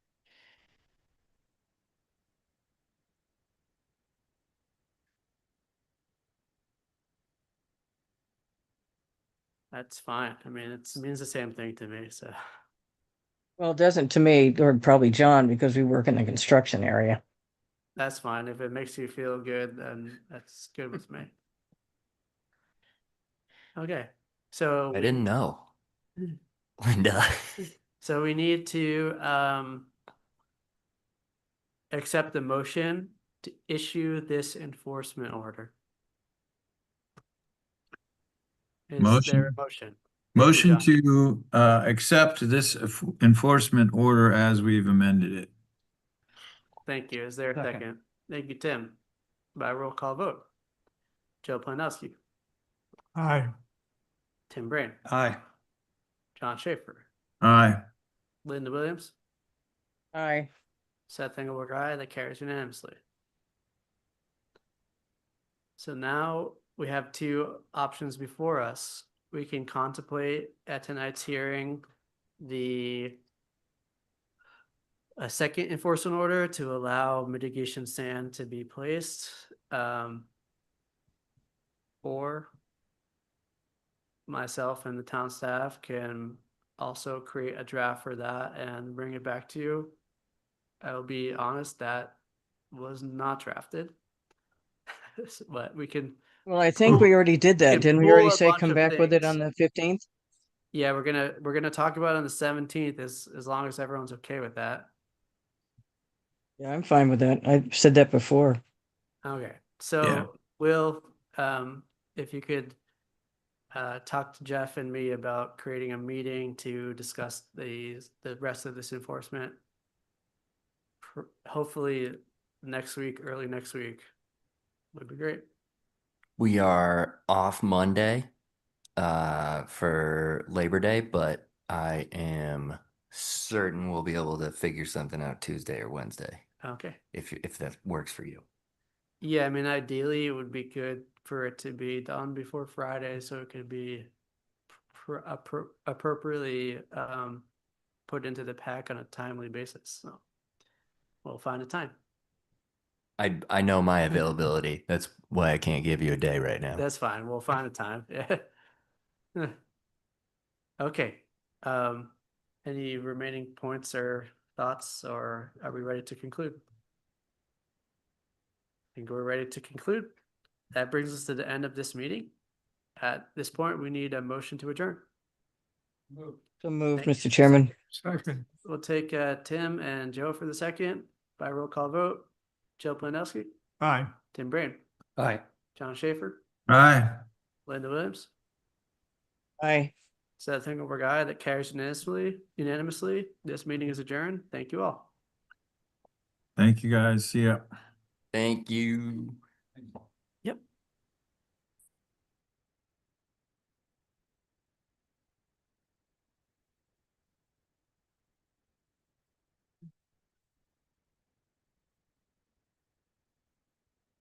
That's fine. I mean, it means the same thing to me, so. Well, it doesn't to me, or probably John, because we work in the construction area. That's fine. If it makes you feel good, then that's good with me. Okay, so. I didn't know. Linda. So we need to, accept the motion to issue this enforcement order? Is there a motion? Thank you, Motion John. to accept this enforcement order as we've amended it. Thank you. Is there a Second. second? Thank you, Tim. By roll call vote. Joe Planowski, Aye. Tim Brain, Aye. John Schaefer, Aye. Linda Williams, Aye. Seth Engelberg, aye. That carries unanimously. So now we have two options before us. We can contemplate at tonight's hearing a second enforcement order to allow mitigation sand to be placed. Or myself and the town staff can also create a draft for that and bring it back to you. I'll be honest, that was not drafted. But we can, Well, I think we already did that. can Didn't we already pull a say bunch come of back with it things. on the 15th? yeah, we're gonna talk about it on the 17th as long as everyone's okay with that. Yeah, I'm fine with that. I've said that before. Okay, so Will, if you could talk to Jeff and me about creating a meeting to discuss the rest of this enforcement. Hopefully next week, early next week would be great. We are off Monday for Labor Day, but I am certain we'll be able to figure something out Tuesday or Wednesday Okay. if that works for you. Yeah, I mean, ideally it would be good for it to be done before Friday so it could be appropriately put into the pack on a timely basis. So we'll find a time. I know my availability. That's why I can't give you a day right now. That's fine. We'll find a time. Yeah. Okay. Any remaining points or thoughts, or are we ready to conclude? I think we're ready to conclude. That brings us to the end of this meeting. At this point, we need a motion to adjourn. So moved, Thank Mr. you. Chairman. Second. We'll take Tim and Joe for the second by roll call vote. Joe Planowski, Aye. Tim Brain, Aye. John Schaefer, Aye. Linda Williams. Aye. Seth Engelberg, aye. That carries unanimously. This meeting is adjourned. Thank you all. Thank you guys. See ya. Thank you.